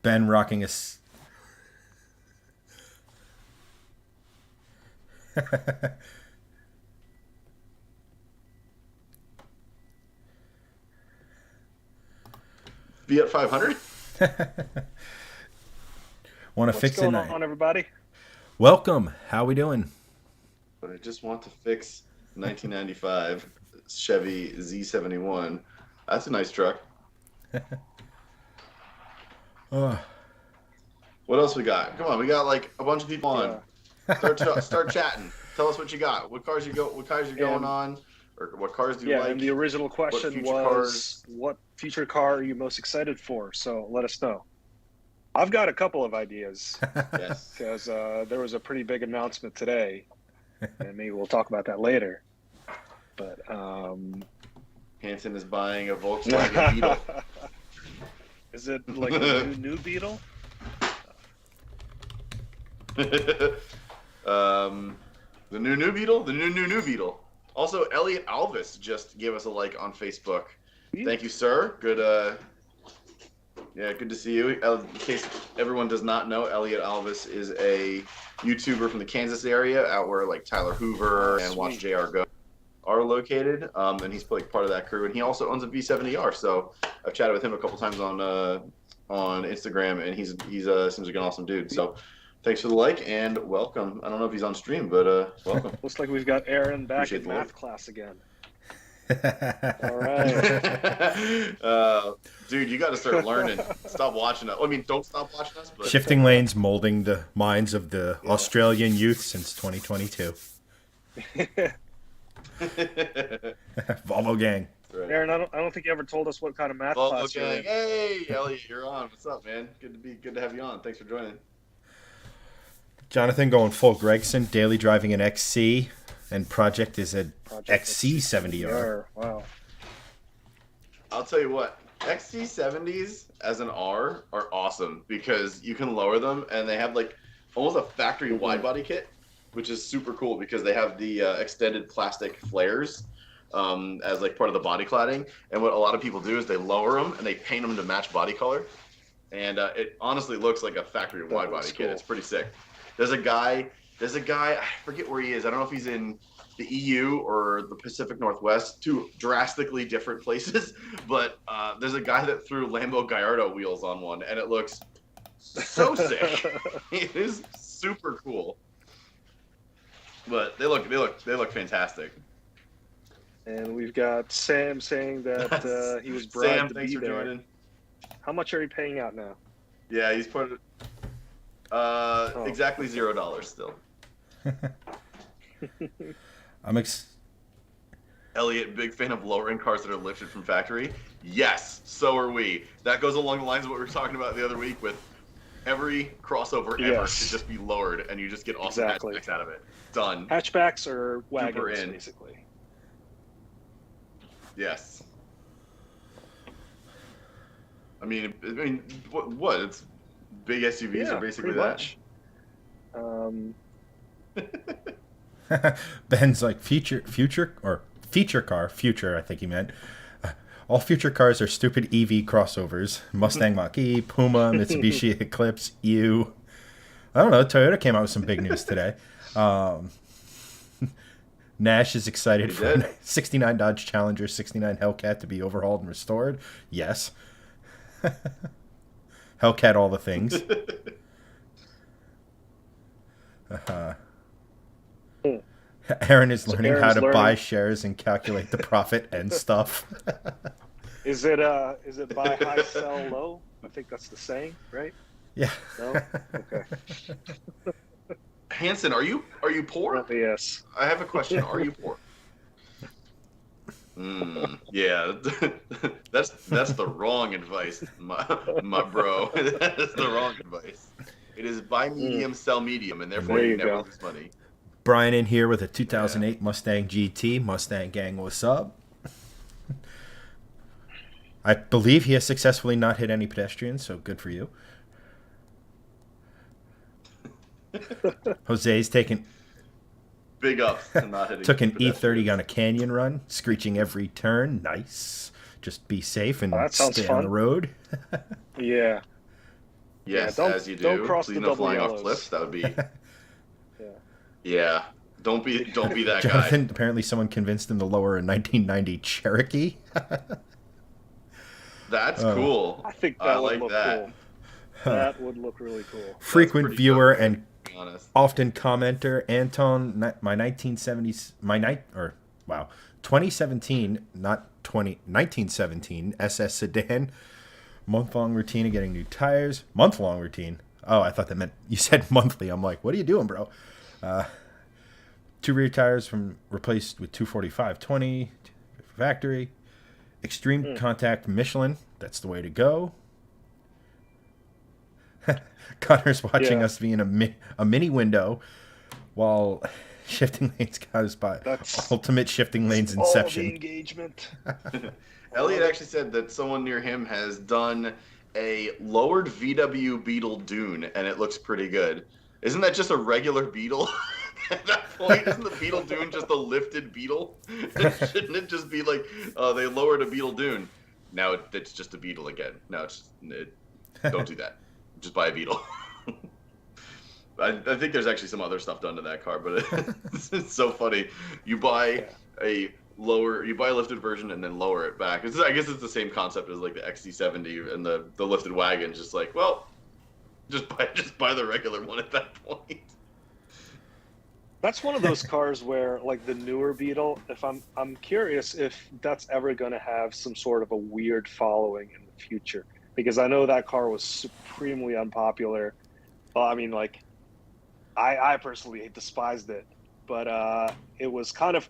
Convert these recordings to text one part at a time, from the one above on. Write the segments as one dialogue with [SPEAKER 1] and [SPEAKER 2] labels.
[SPEAKER 1] Ben rocking a
[SPEAKER 2] Fiat 500.
[SPEAKER 1] want to
[SPEAKER 3] What's
[SPEAKER 1] fix it
[SPEAKER 3] going
[SPEAKER 1] now.
[SPEAKER 3] on, everybody?
[SPEAKER 1] Welcome. How we doing?
[SPEAKER 2] But I just want to fix 1995 Chevy Z71. That's a nice truck.
[SPEAKER 1] Oh,
[SPEAKER 2] What else we got? Come on, we got like a bunch of people on.
[SPEAKER 3] Yeah.
[SPEAKER 2] Start chatting. Tell us what you got. What cars you go? What cars you're going
[SPEAKER 3] And
[SPEAKER 2] on? Or what cars do you
[SPEAKER 3] yeah,
[SPEAKER 2] like?
[SPEAKER 3] and the original
[SPEAKER 2] What
[SPEAKER 3] question
[SPEAKER 2] future
[SPEAKER 3] was,
[SPEAKER 2] cars?
[SPEAKER 3] what future car are you most excited for? So let us know. I've got a couple of ideas
[SPEAKER 2] Yes.
[SPEAKER 3] because there was a pretty big announcement today, and maybe we'll talk about that later. But
[SPEAKER 2] Hanson is buying a Volkswagen Beetle.
[SPEAKER 3] is it like a new Beetle?
[SPEAKER 2] The new Beetle. The new Beetle. Also, Elliot Alvis just gave us a like on Facebook. Thank you, sir. Good. Yeah, good to see you. In case everyone does not know, Elliot Alvis is a YouTuber from the Kansas area, out where like Tyler Hoover and Watch JR Go are located. And he's like part of that crew. And he also owns a V70R. So I've chatted with him a couple times on Instagram, and he's seems like an awesome dude. So thanks for the like and welcome. I don't know if he's on stream, but welcome.
[SPEAKER 3] Looks like we've got Aaron back
[SPEAKER 2] Appreciate
[SPEAKER 3] in
[SPEAKER 2] the
[SPEAKER 3] math
[SPEAKER 2] like.
[SPEAKER 3] class again. All right.
[SPEAKER 2] Dude, you got to start learning. Stop watching us. I mean, don't stop watching us. But
[SPEAKER 1] shifting lanes, molding the minds of the Australian youth since 2022. Volvo gang.
[SPEAKER 2] Right.
[SPEAKER 3] Aaron, I don't think you ever told us what kind of math
[SPEAKER 2] Well,
[SPEAKER 3] class you're
[SPEAKER 2] okay.
[SPEAKER 3] in.
[SPEAKER 2] Hey, Elliot, you're on. What's up, man? Good to have you on. Thanks for joining.
[SPEAKER 1] Jonathan going full Gregson, daily driving an XC, and project is a
[SPEAKER 3] Project
[SPEAKER 1] XC70R.
[SPEAKER 3] Wow.
[SPEAKER 2] I'll tell you what, XC70s as an R are awesome because you can lower them, and they have like almost a factory wide body kit, which is super cool because they have the extended plastic flares as like part of the body cladding. And what a lot of people do is they lower them and they paint them to match body color, and it honestly looks like a factory wide body kit. It's pretty sick. There's a guy. I forget where he is. I don't know if he's in the EU or the Pacific Northwest, two drastically different places. But there's a guy that threw Lambo Gallardo wheels on one, and it looks so sick. It is super cool. But they look fantastic.
[SPEAKER 3] And we've got Sam saying that he was bribed
[SPEAKER 2] Sam,
[SPEAKER 3] to
[SPEAKER 2] thanks
[SPEAKER 3] be
[SPEAKER 2] for
[SPEAKER 3] there.
[SPEAKER 2] joining.
[SPEAKER 3] How much are you paying out now?
[SPEAKER 2] Yeah, he's put exactly $0 still. Elliot, big fan of lowering cars that are lifted from factory. Yes, so are we. That goes along the lines of what we were talking about the other week with every crossover ever should just be lowered, and you just get awesome hatchbacks out of it. Done.
[SPEAKER 3] Hatchbacks or wagons, basically.
[SPEAKER 2] Yes. I mean, what? It's big SUVs are basically that.
[SPEAKER 1] Ben's like future car, I think he meant. All future cars are stupid EV crossovers. Mustang Mach-E, Puma, Mitsubishi Eclipse, I don't know, Toyota came out with some big news today. Nash is excited for 69 Dodge Challenger, 69 Hellcat to be overhauled and restored. Yes. Hellcat all the things. Aaron is learning how to buy shares and calculate the profit and stuff.
[SPEAKER 3] Is it buy high, sell low? I think that's the saying, right?
[SPEAKER 1] Yeah.
[SPEAKER 3] No? Okay.
[SPEAKER 2] Hanson, are you poor?
[SPEAKER 3] Yes.
[SPEAKER 2] I have a question. Are you poor? Yeah, that's the wrong advice, my bro. That's the wrong advice. It is buy
[SPEAKER 3] Mm,
[SPEAKER 2] medium, sell medium, and
[SPEAKER 1] And
[SPEAKER 2] therefore
[SPEAKER 3] there
[SPEAKER 2] you
[SPEAKER 3] you
[SPEAKER 2] never
[SPEAKER 3] go.
[SPEAKER 2] lose money.
[SPEAKER 1] Brian in here with a
[SPEAKER 2] Yeah.
[SPEAKER 1] 2008 Mustang GT. Mustang gang, what's up? I believe he has successfully not hit any pedestrians, so good for you. Jose's
[SPEAKER 2] Big ups to not hitting
[SPEAKER 1] took
[SPEAKER 2] any
[SPEAKER 1] an E30 on
[SPEAKER 2] pedestrians.
[SPEAKER 1] a canyon run, screeching every turn. Nice. Just be safe
[SPEAKER 3] Oh,
[SPEAKER 1] and
[SPEAKER 3] that sounds
[SPEAKER 1] stay on the
[SPEAKER 3] fun.
[SPEAKER 1] road.
[SPEAKER 3] Yeah, yeah.
[SPEAKER 2] Yes,
[SPEAKER 3] Don't
[SPEAKER 2] as you
[SPEAKER 3] don't
[SPEAKER 2] do.
[SPEAKER 3] cross
[SPEAKER 2] Please
[SPEAKER 3] the
[SPEAKER 2] no
[SPEAKER 3] double
[SPEAKER 2] flying off cliffs.
[SPEAKER 3] yellows.
[SPEAKER 2] That would be,
[SPEAKER 3] Yeah.
[SPEAKER 2] yeah. Don't be that guy.
[SPEAKER 1] Jonathan, apparently someone convinced him to lower a 1990 Cherokee.
[SPEAKER 2] That's
[SPEAKER 1] uh,
[SPEAKER 3] I
[SPEAKER 2] cool.
[SPEAKER 3] think
[SPEAKER 2] I
[SPEAKER 3] that would
[SPEAKER 2] like
[SPEAKER 3] look
[SPEAKER 2] that.
[SPEAKER 3] cool. That would look really cool.
[SPEAKER 2] That's
[SPEAKER 1] frequent
[SPEAKER 2] pretty dope,
[SPEAKER 1] viewer
[SPEAKER 2] man.
[SPEAKER 1] and
[SPEAKER 2] To be honest.
[SPEAKER 1] often commenter Anton, my 1970s, my night or wow, 2017, not 1917 SS sedan, month-long routine of getting new tires, month-long routine. Oh, I thought that meant you said monthly. I'm like, what are you doing, bro? Two rear tires from replaced with 245/20 factory, extreme
[SPEAKER 3] Mm,
[SPEAKER 1] contact Michelin. That's the way to go. Connor's watching
[SPEAKER 3] yeah,
[SPEAKER 1] us be in a mini window while shifting lanes got us by
[SPEAKER 3] that's
[SPEAKER 1] ultimate shifting lanes
[SPEAKER 3] all the
[SPEAKER 1] inception.
[SPEAKER 3] engagement. I love
[SPEAKER 2] Elliot
[SPEAKER 3] it.
[SPEAKER 2] actually said that someone near him has done a lowered VW Beetle Dune, and it looks pretty good. Isn't that just a regular Beetle? At that point, isn't the Beetle Dune just a lifted Beetle? Shouldn't it just be like, they lowered a Beetle Dune? Now it's just a Beetle again. No, don't do that. Just buy a Beetle. I think there's actually some other stuff done to that car, but it's so funny. You buy
[SPEAKER 3] Yeah.
[SPEAKER 2] you buy a lifted version and then lower it back. I guess it's the same concept as like the XC70 and the lifted wagon. Just like, well, just buy the regular one at that point.
[SPEAKER 3] That's one of those cars where, like the newer Beetle, if I'm curious if that's ever going to have some sort of a weird following in the future, because I know that car was supremely unpopular. Well, I mean, like I personally despised it, but it was kind of,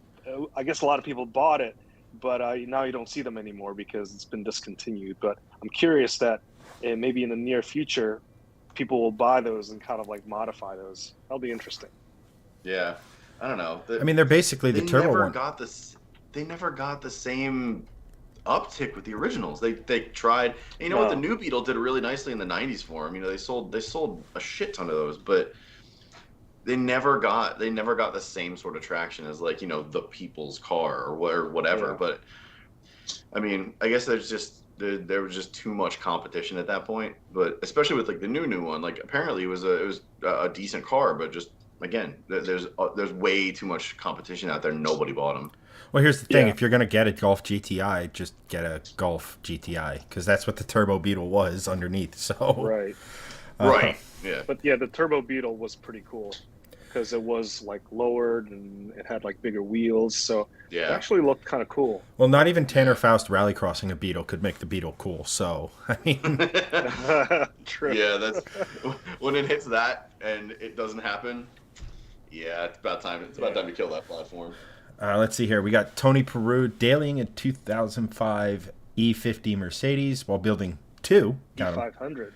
[SPEAKER 3] I guess a lot of people bought it, but now you don't see them anymore because it's been discontinued. But I'm curious that maybe in the near future, people will buy those and kind of like modify those. That'll be interesting.
[SPEAKER 2] Yeah, I don't know.
[SPEAKER 1] I mean, they're basically the
[SPEAKER 2] They
[SPEAKER 1] turbo
[SPEAKER 2] never
[SPEAKER 1] one.
[SPEAKER 2] got this. They never got the same uptick with the originals. They tried. And you know what? The
[SPEAKER 3] No,
[SPEAKER 2] new Beetle did really nicely in the '90s for them. You know, they sold a shit ton of those, but they never got the same sort of traction as like the people's car or whatever.
[SPEAKER 3] yeah.
[SPEAKER 2] But I mean, I guess there was just too much competition at that point. But especially with like the new one, like apparently it was a decent car, but just again, there's way too much competition out there. Nobody bought them.
[SPEAKER 1] Well, here's the thing:
[SPEAKER 3] Yeah,
[SPEAKER 1] if you're gonna get a Golf GTI, just get a Golf GTI because that's what the Turbo Beetle was underneath. So,
[SPEAKER 3] right.
[SPEAKER 1] uh,
[SPEAKER 2] Right. Yeah.
[SPEAKER 3] But yeah, the Turbo Beetle was pretty cool because it was like lowered and it had like bigger wheels, so it
[SPEAKER 2] Yeah.
[SPEAKER 3] actually looked kind of cool.
[SPEAKER 1] well, not even Tanner
[SPEAKER 2] Yeah.
[SPEAKER 1] Faust rallycrossing a Beetle could make the Beetle cool. So, I mean,
[SPEAKER 3] True.
[SPEAKER 2] Yeah, that's when it hits that and it doesn't happen. Yeah, it's about time. It's about
[SPEAKER 3] Yeah.
[SPEAKER 2] time to kill that platform.
[SPEAKER 1] let's see here. We got Tony Peru dailying a 2005 E50 Mercedes while building two. Count 'em.
[SPEAKER 3] E500.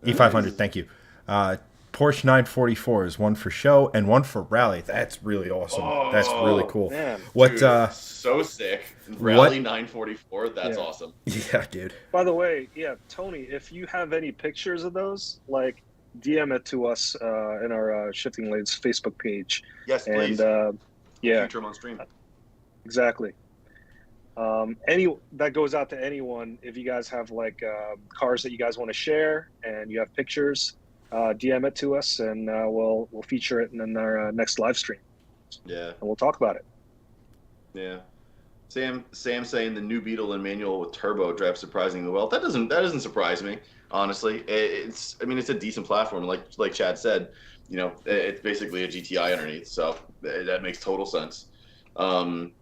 [SPEAKER 1] E500.
[SPEAKER 2] Nice.
[SPEAKER 1] Thank you. Porsche 944 is one for show and one for rally. That's really awesome. That's really
[SPEAKER 2] Oh,
[SPEAKER 1] cool.
[SPEAKER 3] Man.
[SPEAKER 1] What?
[SPEAKER 2] dude, so sick.
[SPEAKER 1] What?
[SPEAKER 2] Rally 944. That's
[SPEAKER 3] Yeah.
[SPEAKER 2] awesome.
[SPEAKER 1] Yeah, dude.
[SPEAKER 3] By the way, yeah, Tony, if you have any pictures of those, like DM it to us in our Shifting Lanes Facebook page.
[SPEAKER 2] Yes,
[SPEAKER 3] And
[SPEAKER 2] please. We'll
[SPEAKER 3] yeah,
[SPEAKER 2] feature 'em on stream.
[SPEAKER 3] exactly. Any that goes out to anyone. If you guys have like cars that you guys want to share and you have pictures, DM it to us, and we'll feature it in our next live stream,
[SPEAKER 2] Yeah,
[SPEAKER 3] and we'll talk about it.
[SPEAKER 2] yeah. Sam saying the new Beetle and manual with turbo drives surprisingly well. That doesn't surprise me, honestly. I mean it's a decent platform, like Chad said. It's basically a GTI underneath, so that makes total sense. And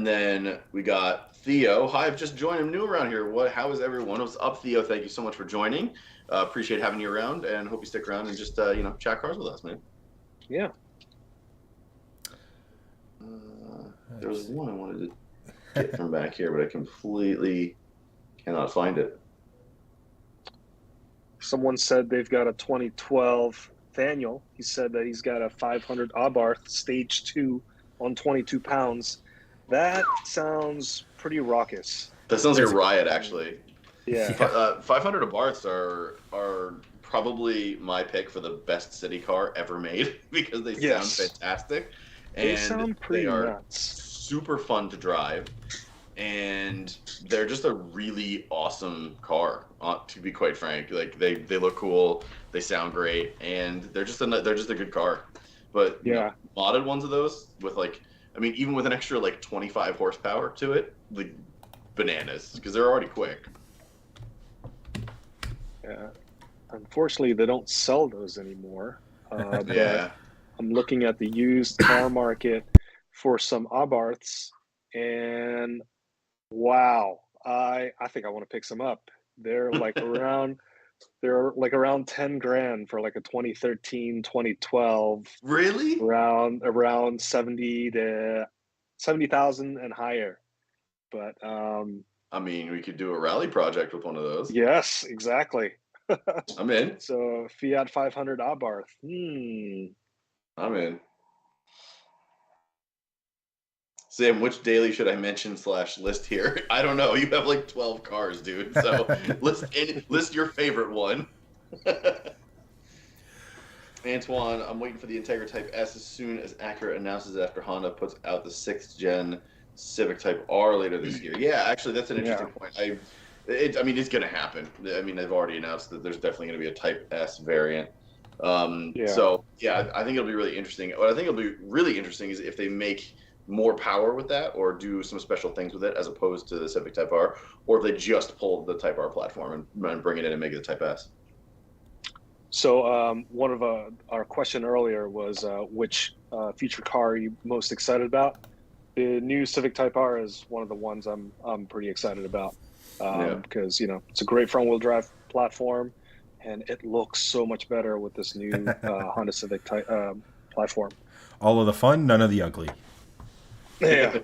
[SPEAKER 2] then we got Theo. Hi, I've just joined. I'm new around here. How is everyone? What's up, Theo? Thank you so much for joining. Appreciate having you around, and hope you stick around and just chat cars with us, man.
[SPEAKER 3] Yeah.
[SPEAKER 2] There was one I wanted to get from back here, but I completely cannot find it.
[SPEAKER 3] Someone said they've got a 2012 Daniel. He said that he's got a 500 Abarth Stage 2 on 22 pounds. That sounds pretty raucous.
[SPEAKER 2] That sounds like a riot, actually.
[SPEAKER 3] Yeah.
[SPEAKER 2] 500 Abarths are probably my pick for the best city car ever made because they sound fantastic.
[SPEAKER 3] They
[SPEAKER 2] And
[SPEAKER 3] sound pretty
[SPEAKER 2] they are
[SPEAKER 3] nuts.
[SPEAKER 2] super fun to drive. And they're just a really awesome car, to be quite frank. Like they look cool, they sound great, and they're just a good car. But
[SPEAKER 3] yeah,
[SPEAKER 2] modded ones of those with even with an extra 25 horsepower to it, like bananas, because they're already quick.
[SPEAKER 3] Yeah, unfortunately, they don't sell those anymore.
[SPEAKER 2] Yeah,
[SPEAKER 3] I'm looking at the used car market for some Abarths, and wow, I think I want to pick some up. They're around 10 grand for a 2013, 2012.
[SPEAKER 2] Really?
[SPEAKER 3] Around 70,000 and higher. But
[SPEAKER 2] we could do a rally project with one of those.
[SPEAKER 3] yes, exactly.
[SPEAKER 2] I'm in.
[SPEAKER 3] So Fiat 500 Abarth.
[SPEAKER 2] I'm in. Sam, which daily should I mention / list here? I don't know. You have 12 cars, dude. So list your favorite one. Antoine, I'm waiting for the Integra Type S as soon as Acura announces it after Honda puts out the 6th gen Civic Type R later this year. Yeah, actually, that's an interesting point. It's going to happen. They've already announced that there's definitely going to be a Type S variant. So, yeah, I think it'll be really interesting. What I think it'll be really interesting is if they make more power with that or do some special things with it as opposed to the Civic Type R, or if they just pull the Type R platform and bring it in and make it the Type S.
[SPEAKER 3] So one of our question earlier was which future car are you most excited about? The new Civic Type R is one of the ones I'm pretty excited about because it's a great front-wheel drive platform, and it looks so much better with this new Honda Civic Type platform.
[SPEAKER 1] All of the fun, none of the ugly.
[SPEAKER 3] Yeah.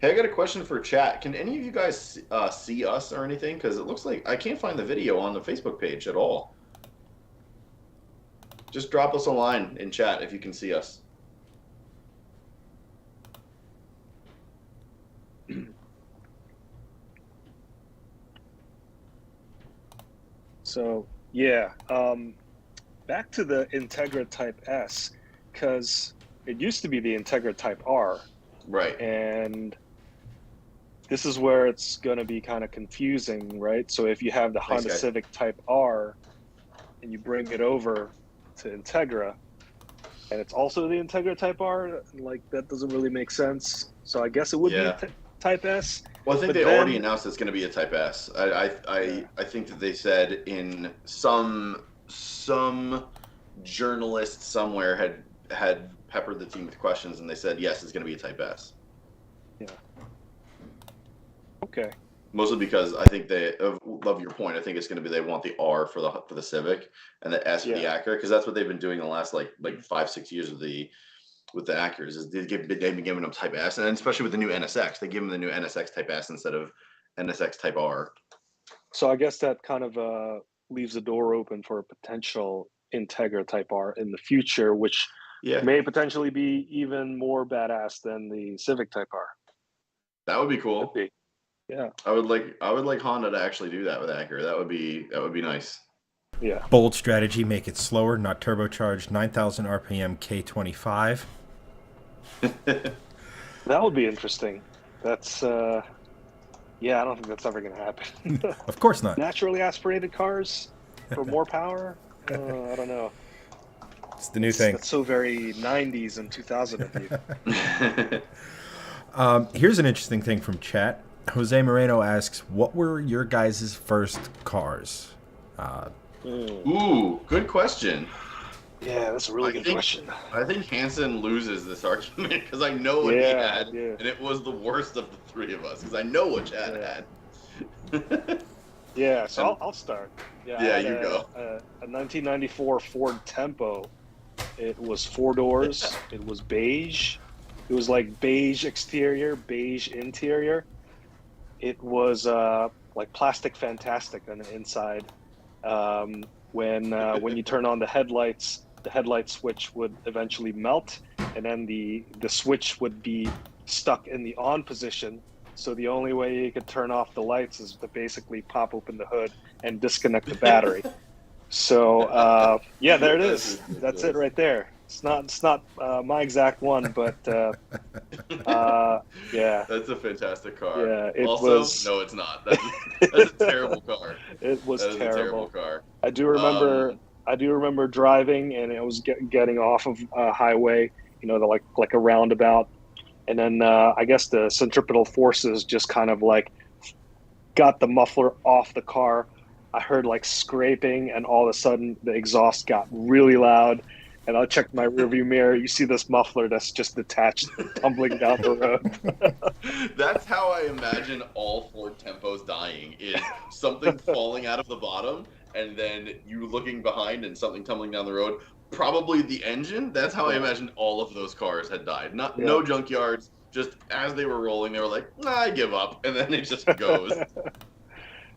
[SPEAKER 2] Hey, I got a question for chat. Can any of you guys see us or anything? Because it looks like I can't find the video on the Facebook page at all. Just drop us a line in chat if you can see us.
[SPEAKER 3] So, back to the Integra Type S, because it used to be the Integra Type R.
[SPEAKER 2] Right.
[SPEAKER 3] And this is where it's going to be kind of confusing, right? So if you have the Honda Civic Type R and you bring it over to Integra, and it's also the Integra Type R, that doesn't really make sense. So I guess it would be Type S.
[SPEAKER 2] Well, I think they already announced it's going to be a Type S. I think that they said in some journalist somewhere had peppered the team with questions, and they said yes, it's going to be a Type S.
[SPEAKER 3] Yeah. Okay.
[SPEAKER 2] Mostly because I think they love your point. I think it's going to be they want the R for the Civic and the S for the Acura, because that's what they've been doing the last like 5-6 years with the Acuras. Is they've been giving them Type S, and especially with the new NSX, they give them the new NSX Type S instead of NSX Type R.
[SPEAKER 3] So I guess that kind of leaves the door open for a potential Integra Type R in the future, which may potentially be even more badass than the Civic Type R.
[SPEAKER 2] That would be cool.
[SPEAKER 3] Yeah.
[SPEAKER 2] I would like Honda to actually do that with Acura. That would be nice.
[SPEAKER 3] Yeah.
[SPEAKER 1] Bold strategy, make it slower, not turbocharged, 9,000 RPM K25.
[SPEAKER 3] That would be interesting. That's I don't think that's ever going to happen.
[SPEAKER 1] Of course not.
[SPEAKER 3] Naturally aspirated cars for more power? I don't know.
[SPEAKER 1] It's the new thing.
[SPEAKER 3] That's so very 90s and 2000 of you.
[SPEAKER 1] Here's an interesting thing from chat. Jose Moreno asks, what were your guys' first cars?
[SPEAKER 2] Ooh, good question.
[SPEAKER 3] Yeah, that's a really good question.
[SPEAKER 2] I think Hansen loses this argument because I know what he had, and it was the worst of the three of us because I know what Chad had.
[SPEAKER 3] Yeah, so I'll start.
[SPEAKER 2] Yeah, you go.
[SPEAKER 3] A 1994 Ford Tempo It was four doors. It was beige. It was like beige exterior, beige interior. It was like plastic fantastic on the inside. When you turn on the headlight switch would eventually melt, and then the switch would be stuck in the on position. So the only way you could turn off the lights is to basically pop open the hood and disconnect the battery. So yeah, there it
[SPEAKER 2] That's
[SPEAKER 3] is. That's it
[SPEAKER 2] ridiculous.
[SPEAKER 3] right there. It's not my exact one, but yeah,
[SPEAKER 2] That's a fantastic car.
[SPEAKER 3] yeah, it
[SPEAKER 2] Also,
[SPEAKER 3] was.
[SPEAKER 2] no, it's not. That's a terrible car.
[SPEAKER 3] It was
[SPEAKER 2] That is a terrible
[SPEAKER 3] terrible.
[SPEAKER 2] car.
[SPEAKER 3] I do remember.
[SPEAKER 2] Um,
[SPEAKER 3] I do remember driving, and it was getting off of a highway. The like a roundabout, and then I guess the centripetal forces just kind of like got the muffler off the car. I heard like scraping, and all of a sudden the exhaust got really loud. And I checked my rearview mirror. You see this muffler that's just detached, tumbling down the road.
[SPEAKER 2] that's how I imagine all Ford Tempos dying is something falling out of the bottom and then you looking behind and something tumbling down the road. Probably the engine. That's how I
[SPEAKER 3] Yeah,
[SPEAKER 2] imagine all of those cars had died.
[SPEAKER 3] yeah.
[SPEAKER 2] No junkyards. Just as they were rolling, they were like, nah, I give up, and then it just goes.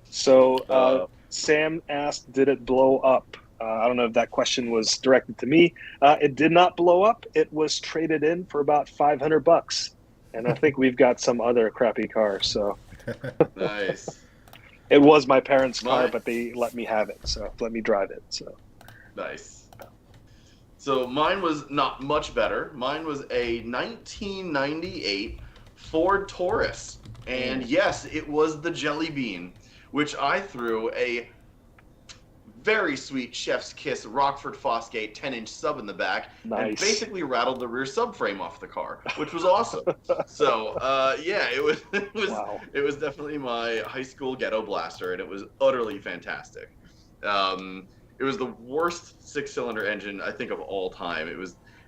[SPEAKER 3] So
[SPEAKER 2] Uh,
[SPEAKER 3] Sam asked, "Did it blow up?" I don't know if that question was directed to me. It did not blow up. It was traded in for about $500, and I think we've got some other crappy cars. So
[SPEAKER 2] nice,
[SPEAKER 3] it was my parents' car,
[SPEAKER 2] my
[SPEAKER 3] but they let me have it, so let me drive it. So
[SPEAKER 2] nice. So mine was not much better. Mine was a 1998 Ford Taurus. And yes, it was the Jelly Bean, which I threw a very sweet chef's kiss Rockford Fosgate 10-inch sub in the back and
[SPEAKER 3] nice.
[SPEAKER 2] basically rattled the rear subframe off the car, which was awesome. So yeah, it was
[SPEAKER 3] Wow.
[SPEAKER 2] it was definitely my high school ghetto blaster, and it was utterly fantastic. It was the worst six-cylinder engine I think of all time.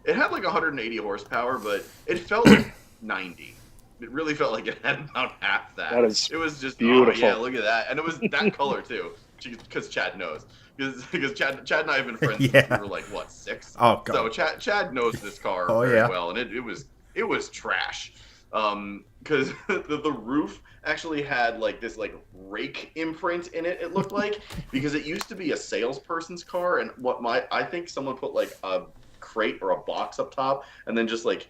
[SPEAKER 2] It had like 180 horsepower, but it felt like 90. It really felt like it had about half that.
[SPEAKER 3] That is
[SPEAKER 2] It was just, oh yeah,
[SPEAKER 3] beautiful.
[SPEAKER 2] look at that, and it was that color too, because Chad knows, because Chad and I have been friends since we
[SPEAKER 1] Yeah.
[SPEAKER 2] were like what, 6.
[SPEAKER 1] Oh
[SPEAKER 2] So
[SPEAKER 1] god.
[SPEAKER 2] Chad knows this car
[SPEAKER 1] Oh
[SPEAKER 2] very
[SPEAKER 1] yeah.
[SPEAKER 2] well, and it was trash. Because the roof actually had like this like rake imprint in it. It looked like, because it used to be a salesperson's car, and I think someone put like a crate or a box up top, and then just like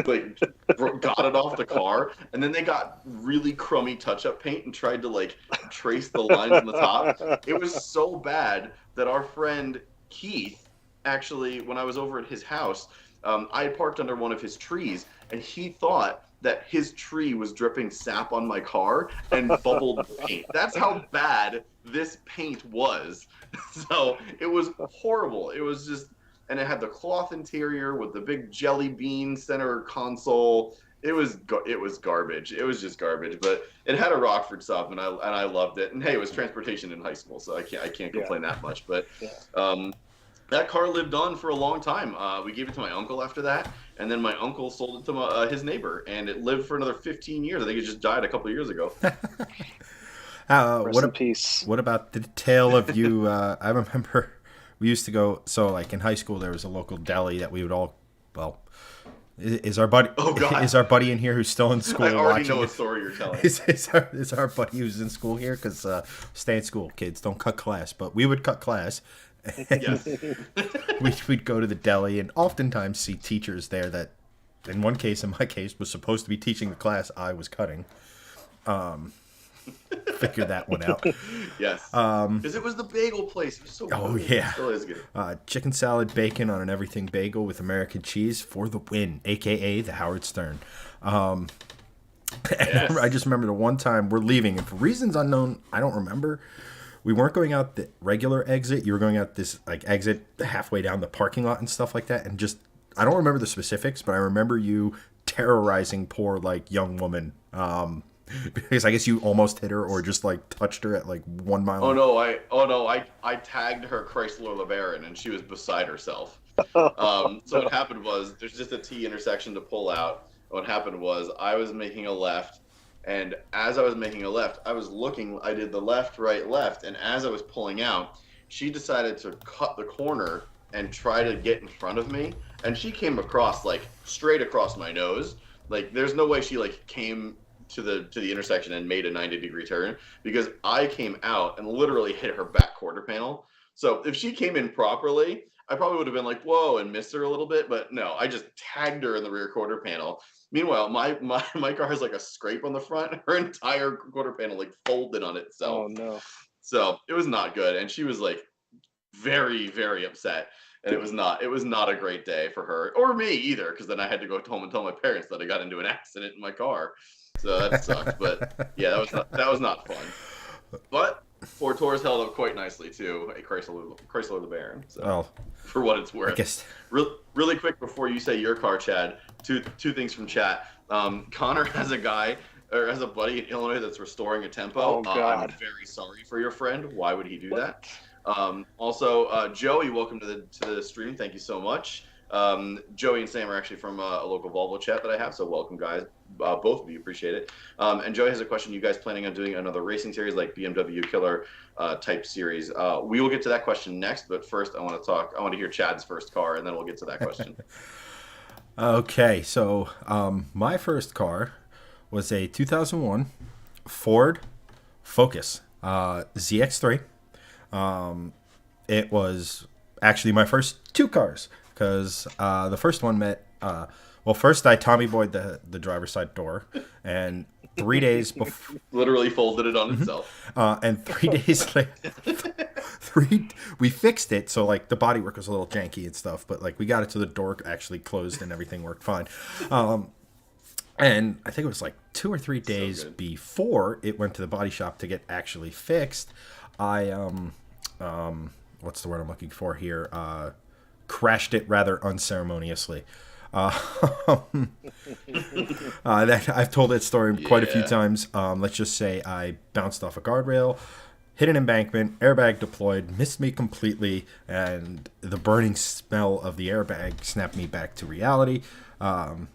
[SPEAKER 2] got it off the car, and then they got really crummy touch-up paint and tried to like trace the lines on the top. It was so bad that our friend Keith, actually, when I was over at his house, I had parked under one of his trees, and he thought that his tree was dripping sap on my car and bubbled paint. That's how bad this paint was. So it was horrible. It was just, and it had the cloth interior with the big jelly bean center console. It was garbage. It was just garbage. But it had a Rockford sub, and I loved it. And hey, it was transportation in high school, so I can't
[SPEAKER 3] Yeah,
[SPEAKER 2] complain that much. But
[SPEAKER 3] yeah.
[SPEAKER 2] that car lived on for a long time. We gave it to my uncle after that, and then my uncle sold it to his neighbor, and it lived for another 15 years. I think it just died a couple of years ago.
[SPEAKER 3] Rest in peace.
[SPEAKER 1] What about the tale of you? I remember we used to go. So like in high school, there was a local deli that we would all. Well, is our buddy?
[SPEAKER 2] Oh God,
[SPEAKER 1] Is our buddy in here who's still in school?
[SPEAKER 2] I already
[SPEAKER 1] watching
[SPEAKER 2] know
[SPEAKER 1] it?
[SPEAKER 2] what story you're telling.
[SPEAKER 1] Is our buddy who's in school here? Because stay in school, kids. Don't cut class. But we would cut class.
[SPEAKER 2] Yes.
[SPEAKER 1] We'd go to the deli and oftentimes see teachers there that, in one case, in my case, was supposed to be teaching the class I was cutting. Figure that one out.
[SPEAKER 2] Yes. Because it was the bagel place. It was so
[SPEAKER 1] Oh
[SPEAKER 2] good.
[SPEAKER 1] yeah.
[SPEAKER 2] It still is good.
[SPEAKER 1] Chicken salad bacon on an everything bagel with American cheese for the win, aka the Howard Stern.
[SPEAKER 2] Yes.
[SPEAKER 1] I just remember the one time we're leaving, and for reasons unknown, I don't remember. We weren't going out the regular exit. You were going out this like exit halfway down the parking lot and stuff like that. And just I don't remember the specifics, but I remember you terrorizing poor like young woman. Because I guess you almost hit her or just like touched her at like 1 mile.
[SPEAKER 2] I tagged her Chrysler LeBaron, and she was beside herself.
[SPEAKER 3] Oh,
[SPEAKER 2] So what happened was there's just a T intersection to pull out. What happened was I was making a left, and as I was making a left, I was looking. I did the left, right, left, and as I was pulling out, she decided to cut the corner and try to get in front of me, and she came across like straight across my nose. Like there's no way she like came to the intersection and made a 90-degree turn, because I came out and literally hit her back quarter panel. So if she came in properly, I probably would have been like, whoa, and missed her a little bit. But no, I just tagged her in the rear quarter panel. Meanwhile, my car has like a scrape on the front. Her entire quarter panel like folded on itself.
[SPEAKER 3] Oh no.
[SPEAKER 2] So it was not good. And she was like very, very upset. And it was not a great day for her or me either, because then I had to go home and tell my parents that I got into an accident in my car. So that sucked. But yeah, that was not fun. But Ford Taurus held up quite nicely to a Chrysler LeBaron. So for what it's worth.
[SPEAKER 1] I guess.
[SPEAKER 2] Really quick before you say your car, Chad, two things from chat. Connor has a buddy in Illinois that's restoring a Tempo.
[SPEAKER 3] Oh, God.
[SPEAKER 2] I'm very sorry for your friend. Why would he do that? Also, Joey, welcome to the stream. Thank you so much. Joey and Sam are actually from a local Volvo chat that I have, so welcome, guys. Both of you, appreciate it. And Joey has a question. You guys planning on doing another racing series like BMW Killer type series? We will get to that question next, but first I want to hear Chad's first car, and then we'll get to that question.
[SPEAKER 1] Okay, so my first car was a 2001 Ford Focus ZX3. It was actually my first two cars, because the first one met first I Tommy Boyed the driver's side door, and 3 days before
[SPEAKER 2] literally folded it on itself,
[SPEAKER 1] and 3 days later we fixed it, so like the bodywork was a little janky and stuff, but like we got it to the door actually closed and everything worked fine. And I think it was like 2 or 3 days before it went to the body shop to get actually fixed, I what's the word I'm looking for here? Crashed it rather unceremoniously. I've told that story quite a few times. Let's just say I bounced off a guardrail, hit an embankment, airbag deployed, missed me completely, and the burning smell of the airbag snapped me back to reality. The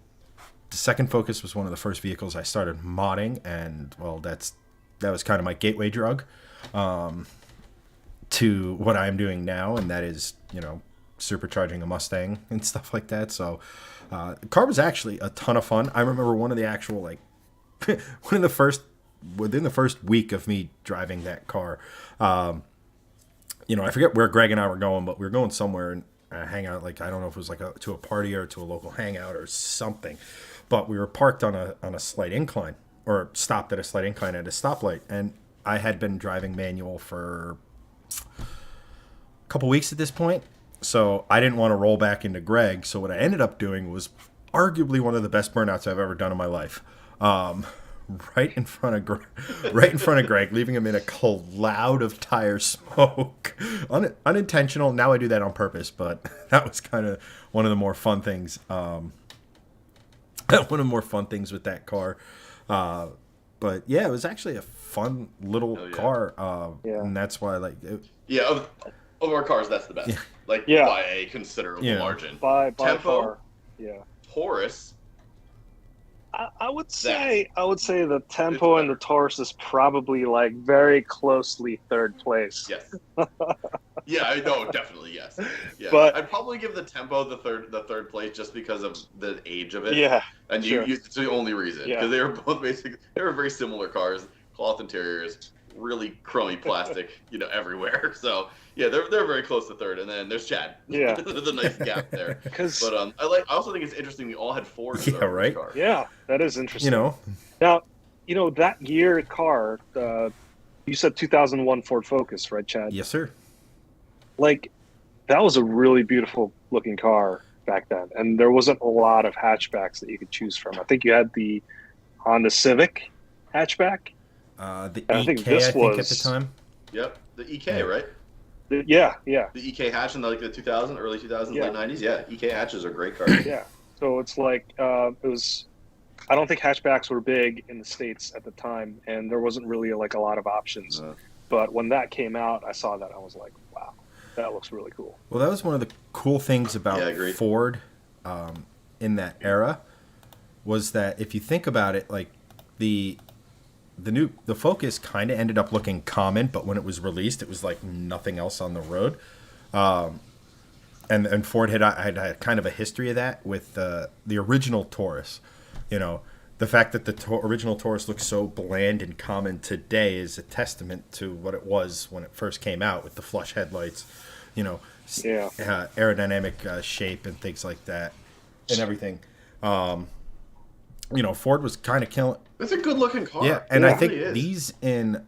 [SPEAKER 1] second Focus was one of the first vehicles I started modding, and well, that was kind of my gateway drug to what I'm doing now, and that is, supercharging a Mustang and stuff like that. So the car was actually a ton of fun. I remember one of the actual within the first week of me driving that car, I forget where Greg and I were going, but we were going somewhere and hang out. Like, I don't know if it was to a party or to a local hangout or something, but we were parked on a slight incline, or stopped at a slight incline at a stoplight, and I had been driving manual for a couple weeks at this point. So I didn't want to roll back into Greg. So what I ended up doing was arguably one of the best burnouts I've ever done in my life. Right in front of Greg, leaving him in a cloud of tire smoke. Unintentional. Now I do that on purpose, but that was kind of one of the more fun things. One of the more fun things with that car. But yeah, it was actually a fun little car. And that's why
[SPEAKER 2] of our cars, that's the best.
[SPEAKER 1] Yeah.
[SPEAKER 2] By a considerable margin.
[SPEAKER 3] By
[SPEAKER 2] Tempo,
[SPEAKER 3] far. Yeah.
[SPEAKER 2] Taurus.
[SPEAKER 3] I would say the Tempo and the Taurus is probably like very closely third place.
[SPEAKER 2] Yes. Yeah, I know, definitely yes. Yeah.
[SPEAKER 3] But
[SPEAKER 2] I'd probably give the Tempo the third place just because of the age of it.
[SPEAKER 3] Yeah.
[SPEAKER 2] And it's the only reason, because they were both they were very similar cars, cloth interiors, really crummy plastic, everywhere. So yeah, they're very close to third, and then there's Chad.
[SPEAKER 3] Yeah.
[SPEAKER 2] There's a nice gap there. But I also think it's interesting we all had Fords.
[SPEAKER 1] Yeah, right.
[SPEAKER 2] Car.
[SPEAKER 3] Yeah, that is interesting.
[SPEAKER 1] Now,
[SPEAKER 3] that year car, you said 2001 Ford Focus, right, Chad?
[SPEAKER 1] Yes, sir.
[SPEAKER 3] Like, that was a really beautiful looking car back then, and there wasn't a lot of hatchbacks that you could choose from. I think you had the Honda Civic hatchback.
[SPEAKER 1] The EK,
[SPEAKER 3] I think this
[SPEAKER 1] at the time.
[SPEAKER 2] Yep, the EK, right?
[SPEAKER 3] Yeah.
[SPEAKER 2] The EK hatch in the 2000s, early 2000s, late 90s. Yeah, EK hatches are great cars.
[SPEAKER 3] Yeah. So it's like it was. I don't think hatchbacks were big in the States at the time, and there wasn't really a lot of options. But when that came out, I saw that, I was like, wow, that looks really cool.
[SPEAKER 1] Well, that was one of the cool things about Ford in that era, was that if you think about it, like the Focus kind of ended up looking common, but when it was released, it was like nothing else on the road. and Ford had kind of a history of that with the original Taurus. You know, the fact that the original Taurus looks so bland and common today is a testament to what it was when it first came out with the flush headlights, you know,
[SPEAKER 3] Yeah.
[SPEAKER 1] aerodynamic shape and things like that, and everything. You know, Ford was kind of killing.
[SPEAKER 2] It's a good looking car.
[SPEAKER 1] Yeah, and
[SPEAKER 3] Yeah.
[SPEAKER 1] I
[SPEAKER 2] It
[SPEAKER 1] think
[SPEAKER 2] really is.
[SPEAKER 1] these in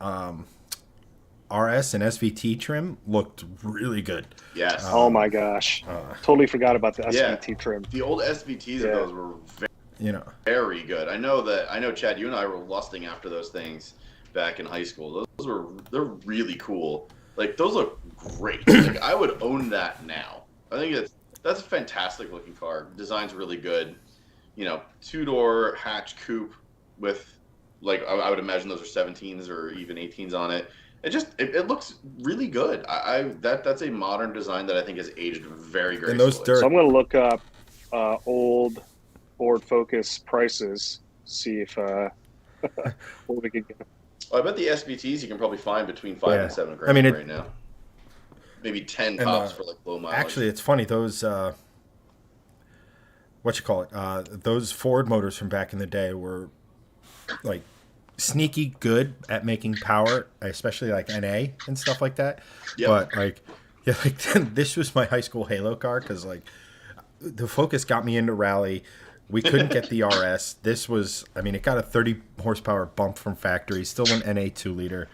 [SPEAKER 1] RS and SVT trim looked really good.
[SPEAKER 2] Yes.
[SPEAKER 3] Oh my gosh. Totally forgot about the SVT trim.
[SPEAKER 2] The old SVTs
[SPEAKER 3] Yeah.
[SPEAKER 2] of those were
[SPEAKER 1] You know,
[SPEAKER 2] very good. I know, Chad, you and I were lusting after those things back in high school. They're really cool. Like, those look great. Like, I would own that now. I think that's a fantastic looking car. Design's really good. You know, 2-door hatch coupe with, like, I would imagine those are 17s or even 18s on it. It looks really good. That's a modern design that I think has aged very gracefully.
[SPEAKER 1] and those dirt.
[SPEAKER 3] So I'm going to look up old Ford Focus prices, see if what we could get.
[SPEAKER 2] I bet the SVTs you can probably find between $5 and $7
[SPEAKER 1] I mean,
[SPEAKER 2] right now. Maybe 10
[SPEAKER 1] and,
[SPEAKER 2] tops for like low mileage.
[SPEAKER 1] Actually, it's funny those those Ford motors from back in the day were like sneaky good at making power, especially like NA and stuff like that.
[SPEAKER 2] Yep.
[SPEAKER 1] But like, yeah, like this was my high school Halo car because like the Focus got me into rally. We couldn't get the RS. This was, I mean, it got a 30 horsepower bump from factory, still an NA 2-liter.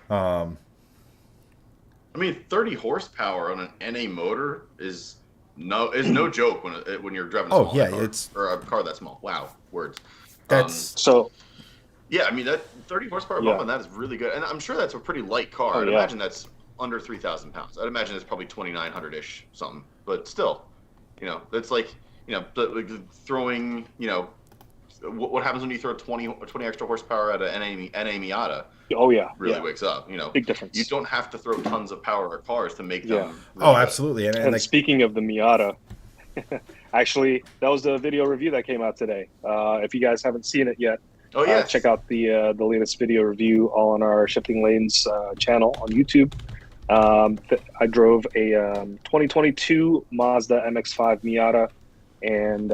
[SPEAKER 2] I mean, 30 horsepower on an NA motor is no joke when you're driving a
[SPEAKER 1] Oh,
[SPEAKER 2] small
[SPEAKER 1] yeah,
[SPEAKER 2] car,
[SPEAKER 1] it's-
[SPEAKER 2] or a car that small. Wow, words.
[SPEAKER 1] That's
[SPEAKER 3] So
[SPEAKER 2] Yeah, I mean, that 30 horsepower
[SPEAKER 3] Yeah.
[SPEAKER 2] bump on that is really good. And I'm sure that's a pretty light car.
[SPEAKER 3] Oh,
[SPEAKER 2] I'd
[SPEAKER 3] yeah.
[SPEAKER 2] imagine that's under 3,000 pounds. I'd imagine it's probably 2,900-ish something. But still, you know, that's like, you know, like throwing, you know, what happens when you throw 20 extra horsepower at an NA Miata
[SPEAKER 3] oh yeah,
[SPEAKER 2] really
[SPEAKER 3] yeah.
[SPEAKER 2] wakes up, you know.
[SPEAKER 3] Big difference.
[SPEAKER 2] You don't have to throw tons of power at cars to make
[SPEAKER 3] Yeah.
[SPEAKER 2] them really
[SPEAKER 1] oh,
[SPEAKER 2] good.
[SPEAKER 1] absolutely. And
[SPEAKER 3] And
[SPEAKER 1] like,
[SPEAKER 3] speaking of the Miata, actually, that was the video review that came out today. If you guys haven't seen it yet,
[SPEAKER 2] Oh, yeah.
[SPEAKER 3] check out the latest video review all on our Shifting Lanes channel on YouTube. I drove a 2022 Mazda MX-5 Miata, and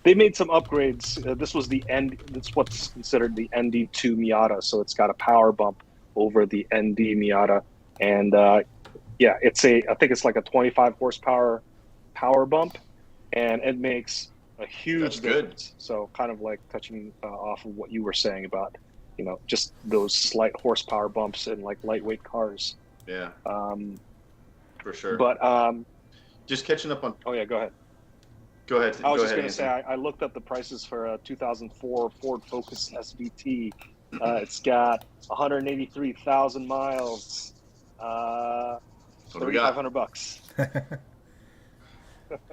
[SPEAKER 3] they made some upgrades. This was That's what's considered the ND2 Miata, so it's got a power bump over the ND Miata, and yeah, I think it's like a 25 horsepower power bump, and it makes a huge
[SPEAKER 2] That's good.
[SPEAKER 3] difference. So kind of like touching off of what you were saying about, you know, just those slight horsepower bumps in like lightweight cars.
[SPEAKER 2] Yeah, for sure.
[SPEAKER 3] But
[SPEAKER 2] just catching up on.
[SPEAKER 3] oh yeah, go ahead.
[SPEAKER 2] Go ahead.
[SPEAKER 3] I was
[SPEAKER 2] go
[SPEAKER 3] just
[SPEAKER 2] ahead,
[SPEAKER 3] going to say,
[SPEAKER 2] Anthony.
[SPEAKER 3] I looked up the prices for a 2004 Ford Focus SVT. It's got 183,000 miles.
[SPEAKER 2] What do we got?
[SPEAKER 3] $3,500.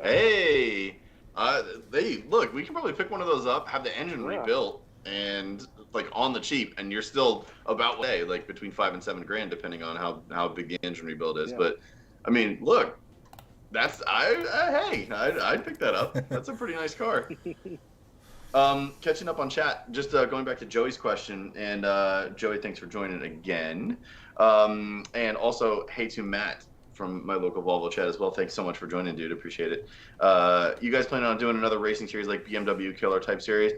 [SPEAKER 2] Hey, look. We can probably pick one of those up, have the engine
[SPEAKER 3] Yeah.
[SPEAKER 2] rebuilt, and like on the cheap, and you're still about like between $5 and $7 depending on how big the engine rebuild is.
[SPEAKER 3] Yeah.
[SPEAKER 2] But I mean, look, I'd pick that up. That's a pretty nice car. Catching up on chat, just going back to Joey's question, and Joey, thanks for joining again. And also, hey to Matt from my local Volvo chat as well. Thanks so much for joining, dude. Appreciate it. You guys planning on doing another racing series like BMW Killer type series?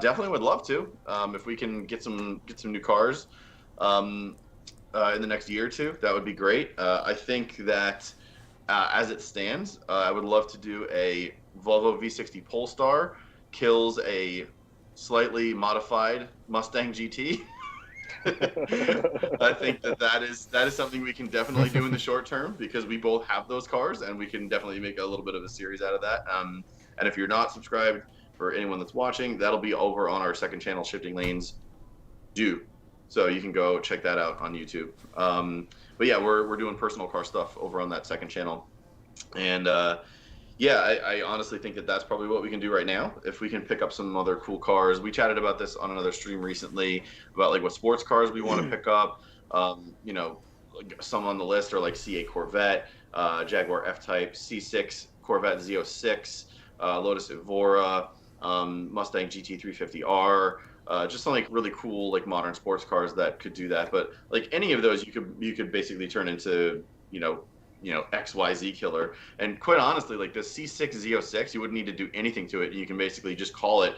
[SPEAKER 2] Definitely would love to. If we can get some new cars in the next year or two, that would be great. I think that as it stands, I would love to do a Volvo V60 Polestar kills a slightly modified Mustang GT. I think that is something we can definitely do in the short term because we both have those cars and we can definitely make a little bit of a series out of that. And if you're not subscribed, for anyone that's watching, that'll be over on our second channel, Shifting Lanes. So you can go check that out on YouTube. But yeah, we're doing personal car stuff over on that second channel, and I honestly think that that's probably what we can do right now. If we can pick up some other cool cars, we chatted about this on another stream recently about like what sports cars we want to pick up. You know, like some on the list are like C8 Corvette, Jaguar F-Type, C6 Corvette Z06, Lotus Evora, Mustang GT350R. Just some like really cool like modern sports cars that could do that. But like any of those, you could basically turn into, you know, XYZ killer. And quite honestly, like the C6 Z06, you wouldn't need to do anything to it. You can basically just call it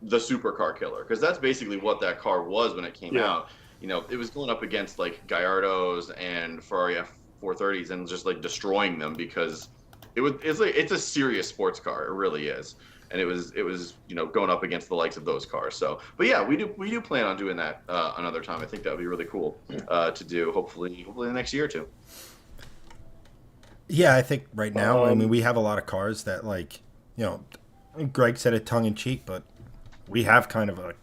[SPEAKER 2] the supercar killer, because that's basically what that car was when it came out. It was going up against like Gallardos and Ferrari F430s and just like destroying them, because it's a serious sports car. It really is. And it was going up against the likes of those cars. So, but yeah, we do plan on doing that another time. I think that would be really cool to do. Hopefully the next year or two.
[SPEAKER 1] Yeah, I think right now, I mean, we have a lot of cars that, like, Greg said it tongue in cheek, but we have kind of a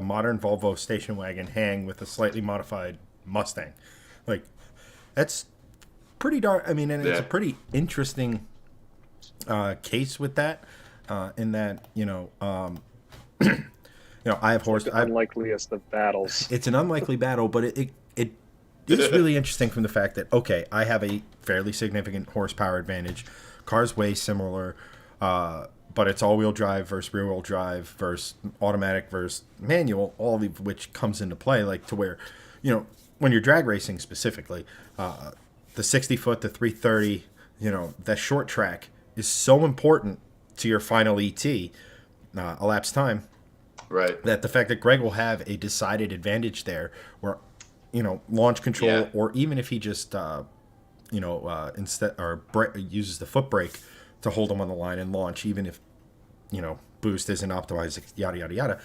[SPEAKER 1] modern Volvo station wagon hang with a slightly modified Mustang. Like, that's pretty dark. I mean, and it's a pretty interesting case with that, in that, I have horse.
[SPEAKER 3] Unlikeliest of battles.
[SPEAKER 1] It's an unlikely battle, but it is really interesting from the fact that, okay, I have a fairly significant horsepower advantage. Cars weigh similar, but it's all-wheel drive versus rear-wheel drive versus automatic versus manual, all of which comes into play, like to where, when you're drag racing specifically, the 60-foot, the 330, that short track is so important to your final ET, elapsed time,
[SPEAKER 2] right?
[SPEAKER 1] That the fact that Greg will have a decided advantage there, where launch control, or even if he just instead uses the foot brake to hold him on the line and launch, even if boost isn't optimized, yada yada yada.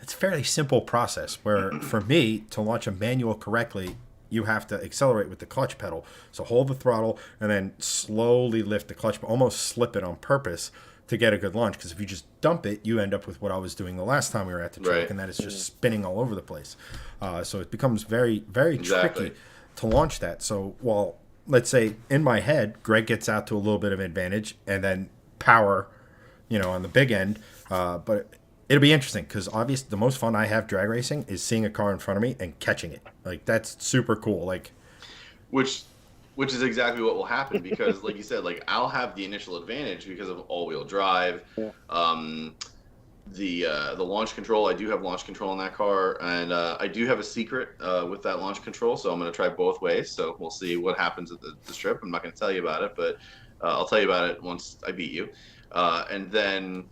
[SPEAKER 1] It's a fairly simple process, where for me to launch a manual correctly, you have to accelerate with the clutch pedal. So hold the throttle and then slowly lift the clutch, but almost slip it on purpose to get a good launch. Because if you just dump it, you end up with what I was doing the last time we were at the track,
[SPEAKER 2] right.
[SPEAKER 1] And that is just spinning all over the place. So it becomes very, very tricky to launch that. So while, let's say, in my head, Greg gets out to a little bit of advantage and then power, on the big end. But it'll be interesting, because obviously the most fun I have drag racing is seeing a car in front of me and catching it. Like, that's super cool. Like,
[SPEAKER 2] which is exactly what will happen, because like you said, like I'll have the initial advantage because of all-wheel drive. The launch control, I do have launch control in that car, and I do have a secret with that launch control, so I'm going to try both ways. So we'll see what happens at the strip. I'm not going to tell you about it, but I'll tell you about it once I beat you. And then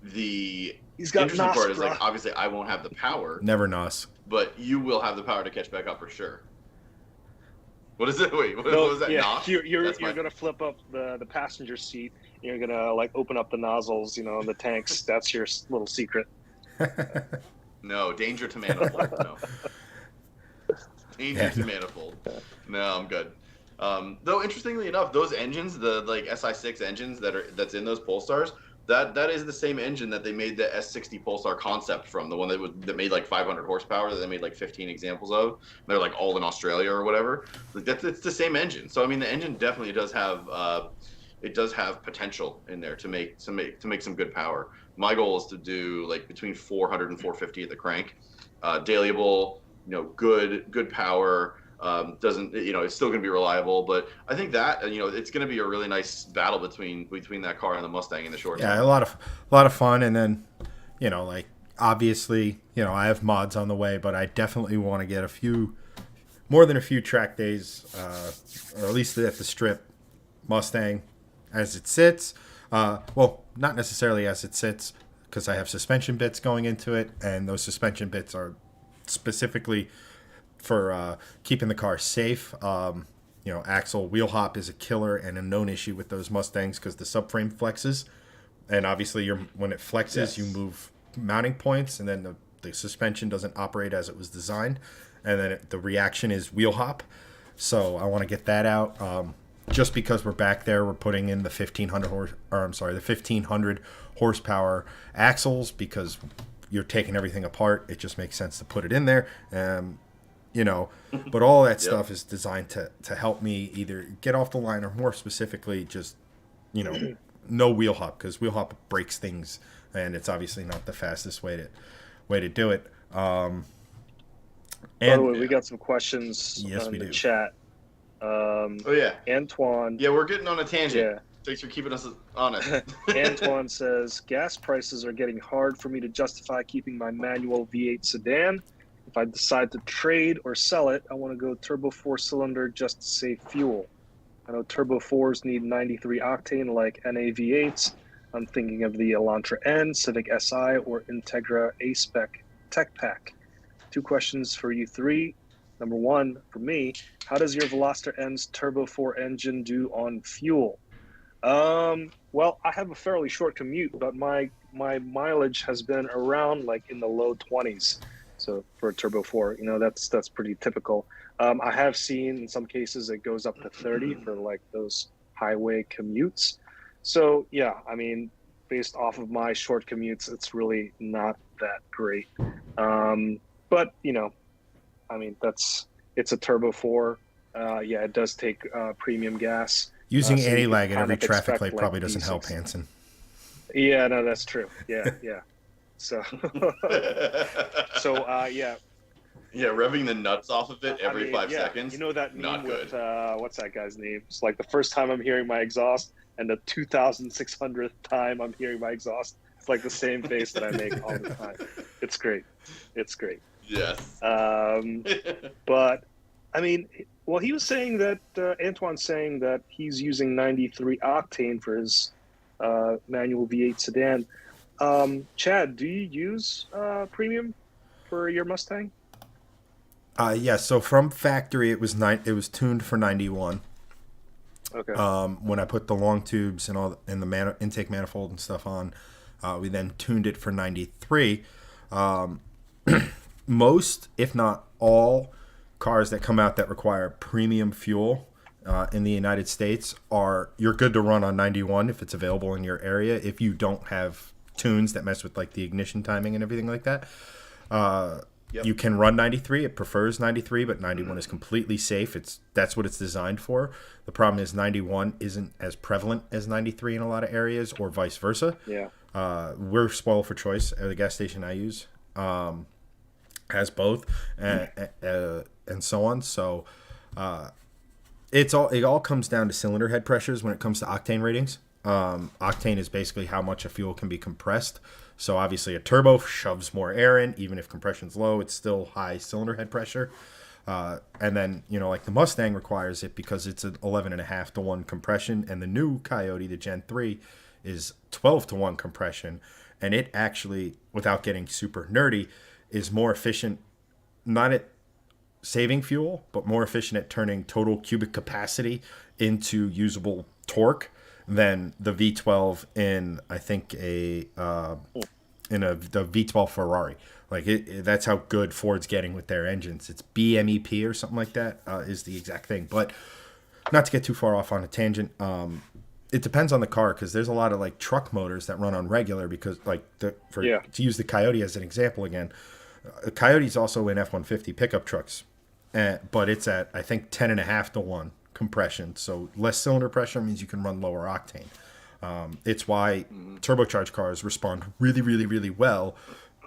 [SPEAKER 2] the interesting part is, like, obviously I won't have the power.
[SPEAKER 1] Never nos.
[SPEAKER 2] But you will have the power to catch back up for sure. What is it? Wait, what was that?
[SPEAKER 3] Yeah, you're gonna flip up the passenger seat. You're gonna like open up the nozzles, the tanks. That's your little secret.
[SPEAKER 2] No, danger to manifold. No. Danger to manifold. No, I'm good. Though interestingly enough, those engines, the like SI6 engines that's in those Polestars, that is the same engine that they made the S60 Polestar concept from, the one that made like 500 horsepower, that they made like 15 examples of. They're like all in Australia or whatever. Like it's the same engine. So I mean, the engine definitely does have potential in there to make some good power. My goal is to do like between 400 and 450 at the crank, dailyable, good power. Doesn't it's still going to be reliable, but I think that it's going to be a really nice battle between that car and the Mustang in the short term.
[SPEAKER 1] Yeah, a lot of fun. And then like, obviously I have mods on the way, but I definitely want to get more than a few track days, or at least at the strip, Mustang as it sits. Well, not necessarily as it sits, because I have suspension bits going into it, and those suspension bits are specifically for keeping the car safe. Axle wheel hop is a killer and a known issue with those Mustangs, because the subframe flexes, and obviously when it flexes, you move mounting points, and then the suspension doesn't operate as it was designed, and then the reaction is wheel hop. So I want to get that out. Just because we're back there, we're putting in the 1500 horsepower axles, because you're taking everything apart. It just makes sense to put it in there. But all that stuff is designed to help me either get off the line, or more specifically, just, no wheel hop, because wheel hop breaks things, and it's obviously not the fastest way to do it.
[SPEAKER 3] By the way, we got some questions in the chat. Antoine.
[SPEAKER 2] Yeah, we're getting on a tangent. Yeah. Thanks for keeping us on it.
[SPEAKER 3] Antoine says, gas prices are getting hard for me to justify keeping my manual V8 sedan. If I decide to trade or sell it, I want to go turbo four cylinder just to save fuel. I know turbo fours need 93 octane like NAV8s. I'm thinking of the Elantra N, Civic Si, or Integra A-Spec Tech Pack. Two questions for you three. Number one, for me, how does your Veloster N's turbo 4 engine do on fuel? Well, I have a fairly short commute, but my mileage has been around like in the low 20s. So for a turbo 4, that's pretty typical. I have seen in some cases it goes up to 30 for like those highway commutes. So yeah, I mean, based off of my short commutes, it's really not that great. But I mean, it's a turbo 4. Yeah, it does take premium gas.
[SPEAKER 1] Using
[SPEAKER 3] So you
[SPEAKER 1] anti-lag
[SPEAKER 3] can
[SPEAKER 1] at
[SPEAKER 3] kind
[SPEAKER 1] every
[SPEAKER 3] of
[SPEAKER 1] traffic
[SPEAKER 3] expect,
[SPEAKER 1] light
[SPEAKER 3] like,
[SPEAKER 1] probably doesn't help,
[SPEAKER 3] V6.
[SPEAKER 1] Hanson.
[SPEAKER 3] Yeah, no, that's true. Yeah, yeah. So, yeah.
[SPEAKER 2] Yeah, revving the nuts off of it
[SPEAKER 3] I
[SPEAKER 2] every
[SPEAKER 3] mean,
[SPEAKER 2] 5
[SPEAKER 3] yeah.
[SPEAKER 2] seconds.
[SPEAKER 3] You know that meme
[SPEAKER 2] Not
[SPEAKER 3] with
[SPEAKER 2] good.
[SPEAKER 3] what's that guy's name? It's like the first time I'm hearing my exhaust, and the 2,600th time I'm hearing my exhaust. It's like the same face that I make all the time. It's great. It's great.
[SPEAKER 2] Yes.
[SPEAKER 3] But I mean, well, he was saying that Antoine's saying that he's using 93 octane for his manual V8 sedan. Chad, do you use premium for your Mustang?
[SPEAKER 1] Yeah, so from factory it was tuned for 91.
[SPEAKER 3] Okay.
[SPEAKER 1] When I put the long tubes and the intake manifold and stuff on, we then tuned it for 93. Most, if not all, cars that come out that require premium fuel in the United States you're good to run on 91 if it's available in your area. If you don't have tunes that mess with like the ignition timing and everything like that, you can run 93. It prefers 93, but 91 is completely safe. That's what it's designed for. The problem is 91 isn't as prevalent as 93 in a lot of areas, or vice versa.
[SPEAKER 3] Yeah.
[SPEAKER 1] We're spoiled for choice. The gas station I use has both, and so on. So it all comes down to cylinder head pressures when it comes to octane ratings. Octane is basically how much a fuel can be compressed. So obviously a turbo shoves more air in. Even if compression's low, it's still high cylinder head pressure. And then, like the Mustang requires it because it's an 11.5 to 1 compression. And the new Coyote, the Gen 3, is 12 to 1 compression. And it actually, without getting super nerdy, is more efficient, not at saving fuel, but more efficient at turning total cubic capacity into usable torque than the V12 in, I think, the V12 Ferrari. Like that's how good Ford's getting with their engines. It's BMEP or something like that is the exact thing. But not to get too far off on a tangent, it depends on the car because there's a lot of like truck motors that run on regular because to use the Coyote as an example again, Coyote's also in F-150 pickup trucks, but it's at I think 10.5 to 1 compression, so less cylinder pressure means you can run lower octane. It's why turbocharged cars respond really, really, really well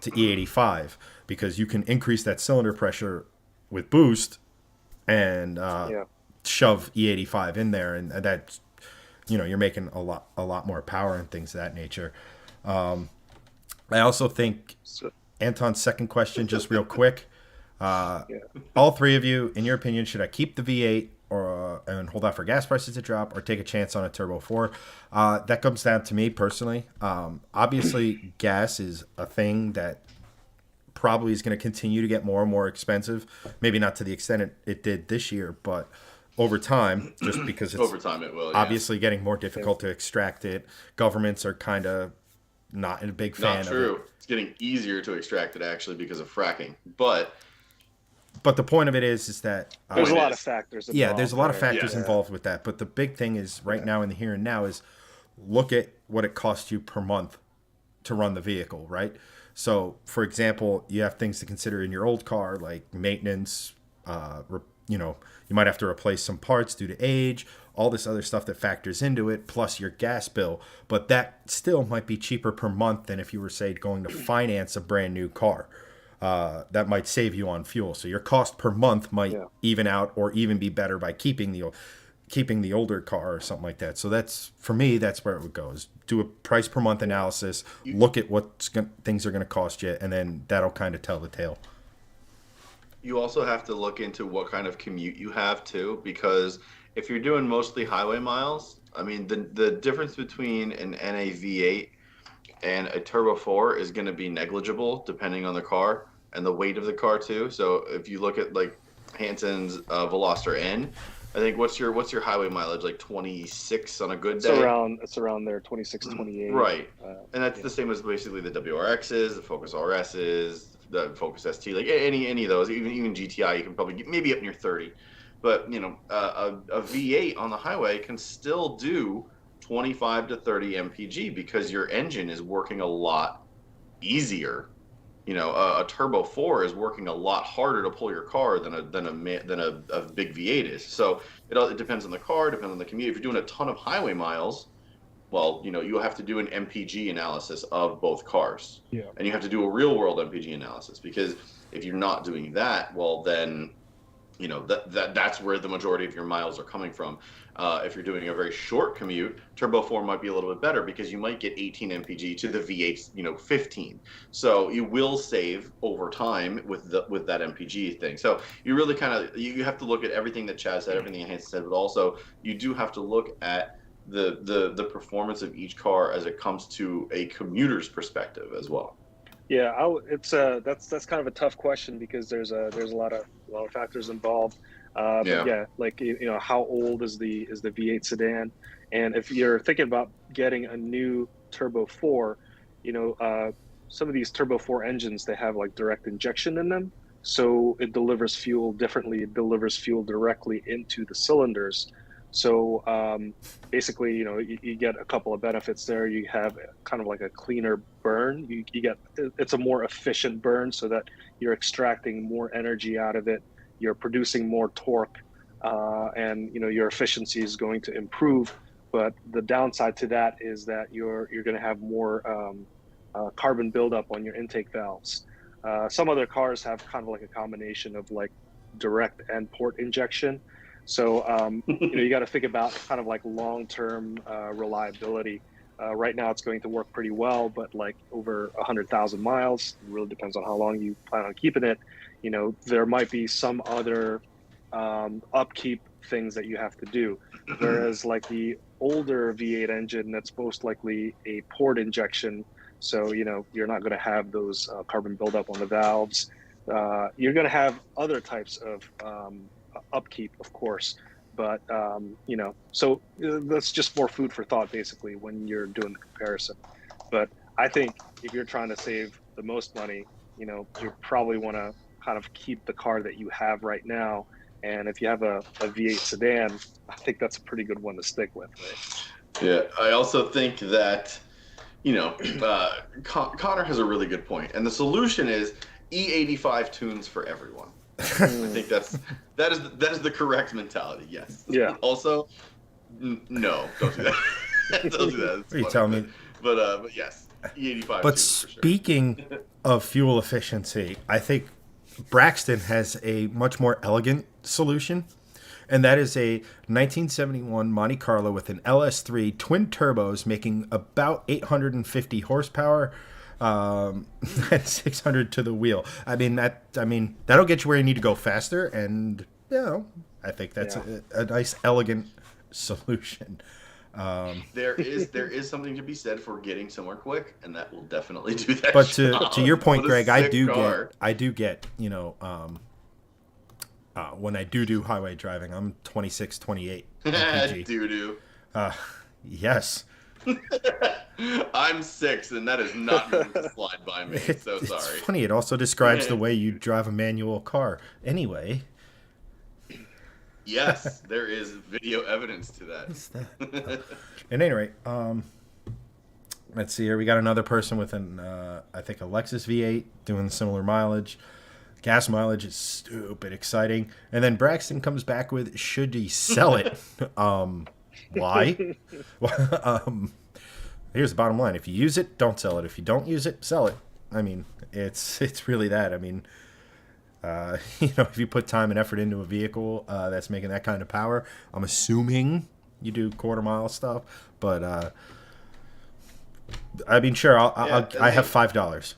[SPEAKER 1] to E85 because you can increase that cylinder pressure with boost and shove E85 in there, and that's you're making a lot more power and things of that nature. I also think Anton's second question, just real quick. All three of you, in your opinion, should I keep the V8 and hold out for gas prices to drop, or take a chance on a Turbo 4? That comes down to me personally. Obviously, gas is a thing that probably is going to continue to get more and more expensive. Maybe not to the extent it did this year, but over time, just because it's
[SPEAKER 2] over time it will. Yeah.
[SPEAKER 1] Obviously getting more difficult to extract it. Governments are kind of not a big fan
[SPEAKER 2] Not true.
[SPEAKER 1] of it.
[SPEAKER 2] It's getting easier to extract it actually because of fracking. But
[SPEAKER 1] the point of it is that
[SPEAKER 3] there's a lot of factors involved.
[SPEAKER 1] Yeah, there's a lot of factors
[SPEAKER 2] Yeah.
[SPEAKER 1] involved with that. But the big thing is right now in the here and now is look at what it costs you per month to run the vehicle, right? So, for example, you have things to consider in your old car like maintenance. You might have to replace some parts due to age, all this other stuff that factors into it, plus your gas bill. But that still might be cheaper per month than if you were, say, going to finance a brand new car. That might save you on fuel. So your cost per month might even out or even be better by keeping the older car or something like that. So that's, for me, that's where it would go, is do a price per month analysis, look at what things are going to cost you, and then that'll kind of tell the tale.
[SPEAKER 2] you also have to look into what kind of commute you have too, because if you're doing mostly highway miles, I mean, the difference between an NA V8 and a Turbo 4 is going to be negligible depending on the car and the weight of the car too. So if you look at like Hanson's Veloster N, I think what's your highway mileage, like 26 on a good day?
[SPEAKER 3] It's around there, 26, 28.
[SPEAKER 2] Right. And that's the same as basically the WRXs, the Focus RSs, the Focus ST, like any of those, even GTI, you can probably get maybe up near 30. But a V8 on the highway can still do 25 to 30 mpg because your engine is working a lot easier. A Turbo 4 is working a lot harder to pull your car than a big V8 is. So it depends on the car, depends on the commute. If you're doing a ton of highway miles, well, you have to do an MPG analysis of both cars.
[SPEAKER 3] Yeah.
[SPEAKER 2] And you have to do a real world MPG analysis, because if you're not doing that, well, then that's where the majority of your miles are coming from. If you're doing a very short commute, Turbo 4 might be a little bit better because you might get 18 mpg to the V8's 15. So you will save over time with that mpg thing. So you really you have to look at everything that Chaz said, everything Hanson said, but also you do have to look at the performance of each car as it comes to a commuter's perspective as well.
[SPEAKER 3] Yeah, that's kind of a tough question because there's a lot of factors involved. But yeah, like how old is the V8 sedan? And if you're thinking about getting a new Turbo 4, some of these Turbo 4 engines, they have like direct injection in them, so it delivers fuel differently. It delivers fuel directly into the cylinders. So basically, you get a couple of benefits there. You have kind of like a cleaner burn. It's a more efficient burn, so that you're extracting more energy out of it. You're producing more torque, and your efficiency is going to improve. But the downside to that is that you're going to have more carbon buildup on your intake valves. Some other cars have kind of like a combination of like direct and port injection. So, you got to think about kind of like long-term reliability. Right now, it's going to work pretty well, but like over 100,000 miles, it really depends on how long you plan on keeping it. There might be some other upkeep things that you have to do. Whereas like the older V8 engine, that's most likely a port injection. So, you're not going to have those carbon buildup on the valves. You're going to have other types of upkeep, of course, but so that's just more food for thought basically when you're doing the comparison. But I think if you're trying to save the most money, you probably want to kind of keep the car that you have right now, and if you have a V8 sedan, I think that's a pretty good one to stick with, right?
[SPEAKER 2] Yeah, I also think that Connor has a really good point, and the solution is E85 tunes for everyone. I think that is the correct mentality. Yes.
[SPEAKER 3] Yeah.
[SPEAKER 2] Also, no, don't do that. Don't do that.
[SPEAKER 1] What are you telling me?
[SPEAKER 2] But yes, E85.
[SPEAKER 1] But speaking of fuel efficiency, I think Braxton has a much more elegant solution, and that is a 1971 Monte Carlo with an LS3 twin turbos making about 850 horsepower. And 600 to the wheel. I mean that'll get you where you need to go faster, and I think that's a nice elegant solution.
[SPEAKER 2] There is something to be said for getting somewhere quick, and that will definitely do that.
[SPEAKER 1] But to your point, Greg, I do get when I do highway driving, I'm 26, 28 mpg. Yes.
[SPEAKER 2] I'm 6, and that is not going to slide by me. So sorry.
[SPEAKER 1] It's funny. It also describes the way you drive a manual car. Anyway.
[SPEAKER 2] Yes, there is video evidence to that.
[SPEAKER 1] What's that? At any rate, let's see here. We got another person with I think a Lexus V8 doing similar mileage. Gas mileage is stupid exciting. And then Braxton comes back with, should he sell it? Why? Here's the bottom line. If you use it, don't sell it. If you don't use it, sell it. I mean, it's really that. I mean, if you put time and effort into a vehicle that's making that kind of power, I'm assuming you do quarter mile stuff. But I mean, sure, I have $5.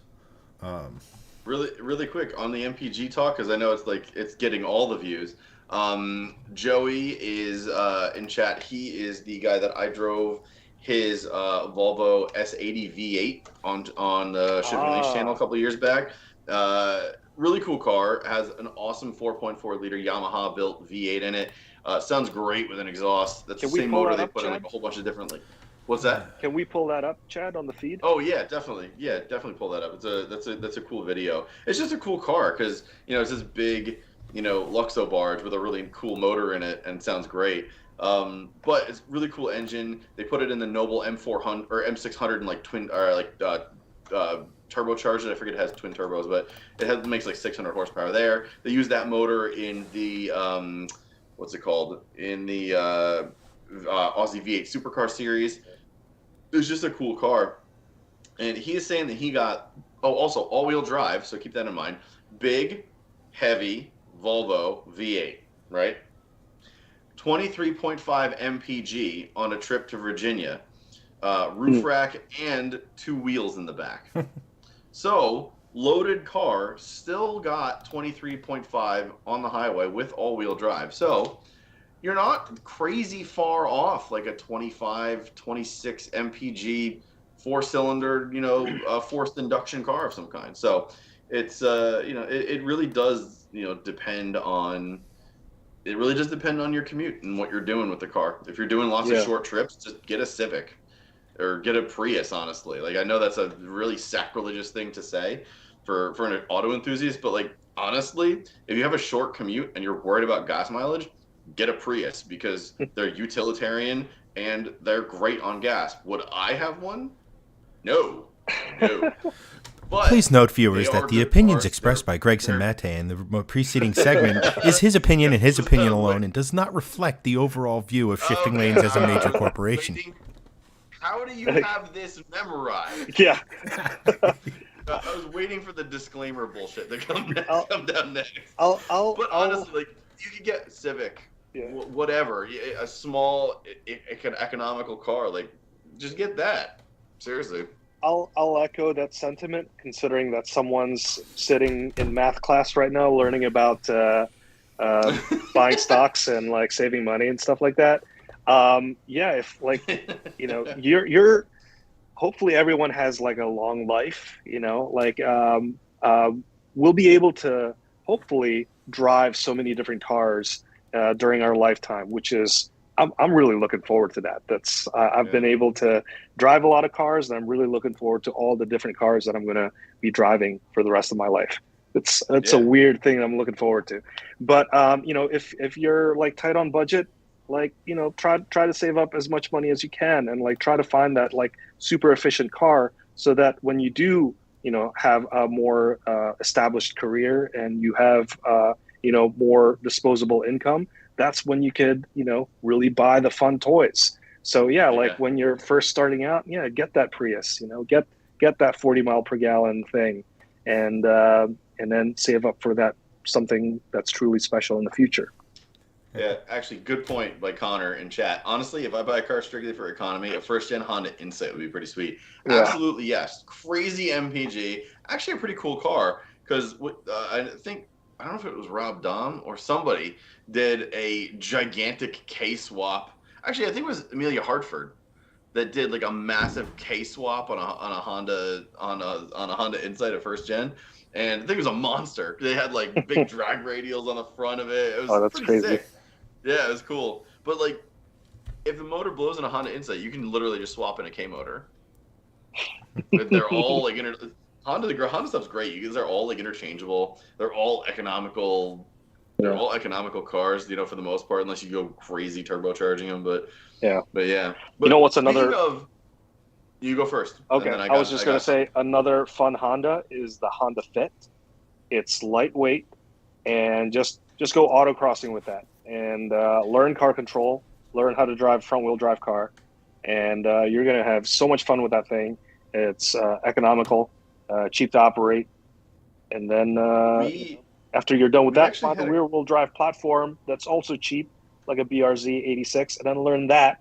[SPEAKER 2] really quick on the MPG talk, because I know it's getting all the views. Joey is in chat. He is the guy that I drove his Volvo S80 V8 on the Shift Release channel a couple of years back. Really cool car. Has an awesome 4.4 liter Yamaha built V8 in it. Sounds great with an exhaust. That's the same motor they put in like a whole bunch of different like. What's that?
[SPEAKER 3] Can we pull that up, Chad, on the feed?
[SPEAKER 2] Oh yeah, definitely. Yeah, definitely pull that up. That's a cool video. It's just a cool car because it's this big Luxo barge with a really cool motor in it and sounds great. But it's really cool engine. They put it in the Noble M400 or M600 and like twin or like turbocharged. I forget it has twin turbos, but makes like 600 horsepower there. They use that motor in the what's it called in the Aussie V8 Supercar series. It's just a cool car. And he is saying that he got, also all-wheel drive, so keep that in mind. Big, heavy Volvo V8, right? 23.5 mpg on a trip to Virginia. Roof rack and 2 wheels in the back. So, loaded car, still got 23.5 on the highway with all-wheel drive. So, you're not crazy far off like a 25, 26 mpg 4-cylinder, forced induction car of some kind. So it's it really does depend on your commute and what you're doing with the car. If you're doing lots of short trips, just get a Civic or get a Prius. Honestly, like I know that's a really sacrilegious thing to say for an auto enthusiast, but like honestly, if you have a short commute and you're worried about gas mileage, get a Prius because they're utilitarian and they're great on gas. Would I have one? No. But
[SPEAKER 1] please note, viewers, that the opinions expressed by Gregson Mate in the preceding segment is his opinion and his opinion alone and does not reflect the overall view of shifting lanes as a major corporation.
[SPEAKER 2] How do you have this memorized?
[SPEAKER 3] Yeah.
[SPEAKER 2] I was waiting for the disclaimer bullshit to come down next.
[SPEAKER 3] But
[SPEAKER 2] honestly, like you could get Civic, whatever, a small, economical car. Like, just get that. Seriously.
[SPEAKER 3] I'll echo that sentiment, considering that someone's sitting in math class right now learning about buying stocks and like saving money and stuff like that. If like you're hopefully everyone has like a long life. We'll be able to hopefully drive so many different cars during our lifetime, which is. I'm really looking forward to that. I've been able to drive a lot of cars, and I'm really looking forward to all the different cars that I'm going to be driving for the rest of my life. It's a weird thing I'm looking forward to. But if you're like tight on budget, like try to save up as much money as you can, and like try to find that like super efficient car, so that when you do have a more established career and you have more disposable income. That's when you could, really buy the fun toys. So when you're first starting out, get that Prius, get that 40 mile per gallon thing, and then save up for that something that's truly special in the future.
[SPEAKER 2] Yeah, actually, good point by Connor in chat. Honestly, if I buy a car strictly for economy, a first-gen Honda Insight would be pretty sweet. Yeah. Absolutely, yes. Crazy MPG. Actually, a pretty cool car because I don't know if it was Rob Dahm or somebody did a gigantic K-swap. Actually, I think it was Amelia Hartford that did like a massive K-swap on a Honda Insight, a first gen, and I think it was a monster. They had like big drag radials on the front of it. It was pretty crazy. Sick. Yeah, it was cool. But like, if the motor blows in a Honda Insight, you can literally just swap in a K motor. They're all like Honda stuff's great. They're all like interchangeable. They're all economical. They're all economical cars, for the most part, unless you go crazy turbocharging them. But yeah. But
[SPEAKER 3] what's another?
[SPEAKER 2] You go first.
[SPEAKER 3] Okay. I was just gonna say another fun Honda is the Honda Fit. It's lightweight, and just go autocrossing with that, and learn car control, learn how to drive front-wheel drive car, and you're gonna have so much fun with that thing. It's economical. Cheap to operate, and then after you're done with that, find a rear-wheel drive platform that's also cheap, like a BRZ 86, and then learn that,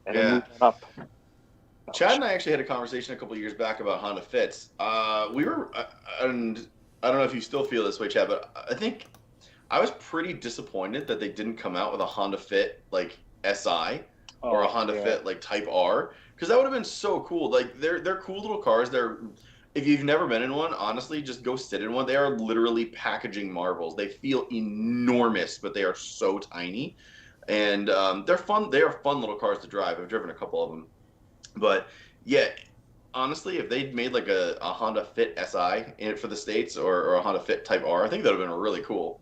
[SPEAKER 3] and then move on up.
[SPEAKER 2] Chad and I actually had a conversation a couple of years back about Honda Fits. We were, and I don't know if you still feel this way, Chad, but I think I was pretty disappointed that they didn't come out with a Honda Fit like SI or a Honda Fit like Type R, because that would have been so cool. Like they're cool little cars. They're, if you've never been in one, honestly, just go sit in one. They are literally packaging marvels. They feel enormous, but they are so tiny, and they're fun. They are fun little cars to drive. I've driven a couple of them. But yeah, honestly, if they'd made like a Honda Fit SI in it for the States, or a Honda Fit Type R, I think that would have been really cool.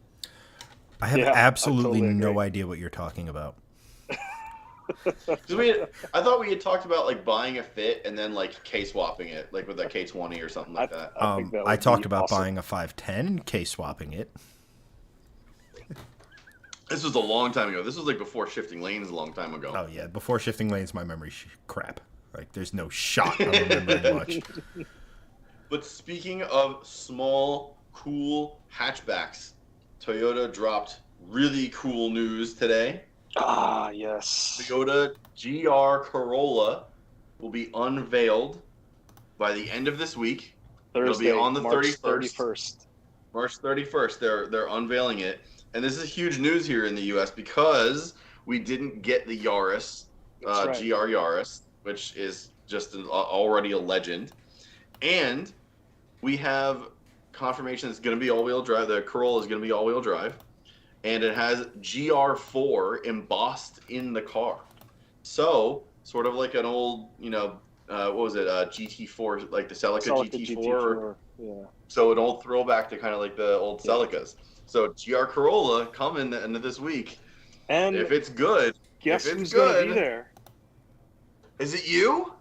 [SPEAKER 1] I have absolutely no idea what you're talking about.
[SPEAKER 2] I thought we had talked about like buying a Fit and then like K-swapping it, like with a K20 or something like that.
[SPEAKER 1] I talked about buying a 510 and K-swapping it.
[SPEAKER 2] This was a long time ago. This was like before shifting lanes a long time ago.
[SPEAKER 1] Oh yeah, before shifting lanes, my memory's crap. Like, there's no shot of remembering much.
[SPEAKER 2] But speaking of small, cool hatchbacks, Toyota dropped really cool news today.
[SPEAKER 3] Ah, yes.
[SPEAKER 2] Toyota GR Corolla will be unveiled by the end of this week.
[SPEAKER 3] Thursday,
[SPEAKER 2] it'll be on the
[SPEAKER 3] March
[SPEAKER 2] 31st. March 31st, they're unveiling it. And this is huge news here in the U.S. because we didn't get the Yaris, GR Yaris, which is just already a legend. And we have confirmation it's going to be all-wheel drive. The Corolla is going to be all-wheel drive. And it has GR4 embossed in the car. So, sort of like an old, what was it, GT4, like the Celica GT4.
[SPEAKER 3] Yeah.
[SPEAKER 2] So an old throwback to kind of like the old Celicas. So GR Corolla coming the end of this week.
[SPEAKER 3] And
[SPEAKER 2] if it's good,
[SPEAKER 3] guess who's going to be there?
[SPEAKER 2] Is it you?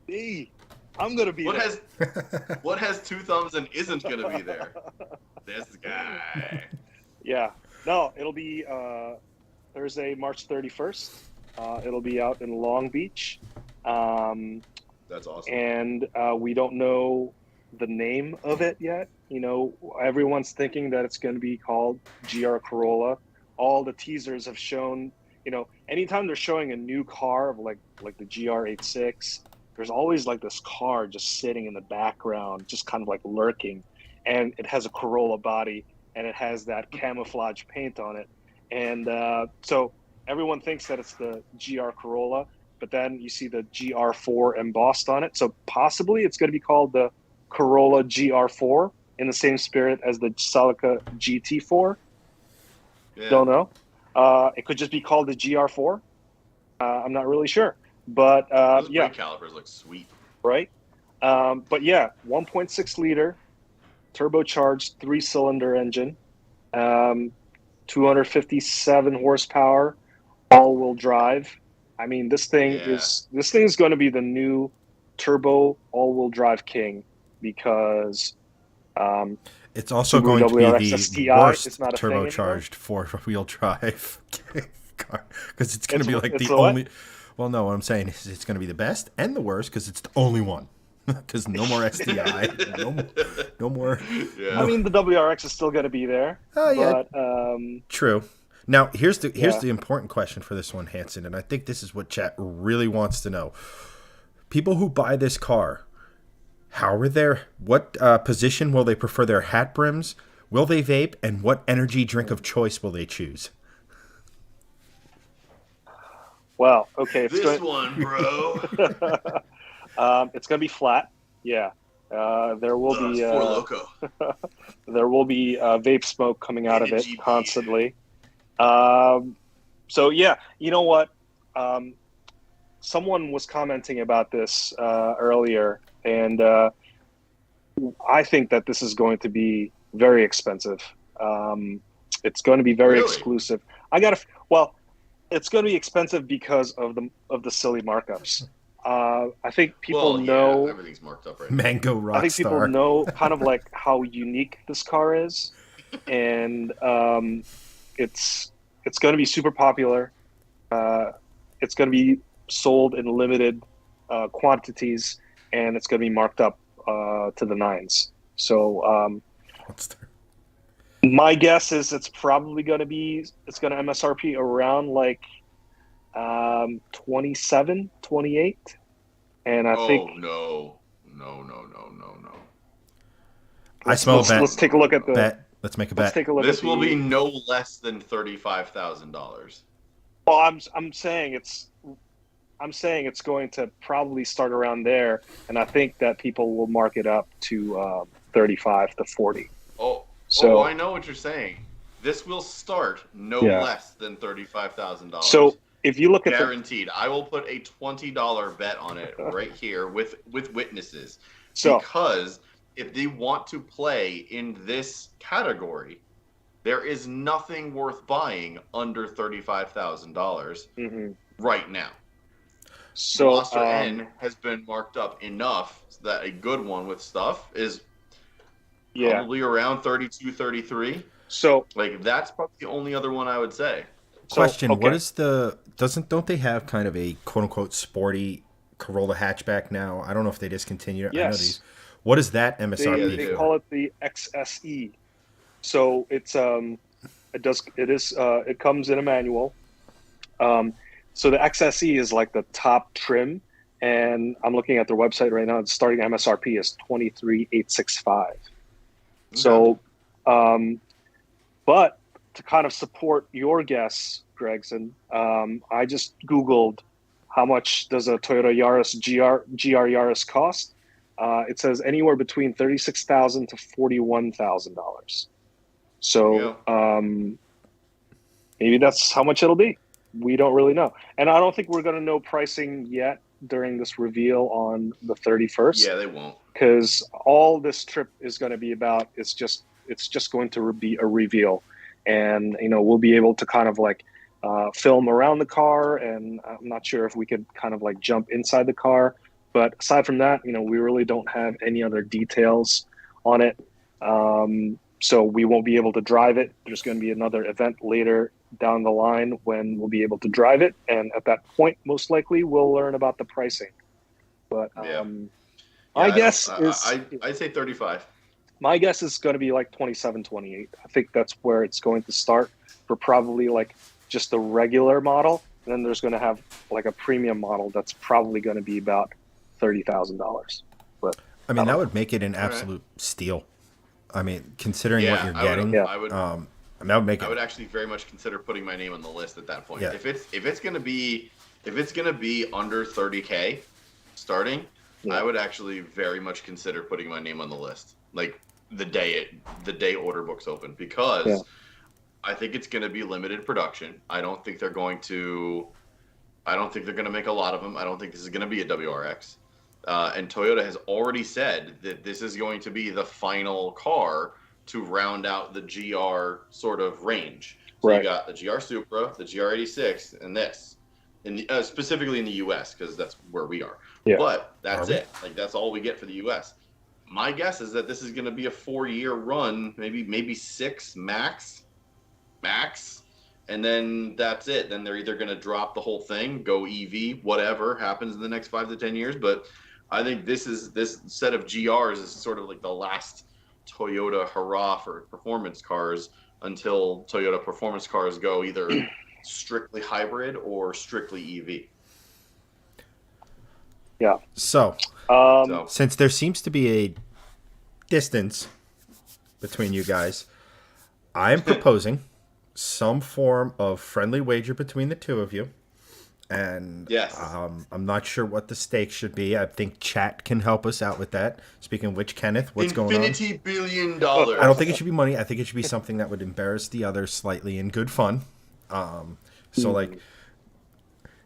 [SPEAKER 3] Me. I'm going to be there.
[SPEAKER 2] What has two thumbs and isn't going to be there? This guy.
[SPEAKER 3] Yeah. No, it'll be Thursday, March 31st. It'll be out in Long Beach.
[SPEAKER 2] That's awesome.
[SPEAKER 3] And we don't know the name of it yet. Everyone's thinking that it's going to be called GR Corolla. All the teasers have shown, anytime they're showing a new car of like the GR86, there's always like this car just sitting in the background, just kind of like lurking. And it has a Corolla body and it has that camouflage paint on it. And so everyone thinks that it's the GR Corolla, but then you see the GR4 embossed on it. So possibly it's going to be called the Corolla GR4 in the same spirit as the Celica GT4. Yeah. Don't know. It could just be called the GR4. I'm not really sure. But
[SPEAKER 2] those
[SPEAKER 3] yeah.
[SPEAKER 2] brake calipers look sweet.
[SPEAKER 3] Right? But yeah, 1.6 liter turbocharged 3-cylinder engine, 257 horsepower, all-wheel drive. I mean, this thing is going to be the new turbo all-wheel drive king, because
[SPEAKER 1] it's also going to be the worst turbocharged four-wheel drive car, because it's going to be like the only. What? Well, no, what I'm saying is it's going to be the best and the worst because it's the only one. Because no more STI, no more.
[SPEAKER 2] Yeah.
[SPEAKER 3] I mean, the WRX is still going to be there.
[SPEAKER 1] Oh yeah,
[SPEAKER 3] but,
[SPEAKER 1] true. Now here's the important question for this one, Hanson, and I think this is what chat really wants to know. People who buy this car, what position will they prefer their hat brims? Will they vape? And what energy drink of choice will they choose?
[SPEAKER 3] Well, okay.
[SPEAKER 2] This one, bro.
[SPEAKER 3] It's going to be flat. Yeah. There will be
[SPEAKER 2] Four Loko.
[SPEAKER 3] There will be vape smoke coming out of it constantly. So yeah, you know what? Someone was commenting about this earlier, and I think that this is going to be very expensive. It's going to be very exclusive. It's going to be expensive because of the silly markups. I think people know
[SPEAKER 2] everything's marked up right
[SPEAKER 1] Mango Rockstar.
[SPEAKER 3] I think people know kind of like how unique this car is, and it's going to be super popular. It's going to be sold in limited quantities, and it's going to be marked up to the nines. So my guess is it's probably going to MSRP around like 27, 28. And I think
[SPEAKER 2] Oh no, no, no, no, no, no.
[SPEAKER 1] I smell a
[SPEAKER 3] let's
[SPEAKER 1] bet.
[SPEAKER 3] take a look at the
[SPEAKER 1] Bet. Let's make a
[SPEAKER 3] let's
[SPEAKER 1] bet.
[SPEAKER 3] take a look at
[SPEAKER 2] This will be
[SPEAKER 3] the.
[SPEAKER 2] no less than $35,000.
[SPEAKER 3] Well, I'm saying it's going to probably start around there, and I think that people will mark it up to 35 to 40.
[SPEAKER 2] Oh,
[SPEAKER 3] So
[SPEAKER 2] I know what you're saying. This will start no
[SPEAKER 3] yeah.
[SPEAKER 2] less than $35,000.
[SPEAKER 3] So if you look at the
[SPEAKER 2] Guaranteed. I will put a $20 bet on it right here with witnesses.
[SPEAKER 3] so
[SPEAKER 2] Because if they want to play in this category, there is nothing worth buying under $35,000
[SPEAKER 3] mhm.
[SPEAKER 2] right now.
[SPEAKER 3] so
[SPEAKER 2] Veloster N has been marked up enough that a good one with stuff is
[SPEAKER 3] yeah.
[SPEAKER 2] probably around 32, 33.
[SPEAKER 3] So
[SPEAKER 2] Like that's probably the only other one I would say.
[SPEAKER 1] Question: What
[SPEAKER 3] okay.
[SPEAKER 1] is the don't they have kind of a quote unquote sporty Corolla hatchback now? I don't know if they discontinued it. I know these.
[SPEAKER 3] Yes,
[SPEAKER 1] What is that
[SPEAKER 2] Yeah,
[SPEAKER 1] MSRP
[SPEAKER 2] they
[SPEAKER 3] they
[SPEAKER 2] do.
[SPEAKER 1] for?
[SPEAKER 3] call it the XSE. So it comes in a manual. So the XSE is like the top trim, and I'm looking at their website right now. The starting MSRP is 23,865.
[SPEAKER 2] Okay.
[SPEAKER 3] So, but to kind of support your guess, Gregson, I just Googled how much does a Toyota Yaris GR Yaris cost. It says anywhere between $36,000 to $41,000.
[SPEAKER 2] There you
[SPEAKER 3] So
[SPEAKER 2] go.
[SPEAKER 3] maybe that's how much it'll be. We don't really know, and I don't think we're going to know pricing yet during this reveal on the 31st.
[SPEAKER 2] Yeah, they won't.
[SPEAKER 3] Because all this trip is going to be about it's just going to be a reveal, and we'll be able to kind of like film around the car, and I'm not sure if we could kind of like jump inside the car, but aside from that, we really don't have any other details on it. So we won't be able to drive it. There's going to be another event later down the line when we'll be able to drive it, and at that point most likely we'll learn about the pricing. But
[SPEAKER 2] Yeah.
[SPEAKER 3] my
[SPEAKER 2] Yeah,
[SPEAKER 3] guess is
[SPEAKER 2] I'd say 35.
[SPEAKER 3] my guess is going to be like 27, 28. I think that's where it's going to start for probably like just the regular model, and then there's going to have like a premium model that's probably going to be about $30,000. But
[SPEAKER 1] I mean,
[SPEAKER 3] I
[SPEAKER 1] that
[SPEAKER 3] don't
[SPEAKER 1] would make it an
[SPEAKER 2] All right.
[SPEAKER 1] absolute steal. I mean, considering what
[SPEAKER 2] Yeah,
[SPEAKER 1] you're
[SPEAKER 2] I would.
[SPEAKER 1] getting,
[SPEAKER 3] Yeah.
[SPEAKER 2] I would.
[SPEAKER 1] I mean, that would make
[SPEAKER 2] I
[SPEAKER 1] it.
[SPEAKER 2] would actually very much consider putting my name on the list at that point.
[SPEAKER 1] Yeah.
[SPEAKER 2] If it's gonna be under 30K starting,
[SPEAKER 3] Yeah.
[SPEAKER 2] I would actually very much consider putting my name on the list. Like the day order books open, because
[SPEAKER 3] Yeah.
[SPEAKER 2] I think it's gonna be limited production. I don't think they're going to make a lot of them. I don't think this is gonna be a WRX. And Toyota has already said that this is going to be the final car to round out the GR sort of range. So
[SPEAKER 3] Right.
[SPEAKER 2] you got the GR Supra, the GR86, and this, specifically in the US, because that's where we are.
[SPEAKER 3] Yeah.
[SPEAKER 2] But that's
[SPEAKER 1] Are we?
[SPEAKER 2] it. Like that's all we get for the US. My guess is that this is going to be a 4-year run, maybe 6 max, and then that's it. Then they're either going to drop the whole thing, go EV, whatever happens in the next 5 to 10 years. But I think this set of GRs is sort of like the last Toyota hurrah for performance cars until Toyota performance cars go either strictly hybrid or strictly EV.
[SPEAKER 3] Yeah.
[SPEAKER 1] So,
[SPEAKER 2] So
[SPEAKER 1] since there seems to be a distance between you guys, I'm proposing some form of friendly wager between the two of you. And
[SPEAKER 2] Yes.
[SPEAKER 1] I'm not sure what the stakes should be. I think chat can help us out with that. Speaking of which, Kenneth, what's going on?
[SPEAKER 2] $1 billion dollars.
[SPEAKER 1] I don't think it should be money. I think it should be something that would embarrass the other slightly in good fun. So, like,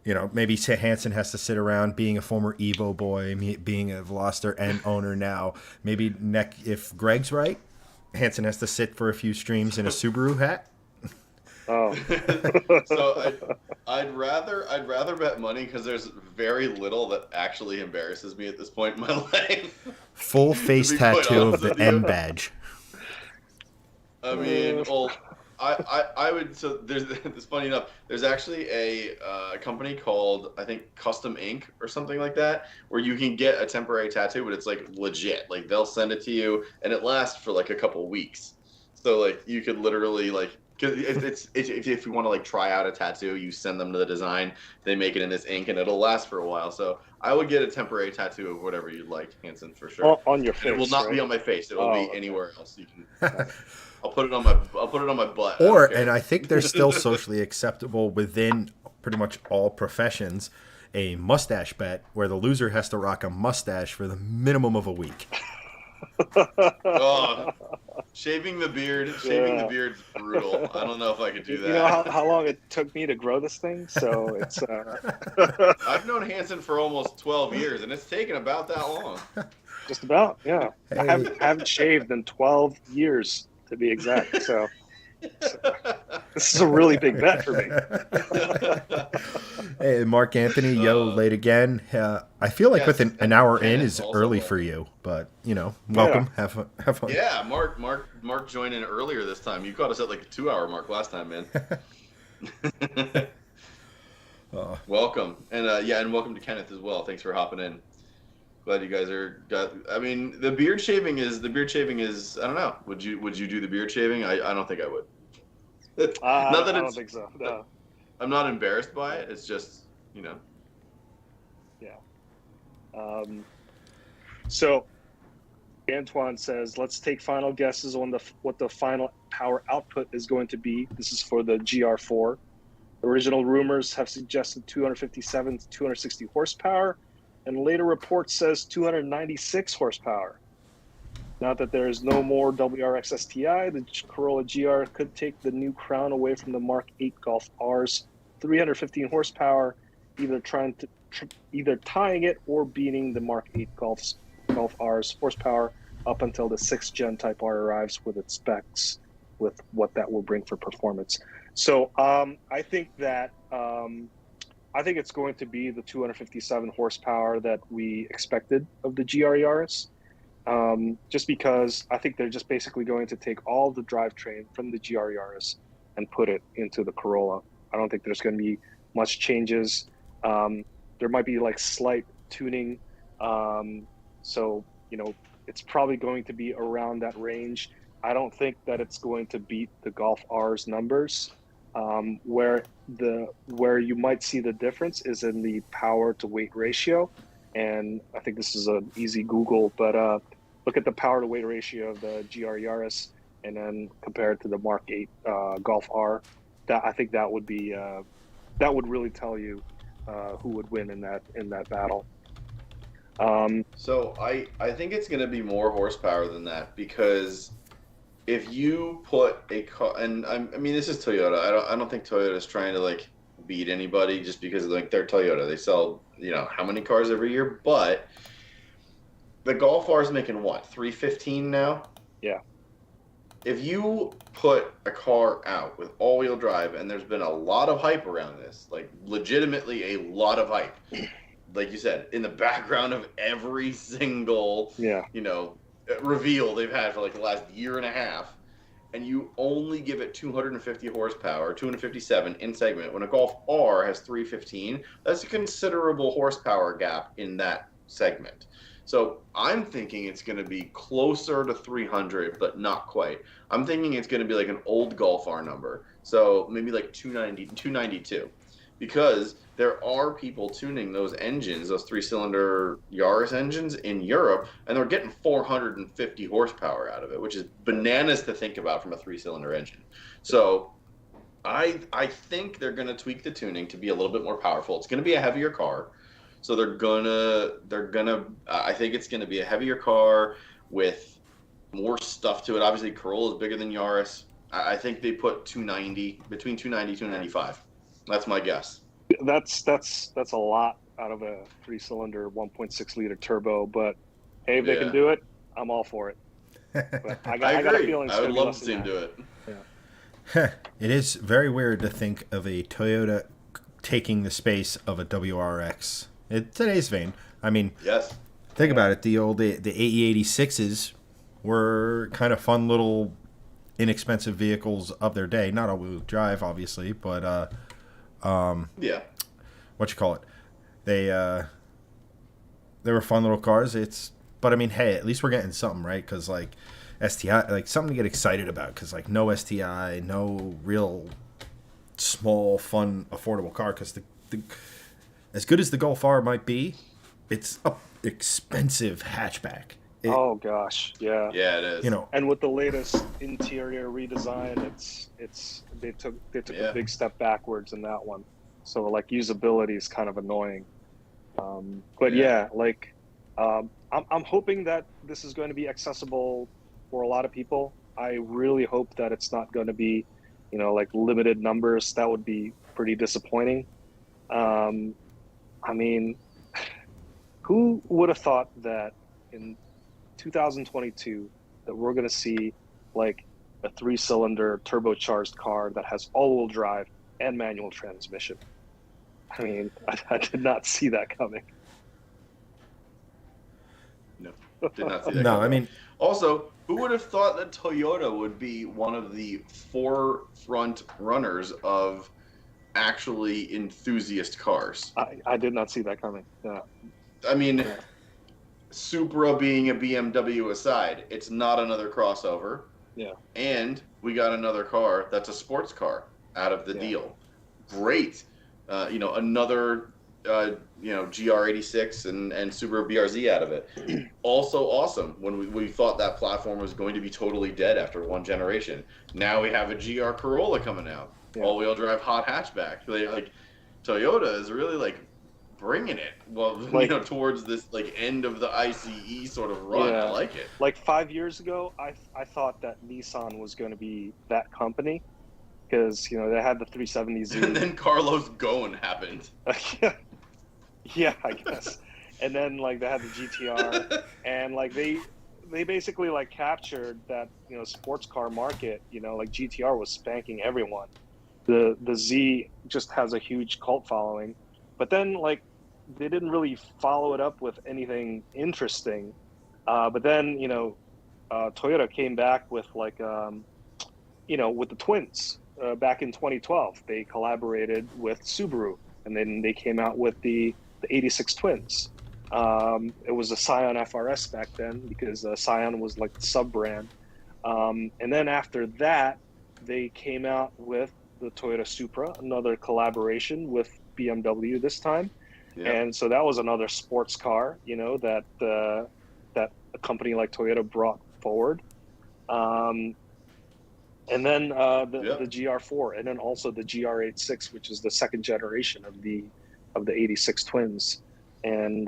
[SPEAKER 1] maybe Hansen has to sit around being a former Evo boy, being a Veloster N owner now. Maybe if Greg's right, Hansen has to sit for a few streams in a Subaru hat.
[SPEAKER 3] Oh.
[SPEAKER 2] So I'd rather bet money because there's very little that actually embarrasses me at this point in my life.
[SPEAKER 1] Full face
[SPEAKER 2] To be quite
[SPEAKER 1] tattoo of
[SPEAKER 2] honest
[SPEAKER 1] the
[SPEAKER 2] with you.
[SPEAKER 1] M badge.
[SPEAKER 2] I mean, well, I would. So there's it's funny enough. There's actually a company called, I think, Custom Ink or something like that, where you can get a temporary tattoo, but it's like legit. Like they'll send it to you, and it lasts for like a couple weeks. So like you could literally like Because if you want to like try out a tattoo, you send them to the design. They make it in this ink, and it'll last for a while. So I would get a temporary tattoo of whatever you'd like, Hanson, for sure.
[SPEAKER 3] On your
[SPEAKER 2] And it will
[SPEAKER 3] face,
[SPEAKER 2] not
[SPEAKER 3] right?
[SPEAKER 2] be on my face. It will be
[SPEAKER 3] okay.
[SPEAKER 2] anywhere else. You can. I'll put it on my butt.
[SPEAKER 1] Or,
[SPEAKER 2] I don't care.
[SPEAKER 1] and I think they're still socially acceptable within pretty much all professions, a mustache bet where the loser has to rock a mustache for the minimum of a week.
[SPEAKER 2] Oh, shaving the beard's brutal. I don't know if I could do that.
[SPEAKER 3] You know how long it took me to grow this thing, so it's.
[SPEAKER 2] I've known Hanson for almost 12 years, and it's taken about that long.
[SPEAKER 3] Just about, yeah.
[SPEAKER 1] Hey.
[SPEAKER 3] I haven't shaved in 12 years, to be exact. So this is a really big bet for me.
[SPEAKER 1] Hey, Mark Anthony, late again. I feel like
[SPEAKER 2] yes,
[SPEAKER 1] with an hour in
[SPEAKER 2] Kenneth
[SPEAKER 1] is
[SPEAKER 2] also
[SPEAKER 1] early
[SPEAKER 2] late.
[SPEAKER 1] for you, but welcome.
[SPEAKER 3] Yeah.
[SPEAKER 1] Have fun.
[SPEAKER 2] Yeah, Mark joined in earlier this time. You caught us at like a 2-hour mark last time, man. Welcome, and and welcome to Kenneth as well. Thanks for hopping in. Glad you guys I mean, the beard shaving is. I don't know. Would you do the beard shaving? I don't think I would.
[SPEAKER 3] I don't think so. No.
[SPEAKER 2] I'm not embarrassed by it. It's just,
[SPEAKER 3] Yeah. So Antoine says, let's take final guesses on what the final power output is going to be. This is for the GR4. Original rumors have suggested 257 to 260 horsepower, and later report says 296 horsepower. Now that there is no more WRX STI, the Corolla GR could take the new crown away from the Mark 8 Golf R's 315 horsepower, either tying it or beating the Mark 8 Golf R's horsepower up until the 6th Gen Type R arrives with its specs, with what that will bring for performance. So I think it's going to be the 257 horsepower that we expected of the GR Yaris. Just because I think they're just basically going to take all the drivetrain from the GR Yaris and put it into the Corolla. I don't think there's going to be much changes. There might be like slight tuning. So, it's probably going to be around that range. I don't think that it's going to beat the Golf R's numbers. Where you might see the difference is in the power to weight ratio. And I think this is an easy Google, but look at the power to weight ratio of the GR Yaris and then compare it to the Mark 8 Golf R. I think that would be that would really tell you who would win in that battle.
[SPEAKER 2] So I think it's going to be more horsepower than that, because if you put a car, and I mean this is Toyota. I don't think Toyota is trying to like beat anybody just because like they're Toyota. They sell how many cars every year, but the Golf R is making what, 315 now?
[SPEAKER 3] Yeah.
[SPEAKER 2] If you put a car out with all-wheel drive, and there's been a lot of hype around this, like legitimately a lot of hype, like you said, in the background of every single reveal they've had for like the last year and a half, and you only give it 250 horsepower, 257 in segment, when a Golf R has 315, that's a considerable horsepower gap in that segment. So I'm thinking it's going to be closer to 300, but not quite. I'm thinking it's going to be like an old Golf R number. So maybe like 290, 292. Because there are people tuning those engines, those 3-cylinder Yaris engines in Europe, and they're getting 450 horsepower out of it, which is bananas to think about from a 3-cylinder engine. So I think they're going to tweak the tuning to be a little bit more powerful. It's going to be a heavier car. So they're gonna I think it's gonna be a heavier car with more stuff to it. Obviously, Corolla is bigger than Yaris. I think they put 290, between 290 295. That's my guess.
[SPEAKER 3] That's a lot out of a 3-cylinder 1.6 liter turbo, but hey, if they can do it, I'm all for it. But I got a feeling
[SPEAKER 2] I would love to see them do it.
[SPEAKER 3] Yeah.
[SPEAKER 1] It is very weird to think of a Toyota taking the space of a WRX. Today's vein. I mean,
[SPEAKER 2] yes.
[SPEAKER 1] Think about it. The AE86s were kind of fun little inexpensive vehicles of their day. Not all-wheel drive, obviously, but what you call it? They were fun little cars. But I mean, hey, at least we're getting something, right? Because like STI, like something to get excited about, because like no STI, no real small, fun, affordable car. Because the as good as the Golf R might be, it's a expensive hatchback.
[SPEAKER 3] Oh gosh, yeah.
[SPEAKER 2] Yeah, it is.
[SPEAKER 1] You know,
[SPEAKER 3] And with the latest interior redesign, it's they took a big step backwards in that one. So like usability is kind of annoying. But yeah, like I'm hoping that this is going to be accessible for a lot of people. I really hope that it's not going to be, like limited numbers. That would be pretty disappointing. I mean, who would have thought that in 2022 that we're going to see like a 3-cylinder turbocharged car that has all-wheel drive and manual transmission? I mean, I did not see that coming.
[SPEAKER 2] No, did not see that.
[SPEAKER 1] no,
[SPEAKER 2] coming.
[SPEAKER 1] I mean,
[SPEAKER 2] Also, who would have thought that Toyota would be one of the forefront runners of actually enthusiast cars?
[SPEAKER 3] I did not see that coming. Yeah.
[SPEAKER 2] I mean,
[SPEAKER 3] Yeah.
[SPEAKER 2] Supra being a BMW aside, it's not another crossover.
[SPEAKER 3] Yeah.
[SPEAKER 2] And we got another car that's a sports car out of the deal. Great. Another GR86 and Subaru BRZ out of it. Also awesome when we thought that platform was going to be totally dead after one generation. Now we have a GR Corolla coming out.
[SPEAKER 3] Yeah.
[SPEAKER 2] All-wheel drive hot hatchback. Like Toyota is really like bringing it towards this like end of the ICE sort of run.
[SPEAKER 3] Yeah.
[SPEAKER 2] I like it.
[SPEAKER 3] Like 5 years ago, I thought that Nissan was going to be that company because they had the 370Z.
[SPEAKER 2] And then Carlos Ghosn happened.
[SPEAKER 3] Yeah, I guess. And then like they had the GTR, and like they basically like captured that sports car market. Like GTR was spanking everyone. The Z just has a huge cult following, but then like they didn't really follow it up with anything interesting. But then Toyota came back with like with the twins back in 2012. They collaborated with Subaru, and then they came out with the 86 Twins. It was a Scion FRS back then because Scion was like the sub brand. And then after that, they came out with the Toyota Supra, another collaboration with BMW this time. Yeah. And so that was another sports car, that a company like Toyota brought forward. And then the GR4, and then also the GR86, which is the second generation of the 86 Twins. And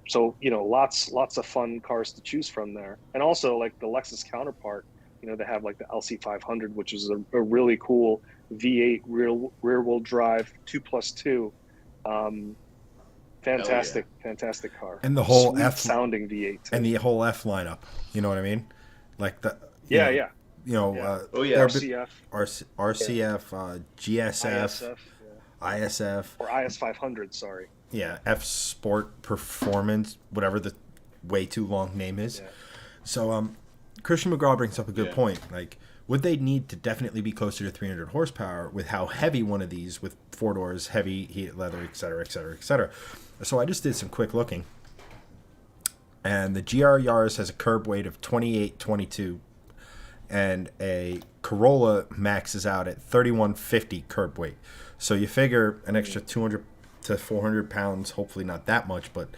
[SPEAKER 3] so lots of fun cars to choose from there. And also like the Lexus counterpart, they have like the LC500, which is a really cool V8 rear wheel drive 2+2. Fantastic car.
[SPEAKER 1] And the whole
[SPEAKER 3] Sweet
[SPEAKER 1] F
[SPEAKER 3] sounding V8 too.
[SPEAKER 1] And the whole F lineup. You know what I mean? Like the
[SPEAKER 3] RCF,
[SPEAKER 1] GSF, ISF,
[SPEAKER 3] or IS500. Sorry.
[SPEAKER 1] Yeah, F Sport Performance, whatever the way too long name is. Yeah. So, Christian McGraw brings up a good point. Like, would they need to definitely be closer to 300 horsepower with how heavy one of these, with 4 doors, heavy heated leather, et cetera, et cetera, et cetera. So I just did some quick looking. And the GR Yaris has a curb weight of 2822, and a Corolla maxes out at 3150 curb weight. So you figure an extra 200 to 400 pounds, hopefully not that much, but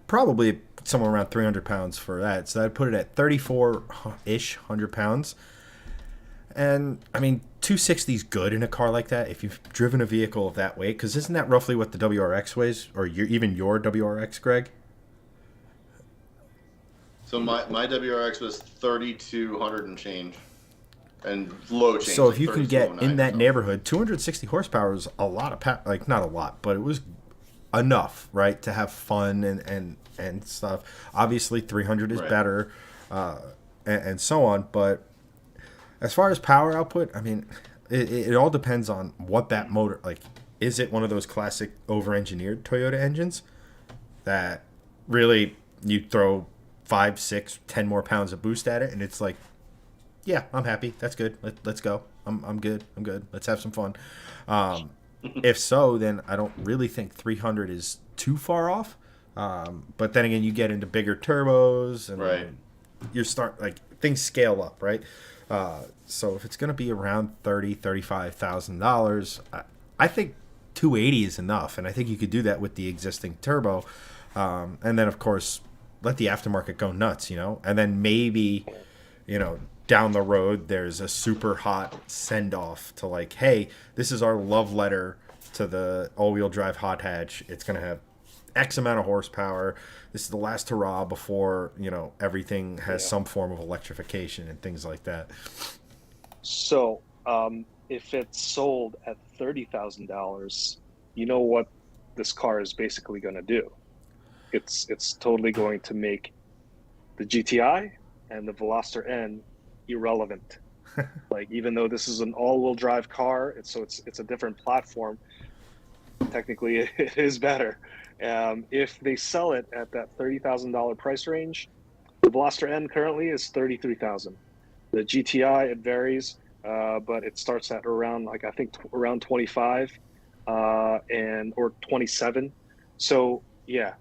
[SPEAKER 1] probably somewhere around 300 pounds for that. So I'd put it at 34-ish 100 pounds. And, I mean, 260 is good in a car like that if you've driven a vehicle of that weight, because isn't that roughly what the WRX weighs, or even your WRX, Greg?
[SPEAKER 2] So my WRX was 3,200 and change, and low change.
[SPEAKER 1] So if you can get in that neighborhood, 260 horsepower is a lot of like not a lot, but it was enough, right, to have fun and stuff. Obviously, 300 is better, and so on. But as far as power output, I mean, it all depends on what that motor like. Is it one of those classic over-engineered Toyota engines that really you throw 5, 6, 10 more pounds of boost at it, and it's like, yeah, I'm happy. That's good. Let's go. I'm good. Let's have some fun. If so, then I don't really think 300 is too far off. But then again, you get into bigger turbos, and you start like things scale up, right? So if it's going to be around $35,000, I think 280 is enough, and I think you could do that with the existing turbo, and then of course let the aftermarket go nuts, and then maybe, down the road there's a super hot send off to like, hey, this is our love letter to the all-wheel drive hot hatch. It's going to have X amount of horsepower. This is the last hurrah before, everything has some form of electrification and things like that.
[SPEAKER 3] So, if it's sold at $30,000, you know what this car is basically going to do? It's totally going to make the GTI and the Veloster N irrelevant. Like, even though this is an all-wheel drive car, it's a different platform. Technically, it is better. If they sell it at that $30,000 price range, the Veloster N currently is $33,000. The GTI, it varies, but it starts at around, like, I think around 25 or 27. So yeah,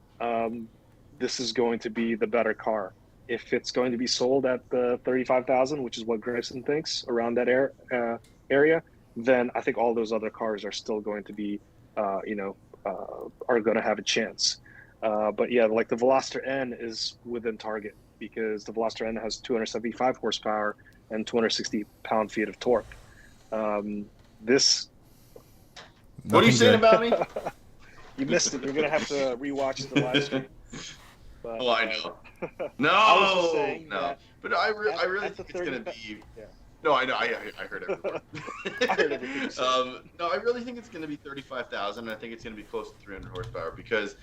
[SPEAKER 3] this is going to be the better car. If it's going to be sold at the 35,000, which is what Grayson thinks, around that area, then I think all those other cars are still going to be, are going to have a chance. But yeah, like the Veloster N is within target because the Veloster N has 275 horsepower and 260 pound-feet of torque. This.
[SPEAKER 2] What are you saying about me?
[SPEAKER 3] You missed it. You're going to have to rewatch the live stream. But,
[SPEAKER 2] oh, I know. No. But I really think it's going to be. Yeah. No, I know. I heard everything.
[SPEAKER 3] I heard everything.
[SPEAKER 2] No, I really think it's going to be 35,000. I think it's going to be close to 300 horsepower because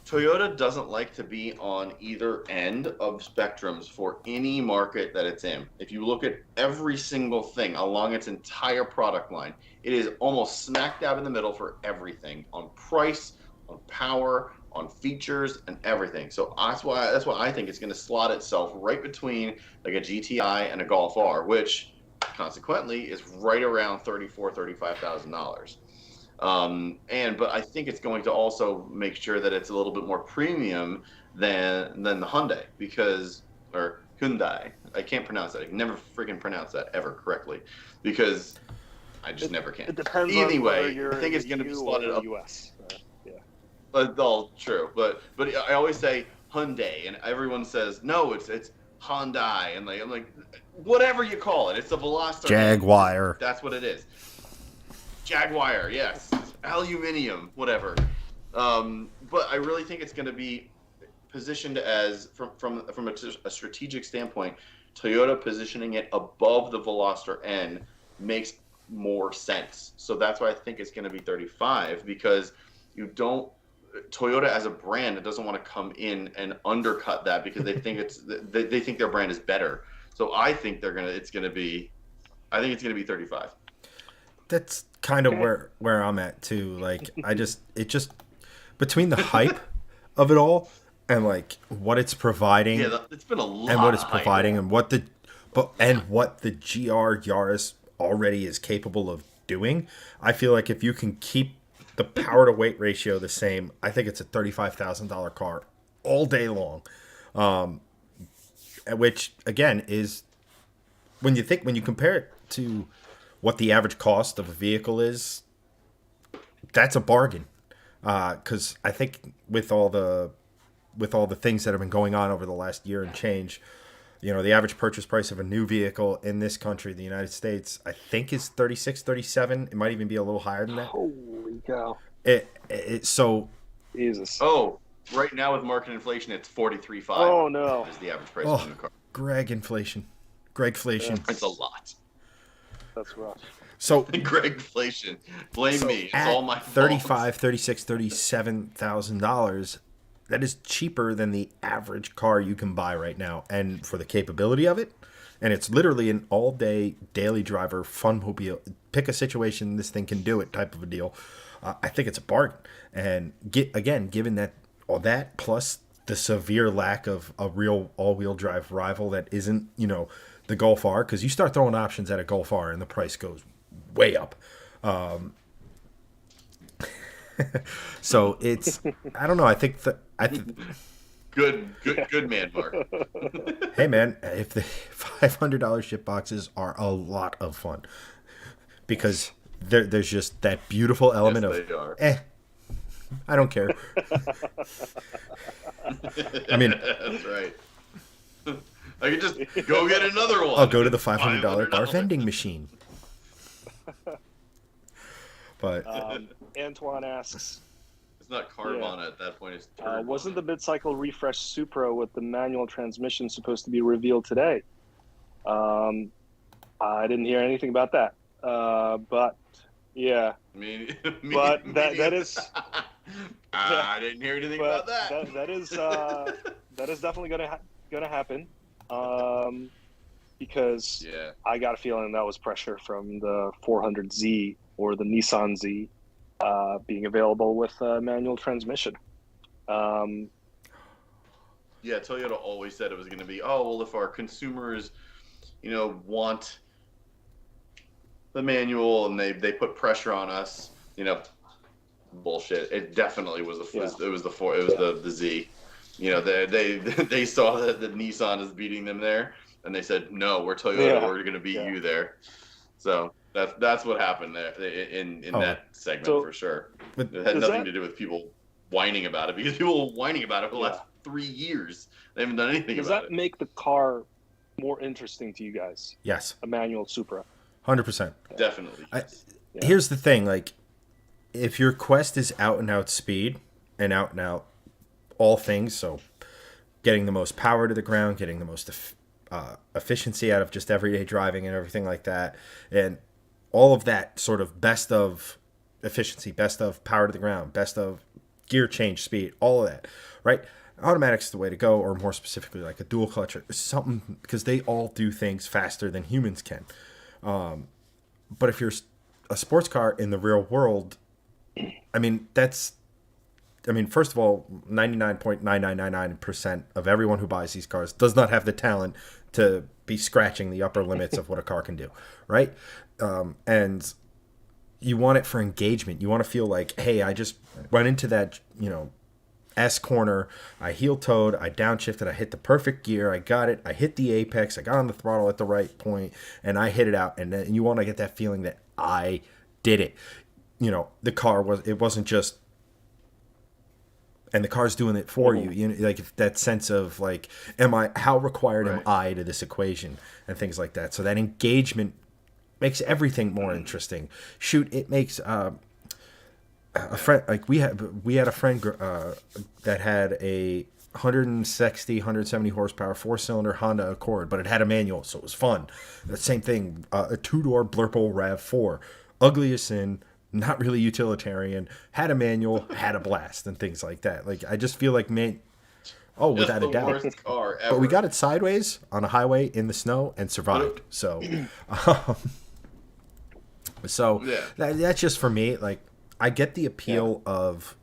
[SPEAKER 2] Toyota doesn't like to be on either end of spectrums for any market that it's in. If you look at every single thing along its entire product line, it is almost smack dab in the middle for everything on price, on power, on features, and everything. So that's why I think it's going to slot itself right between like a GTI and a Golf R, which consequently is right around $35,000. But I think it's going to also make sure that it's a little bit more premium than the Hyundai or Hyundai. I can't pronounce that. I can never freaking pronounce that ever correctly because I just never can.
[SPEAKER 3] It depends
[SPEAKER 2] anyway,
[SPEAKER 3] on whether
[SPEAKER 2] I think it's going to be slotted up.
[SPEAKER 3] US.
[SPEAKER 2] All true, but I always say Hyundai, and everyone says no, it's Hyundai, and I'm like, whatever you call it, it's a Veloster.
[SPEAKER 1] Jaguar.
[SPEAKER 2] That's what it is. Jaguar, yes, aluminium, whatever. But I really think it's going to be positioned as from a strategic standpoint. Toyota positioning it above the Veloster N makes more sense. So that's why I think it's going to be 35 because Toyota as a brand, it doesn't want to come in and undercut that because they think they think their brand is better. So I think it's going to be 35.
[SPEAKER 1] That's kind of where I'm at too. Like it just between the hype of it all and like what it's providing.
[SPEAKER 2] Yeah, it's been a lot.
[SPEAKER 1] And what it's providing and what the GR Yaris already is capable of doing. I feel like if you can keep the power to weight ratio the same, I think it's a $35,000 car all day long. Which again is when you compare it to what the average cost of a vehicle is, that's a bargain. Because I think with all the things that have been going on over the last year and change, the average purchase price of a new vehicle in this country, the United States, I think is 36, 37. It might even be a little higher than that.
[SPEAKER 3] Holy cow!
[SPEAKER 1] So
[SPEAKER 3] Jesus.
[SPEAKER 2] Oh, right now with market inflation, it's 43.5.
[SPEAKER 3] Oh no!
[SPEAKER 2] Is the average price of a new car?
[SPEAKER 1] Gregflation.
[SPEAKER 2] It's a lot.
[SPEAKER 3] That's rough.
[SPEAKER 1] So
[SPEAKER 2] Gregflation. Blame me. It's all my fault.
[SPEAKER 1] $35,000, $36,000, $37,000. That is cheaper than the average car you can buy right now, and for the capability of it, and it's literally an all-day daily driver fun mobile. Pick a situation, this thing can do it type of a deal. I think it's a bargain, and given that all that plus the severe lack of a real all-wheel drive rival that isn't the Golf R, because you start throwing options at a Golf R and the price goes way up. So it's I don't know. I think
[SPEAKER 2] Good man, Mark.
[SPEAKER 1] Hey man, if the $500 ship boxes are a lot of fun because there's just that beautiful
[SPEAKER 2] Yes,
[SPEAKER 1] element of,
[SPEAKER 2] they are.
[SPEAKER 1] I don't care. I mean,
[SPEAKER 2] That's right. I could just go get another one.
[SPEAKER 1] I'll go to the
[SPEAKER 2] It's
[SPEAKER 1] $500 car
[SPEAKER 2] $500.
[SPEAKER 1] vending machine. But
[SPEAKER 3] Antoine asks,
[SPEAKER 2] It's not Carvana at that point. It's
[SPEAKER 3] wasn't the
[SPEAKER 2] Turbana.
[SPEAKER 3] mid-cycle refresh Supra with the manual transmission supposed to be revealed today? I didn't hear anything about that. But yeah, But that is
[SPEAKER 2] I didn't hear anything about
[SPEAKER 3] but
[SPEAKER 2] that.
[SPEAKER 3] that is definitely gonna happen. Because
[SPEAKER 2] Yeah.
[SPEAKER 3] I got a feeling that was pressure from the 400Z or the Nissan Z being available with manual transmission.
[SPEAKER 2] Yeah, Toyota always said it was going to be, oh, well, if our consumers, want the manual and they put pressure on us, bullshit. It definitely was the Z. They saw that the Nissan is beating them there, and they said, no, we're Toyota,
[SPEAKER 3] Yeah.
[SPEAKER 2] we're going to beat you there. So that's what happened there in that segment for sure.
[SPEAKER 1] But
[SPEAKER 2] It had nothing to do with people whining about it, because people were whining about it for the last 3 years. They haven't done anything
[SPEAKER 3] Does
[SPEAKER 2] about
[SPEAKER 3] that
[SPEAKER 2] it.
[SPEAKER 3] make the car more interesting to you guys?
[SPEAKER 1] yes,
[SPEAKER 3] A manual Supra.
[SPEAKER 1] 100%.
[SPEAKER 2] Definitely.
[SPEAKER 1] Here's the thing, like, if your quest is out and out speed and out all things, so getting the most power to the ground, getting the most efficiency out of just everyday driving and everything like that, and all of that sort of best of efficiency, best of power to the ground, best of gear change speed, all of that, right? Automatic's the way to go, or more specifically, like a dual clutch or something, because they all do things faster than humans can. But if you're a sports car in the real world, first of all, 99.9999% of everyone who buys these cars does not have the talent to be scratching the upper limits of what a car can do, right? And you want it for engagement. You want to feel like, hey, I just went into that, S corner, I heel toed, I downshifted, I hit the perfect gear, I got it, I hit the apex, I got on the throttle at the right point, and I hit it out. And then you want to get that feeling that I did it. The car wasn't just, and the car's doing it for you. Like, if that sense of like, how required am I to this equation, and things like that. So that engagement makes everything more interesting. Shoot, it makes a friend, like we had a friend that had a 170 horsepower 4-cylinder Honda Accord, but it had a manual, so it was fun. The same thing, a 2-door Blurple RAV4, ugly as sin, not really utilitarian, had a manual, had a blast, and things like that. Like, I just feel like, without a doubt.
[SPEAKER 2] Worst car ever.
[SPEAKER 1] But we got it sideways on a highway in the snow and survived. So, that's just for me. Like, I get the appeal of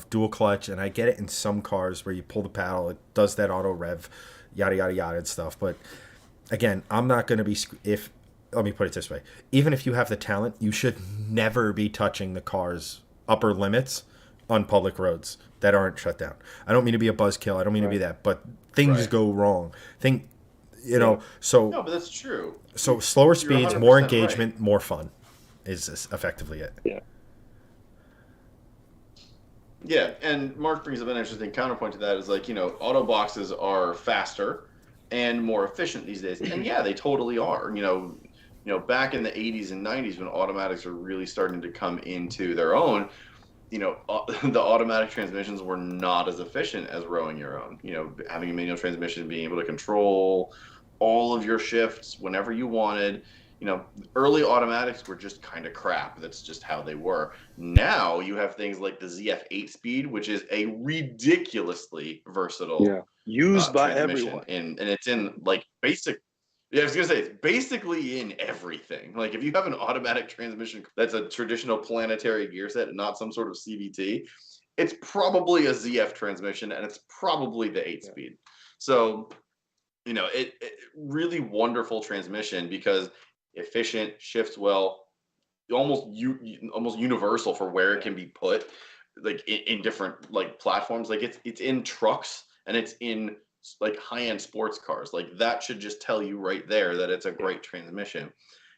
[SPEAKER 1] dual clutch, and I get it in some cars where you pull the paddle, it does that auto rev, yada yada yada and stuff. But again, I'm not going to be let me put it this way: even if you have the talent, you should never be touching the car's upper limits on public roads that aren't shut down. I don't mean to be a buzzkill. I don't mean to be that, but things go wrong. So
[SPEAKER 2] no, but that's true.
[SPEAKER 1] So slower speeds, more
[SPEAKER 2] 100%
[SPEAKER 1] engagement, more fun is effectively it.
[SPEAKER 2] Yeah, and Mark brings up an interesting counterpoint to that, is like, auto boxes are faster and more efficient these days. And yeah, they totally are. Back in the 80s and 90s, when automatics were really starting to come into their own, the automatic transmissions were not as efficient as rowing your own. Having a manual transmission, being able to control all of your shifts whenever you wanted. Early automatics were just kind of crap. That's just how they were. Now you have things like the ZF 8-speed, which is a ridiculously versatile
[SPEAKER 3] used by
[SPEAKER 2] transmission.
[SPEAKER 3] everyone.
[SPEAKER 2] And it's in like basic. Yeah, I was gonna say, it's basically in everything. Like, if you have an automatic transmission that's a traditional planetary gear set and not some sort of CVT, it's probably a ZF transmission, and it's probably the 8-speed. So, it really wonderful transmission, because efficient, shifts well, almost universal for where it can be put. like in different like platforms. Like it's in trucks and it's in like high-end sports cars. Like that should just tell you right there that it's a great transmission.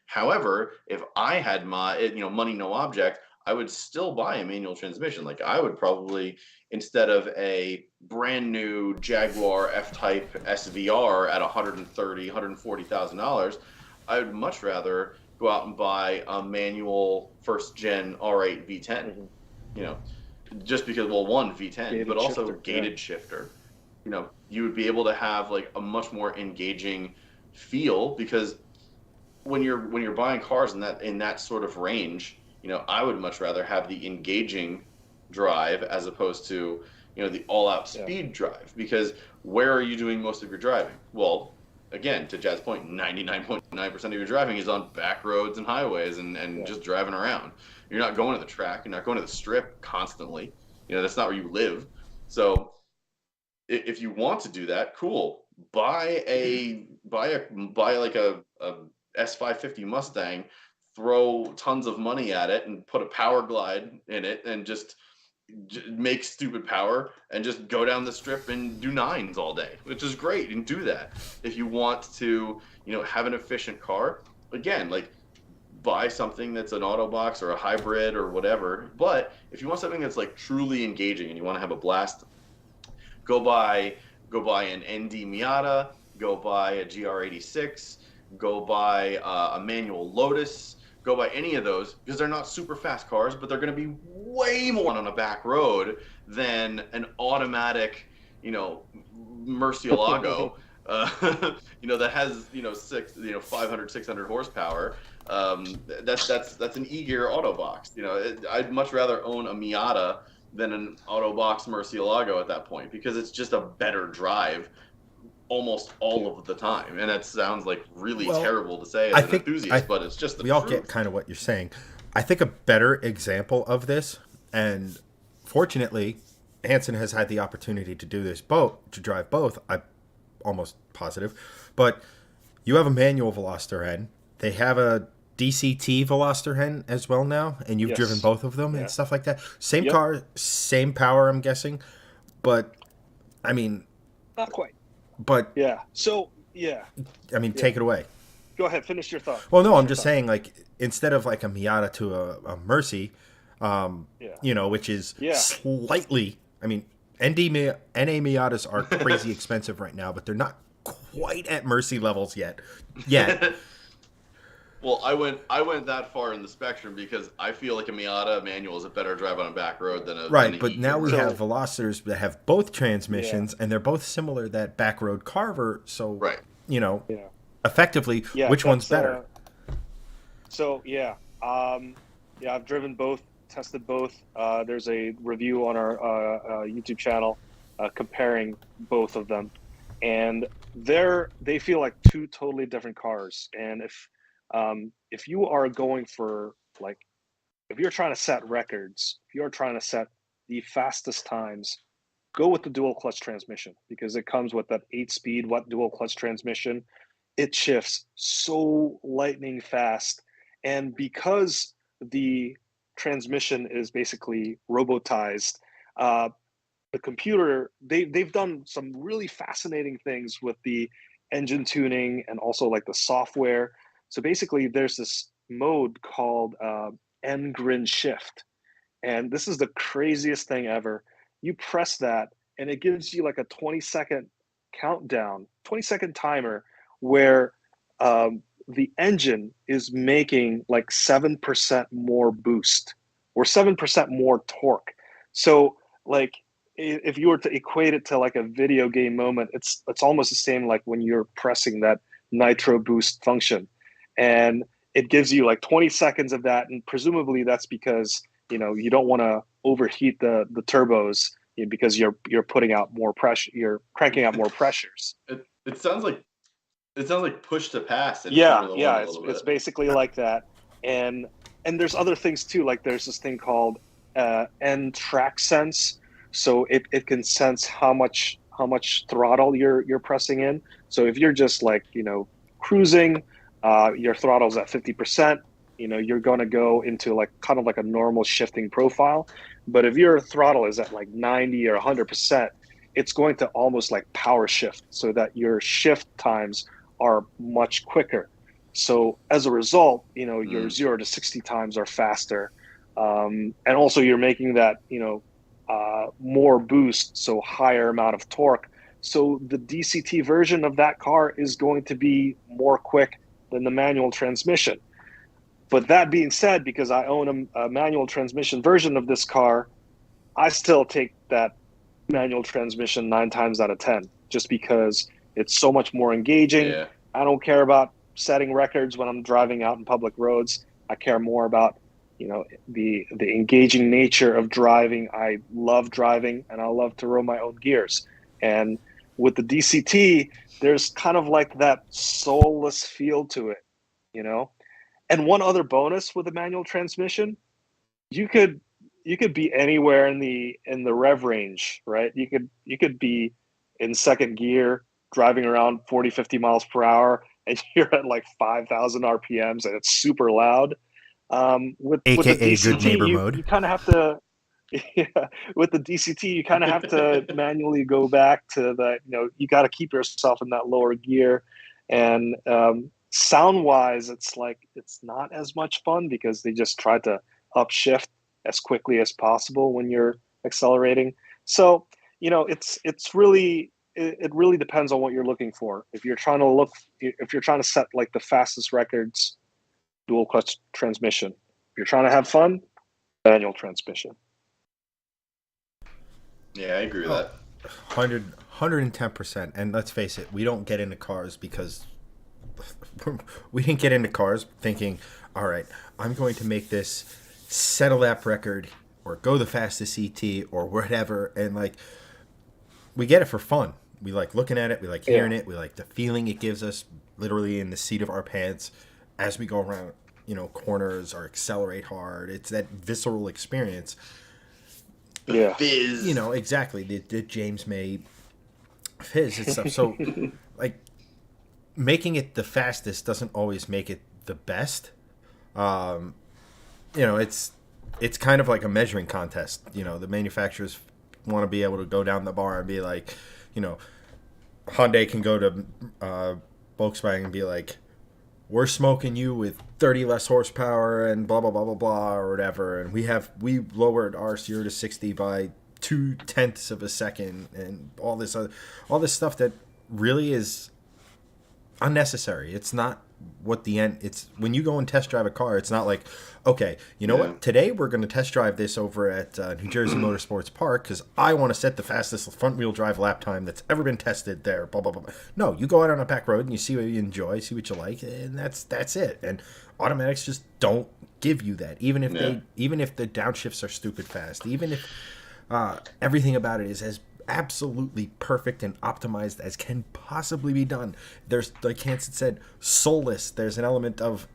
[SPEAKER 2] However, if I had my, money no object, I would still buy a manual transmission. Like I would probably, instead of a brand new Jaguar F-Type SVR at 130, $140,000, I would much rather go out and buy a manual first gen R8 V10.
[SPEAKER 3] Mhm.
[SPEAKER 2] You know, just because, well, one V10,
[SPEAKER 3] Gated
[SPEAKER 2] but also
[SPEAKER 3] shifter,
[SPEAKER 2] gated shifter. You would be able to have like a much more engaging feel, because when you're buying cars in that sort of range, I would much rather have the engaging drive as opposed to, the all-out
[SPEAKER 3] Yeah.
[SPEAKER 2] speed drive. Because where are you doing most of your driving? Well, again, to Jaz's point, 99.9% of your driving is on back roads and highways and
[SPEAKER 3] Yeah.
[SPEAKER 2] just driving around. You're not going to the track. You're not going to the strip constantly. That's not where you live. So if you want to do that, cool. Buy like a S550 Mustang, throw tons of money at it, and put a power glide in it, and just make stupid power, and just go down the strip and do nines all day, which is great. And do that. If you want to, have an efficient car, again, like buy something that's an Autobox or a hybrid or whatever. But if you want something that's like truly engaging and you want to have a blast, go buy an ND Miata, go buy a GR86, go buy a manual Lotus, go buy any of those, because they're not super fast cars, but they're going to be way more on a back road than an automatic, Murcielago, that has 500, 600 horsepower. That's an E-gear Autobox. I'd much rather own a Miata than an Autobox Murcielago at that point, because it's just a better drive almost all of the time. And that sounds like really terrible to say as an enthusiast, but it's just the truth.
[SPEAKER 1] We all get kind of what you're saying. I think a better example of this, and fortunately, Hanson has had the opportunity to do this to drive both. I'm almost positive, but you have a manual Veloster N. They have a DCT Veloster N as well now, and you've driven both of them and stuff like that. Same car, same power, I'm guessing, but I mean,
[SPEAKER 3] not quite.
[SPEAKER 1] But
[SPEAKER 3] yeah, so yeah,
[SPEAKER 1] I mean, take it away.
[SPEAKER 3] Go ahead, finish your thought.
[SPEAKER 1] Well, no, I'm just saying, like, instead of like a Miata to a Mercy, which is slightly, I mean, NA Miatas are crazy expensive right now, but they're not quite at Mercy levels yet.
[SPEAKER 2] Well, I went that far in the spectrum because I feel like a Miata manual is a better drive on a back road than a
[SPEAKER 1] but now we have Velocitors that have both transmissions, and they're both similar, that back road Carver. So effectively, which one's better?
[SPEAKER 3] I've driven both, tested both. There's a review on our YouTube channel comparing both of them, and they feel like two totally different cars. And if you are going for, like, if you're trying to set records, if you're trying to set the fastest times, go with the dual clutch transmission, because it comes with that 8-speed dual clutch transmission. It shifts so lightning fast, and because the transmission is basically robotized, the computer, they've done some really fascinating things with the engine tuning and also like the software. So basically, there's this mode called N-Grin Shift, and this is the craziest thing ever. You press that, and it gives you like a 20-second countdown, 20-second timer, where the engine is making like 7% more boost or 7% more torque. So, like, if you were to equate it to like a video game moment, it's almost the same like when you're pressing that nitro boost function. And it gives you like 20 seconds of that, and presumably that's because you don't want to overheat the turbos, because you're putting out more pressure, you're cranking out more pressures.
[SPEAKER 2] It sounds like push to pass.
[SPEAKER 3] It's basically like that. And there's other things too, like there's this thing called N-Track Sense, so it can sense how much throttle you're pressing in. So if you're just like cruising, your throttle's at 50%. you're going to go into like kind of like a normal shifting profile. But if your throttle is at like 90 or 100%, it's going to almost like power shift so that your shift times are much quicker. So as a result, your
[SPEAKER 2] Mm.
[SPEAKER 3] 0 to 60 times are faster. And also you're making that, more boost, so higher amount of torque. So the DCT version of that car is going to be more quick than the manual transmission. But that being said, because I own a manual transmission version of this car, I still take that manual transmission 9 times out of 10, just because it's so much more engaging.
[SPEAKER 2] Yeah.
[SPEAKER 3] I don't care about setting records when I'm driving out in public roads. I care more about the engaging nature of driving. I love driving, and I love to roll my own gears. And with the DCT, there's kind of like that soulless feel to it, you know. And one other bonus with a manual transmission, you could you could be anywhere in the rev range, right? You could be in second gear driving around 40, 50 miles per hour, and you're at like 5,000 RPMs and it's super loud. With the
[SPEAKER 1] AKA good
[SPEAKER 3] DCT,
[SPEAKER 1] neighbor
[SPEAKER 3] you
[SPEAKER 1] mode.
[SPEAKER 3] you kind of have to yeah, with the DCT, you kind of have to manually go back to you got to keep yourself in that lower gear. And sound wise, it's like it's not as much fun because they just try to upshift as quickly as possible when you're accelerating. So, it's really, it really depends on what you're looking for. If you're trying to set like the fastest records, dual clutch transmission. If you're trying to have fun, manual transmission.
[SPEAKER 2] Yeah, I agree with
[SPEAKER 1] Oh,
[SPEAKER 2] that.
[SPEAKER 1] 110%. And let's face it, we don't get into cars because we didn't get into cars thinking, all right, I'm going to make this set a lap record or go the fastest CT or whatever. And like, we get it for fun. We like looking at it. We like
[SPEAKER 3] Yeah.
[SPEAKER 1] hearing it. We like the feeling it gives us literally in the seat of our pants as we go around, corners or accelerate hard. It's that visceral experience.
[SPEAKER 2] The
[SPEAKER 3] Yeah.
[SPEAKER 2] fizz.
[SPEAKER 1] Exactly. The James May fizz and stuff. So, like, making it the fastest doesn't always make it the best. Um, it's kind of like a measuring contest. The manufacturers want to be able to go down the bar and be like, you know, Hyundai can go to Volkswagen and be like, we're smoking you with 30 less horsepower and blah blah blah blah blah or whatever, and we lowered our 0 to 60 by 0.2 of a second and all this stuff that really is unnecessary. It's not what the end. It's when you go and test drive a car. It's not like, okay, you know
[SPEAKER 2] Yeah.
[SPEAKER 1] what? Today we're going to test drive this over at New Jersey Motorsports Park because I want to set the fastest front wheel drive lap time that's ever been tested there. Blah blah blah. No, you go out on a back road and you see what you enjoy, see what you like, and that's it. And automatics just don't give you that.
[SPEAKER 2] Yeah.
[SPEAKER 1] Even if the downshifts are stupid fast, even if everything about it is as absolutely perfect and optimized as can possibly be done. There's, like Hanson said, soulless. There's an element of,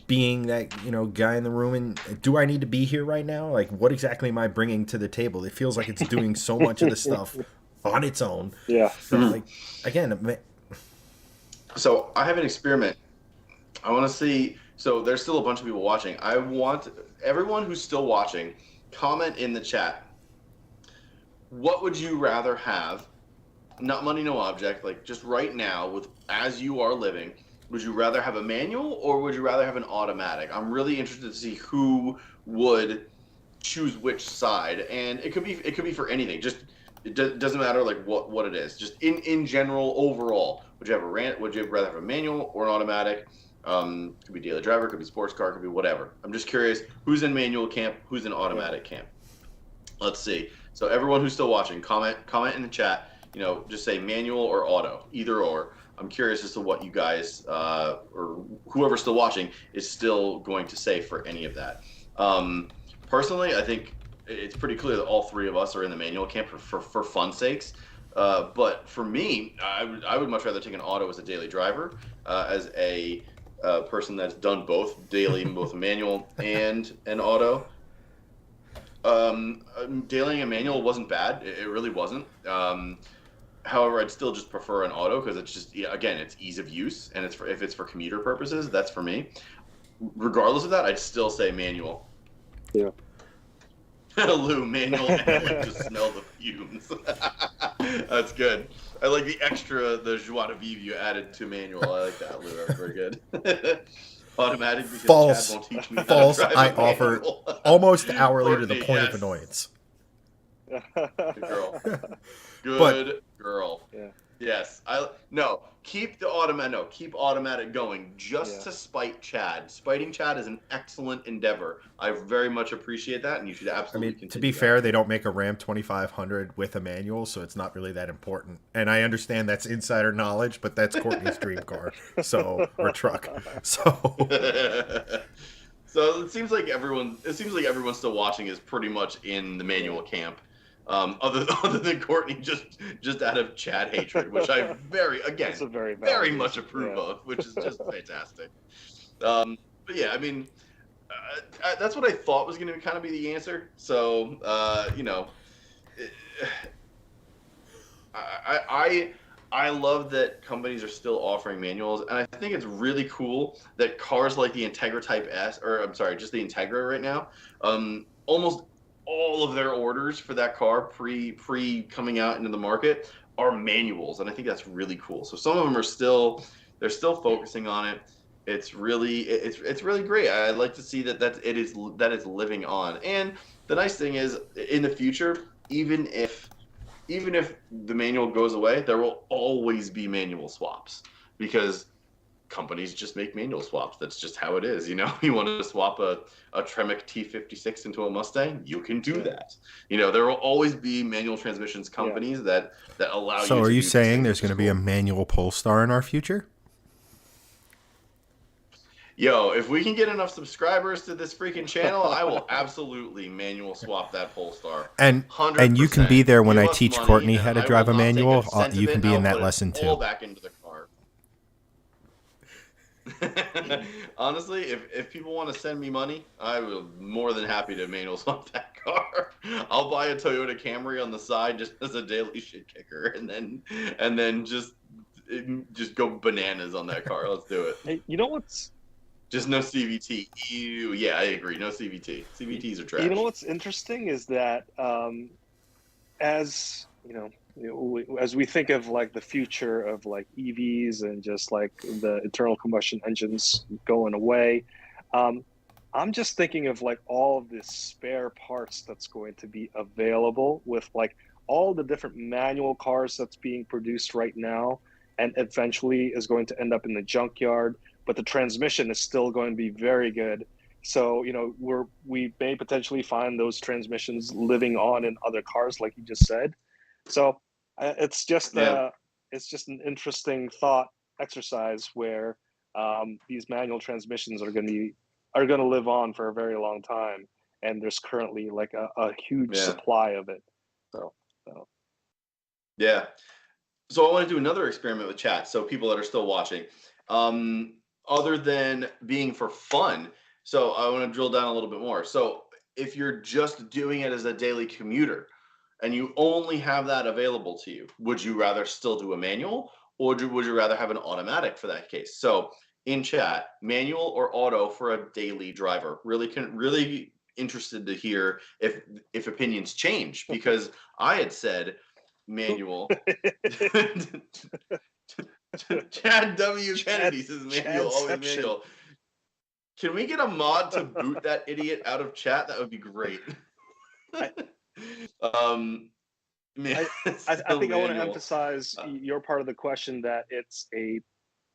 [SPEAKER 1] being that, guy in the room and do I need to be here right now? Like, what exactly am I bringing to the table? It feels like it's doing so much of the stuff on its own.
[SPEAKER 3] Yeah.
[SPEAKER 1] Like, again,
[SPEAKER 2] So I have an experiment. I want to see. So there's still a bunch of people watching. I want everyone who's still watching, comment in the chat. What would you rather have? Not money, no object. Like just right now, with as you are living, would you rather have a manual or would you rather have an automatic? I'm really interested to see who would choose which side, and it could be for anything. Just doesn't matter like what it is. Just in general, overall, would you rather have a manual or an automatic? Could be daily driver, could be sports car, could be whatever. I'm just curious who's in manual camp, who's in automatic camp. Let's see. So everyone who's still watching, comment in the chat. Just say manual or auto, either or. I'm curious as to what you guys or whoever's still watching is still going to say for any of that. Personally, I think it's pretty clear that all three of us are in the manual camp for fun sakes. But for me, I would much rather take an auto as a daily driver, as a person that's done both daily, both a manual and an auto. Dailying a manual wasn't bad. It really wasn't. However, I'd still just prefer an auto because it's just, again, it's ease of use, and if it's for commuter purposes, that's for me. regardless of that, I'd still say manual.
[SPEAKER 3] Yeah.
[SPEAKER 2] Lou, manual, and I like to smell the fumes. That's good. I like the joie de vivre you added to manual. I like that, Lou. That's very good. Automatic because
[SPEAKER 1] False.
[SPEAKER 2] Chad won't teach me how
[SPEAKER 1] False.
[SPEAKER 2] to drive
[SPEAKER 1] I
[SPEAKER 2] a
[SPEAKER 1] offer
[SPEAKER 2] manual.
[SPEAKER 1] almost hourly to the
[SPEAKER 2] Courtney,
[SPEAKER 1] point of
[SPEAKER 2] yes.
[SPEAKER 1] annoyance.
[SPEAKER 2] Good girl. Good
[SPEAKER 1] But-
[SPEAKER 2] girl.
[SPEAKER 3] Yeah.
[SPEAKER 2] Yes. Keep automatic going just to spite Chad. Spiting Chad is an excellent endeavor. I very much appreciate that, and you should
[SPEAKER 1] I
[SPEAKER 2] absolutely
[SPEAKER 1] mean,
[SPEAKER 2] continue
[SPEAKER 1] to be
[SPEAKER 2] that.
[SPEAKER 1] fair, they don't make a Ram 2500 with a manual, so it's not really that important. And I understand that's insider knowledge, but that's Courtney's dream car, or truck. So
[SPEAKER 2] So it seems like everyone still watching is pretty much in the manual camp. Other than Courtney, just out of Chad hatred, which I very much approve of, which is just fantastic. But yeah, I mean, that's what I thought was going to kind of be the answer. So I love that companies are still offering manuals, and I think it's really cool that cars like the Integra Type S, or I'm sorry, just the Integra right now, almost all of their orders for that car pre coming out into the market are manuals, and I think that's really cool. So some of them are they're still focusing on it. It's really great. I like to see that it's living on. And the nice thing is, in the future, even if the manual goes away, there will always be manual swaps because companies just make manual swaps. That's just how it is. You want to swap a Tremec T56 into a Mustang, you can do that. There will always be manual transmissions companies that allow you.
[SPEAKER 1] So, are you saying there's
[SPEAKER 2] going
[SPEAKER 1] to be a manual Polestar in our future?
[SPEAKER 2] Yo, if we can get enough subscribers to this freaking channel, I will absolutely manual swap that Polestar.
[SPEAKER 1] And
[SPEAKER 2] 100%.
[SPEAKER 1] you can be there when
[SPEAKER 2] Give
[SPEAKER 1] I
[SPEAKER 2] us
[SPEAKER 1] teach
[SPEAKER 2] money,
[SPEAKER 1] Courtney
[SPEAKER 2] and
[SPEAKER 1] how to
[SPEAKER 2] I
[SPEAKER 1] drive
[SPEAKER 2] will
[SPEAKER 1] a
[SPEAKER 2] not take
[SPEAKER 1] manual.
[SPEAKER 2] cent of
[SPEAKER 1] You
[SPEAKER 2] it,
[SPEAKER 1] can
[SPEAKER 2] and
[SPEAKER 1] be
[SPEAKER 2] I'll
[SPEAKER 1] in that
[SPEAKER 2] put it
[SPEAKER 1] lesson
[SPEAKER 2] all
[SPEAKER 1] too.
[SPEAKER 2] back into the car. Honestly, if people want to send me money, I will more than happy to manual swap that car. I'll buy a Toyota Camry on the side just as a daily shit kicker, and then just go bananas on that car. Let's do it.
[SPEAKER 3] Hey, you know what's
[SPEAKER 2] just no CVT? Ew. Yeah, I agree. No CVT. CVTs are trash.
[SPEAKER 3] You know what's interesting is that as as we think of like the future of like EVs and just like the internal combustion engines going away, I'm just thinking of like all of the spare parts that's going to be available with like all the different manual cars that's being produced right now and eventually is going to end up in the junkyard, but the transmission is still going to be very good. So, we may potentially find those transmissions living on in other cars, like you just said. So it's just an interesting thought exercise where these manual transmissions are going to live on for a very long time, and there's currently like a huge supply of it. So
[SPEAKER 2] yeah. So I want to do another experiment with chat. So people that are still watching, other than being for fun. So I want to drill down a little bit more. So if you're just doing it as a daily commuter and you only have that available to you, would you rather still do a manual, or would you rather have an automatic for that case? So in chat, manual or auto for a daily driver. Really interested to hear if opinions change, because I had said manual. Chad W. Kennedy says manual, always manual. Can we get a mod to boot that idiot out of chat? That would be great.
[SPEAKER 3] I think I want to emphasize your part of the question that it's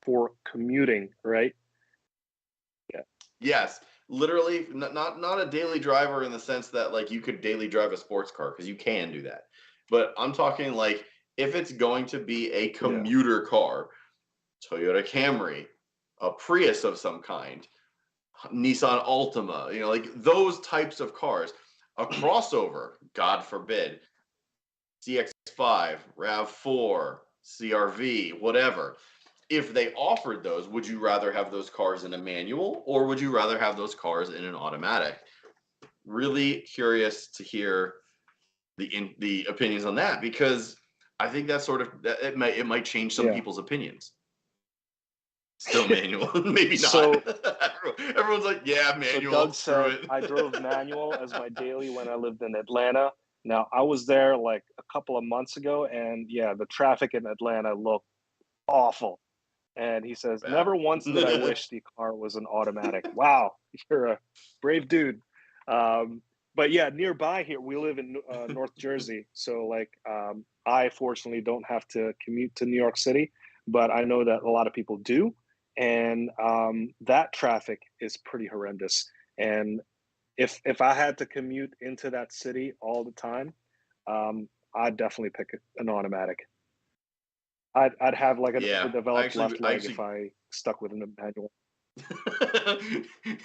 [SPEAKER 3] for commuting, right? Yeah.
[SPEAKER 2] Yes, literally, not a daily driver in the sense that like you could daily drive a sports car, because you can do that. But I'm talking like if it's going to be a commuter car, Toyota Camry, a Prius of some kind, Nissan Altima, like those types of cars, a crossover, God forbid, CX-5, RAV4, CRV, whatever. If they offered those, would you rather have those cars in a manual, or would you rather have those cars in an automatic? Really curious to hear the opinions on that, because I think that's it might change some people's opinions. Still manual, maybe not.
[SPEAKER 3] So,
[SPEAKER 2] Everyone Everyone's like, yeah,
[SPEAKER 3] So
[SPEAKER 2] manual.
[SPEAKER 3] Doug
[SPEAKER 2] Screw
[SPEAKER 3] said
[SPEAKER 2] it.
[SPEAKER 3] I drove manual as my daily when I lived in Atlanta. Now I was there like a couple of months ago, and yeah, the traffic in Atlanta looked awful. And he says,
[SPEAKER 2] Bad.
[SPEAKER 3] never once did I wish the car was an automatic. Wow, you're a brave dude. But yeah, nearby here, we live in North Jersey. So, like, I fortunately don't have to commute to New York City, but I know that a lot of people do. And that traffic is pretty horrendous. And if I had to commute into that city all the time, I'd definitely pick an automatic. I'd have like an
[SPEAKER 2] Yeah,
[SPEAKER 3] overdeveloped left
[SPEAKER 2] I
[SPEAKER 3] leg if
[SPEAKER 2] actually
[SPEAKER 3] I stuck with an manual.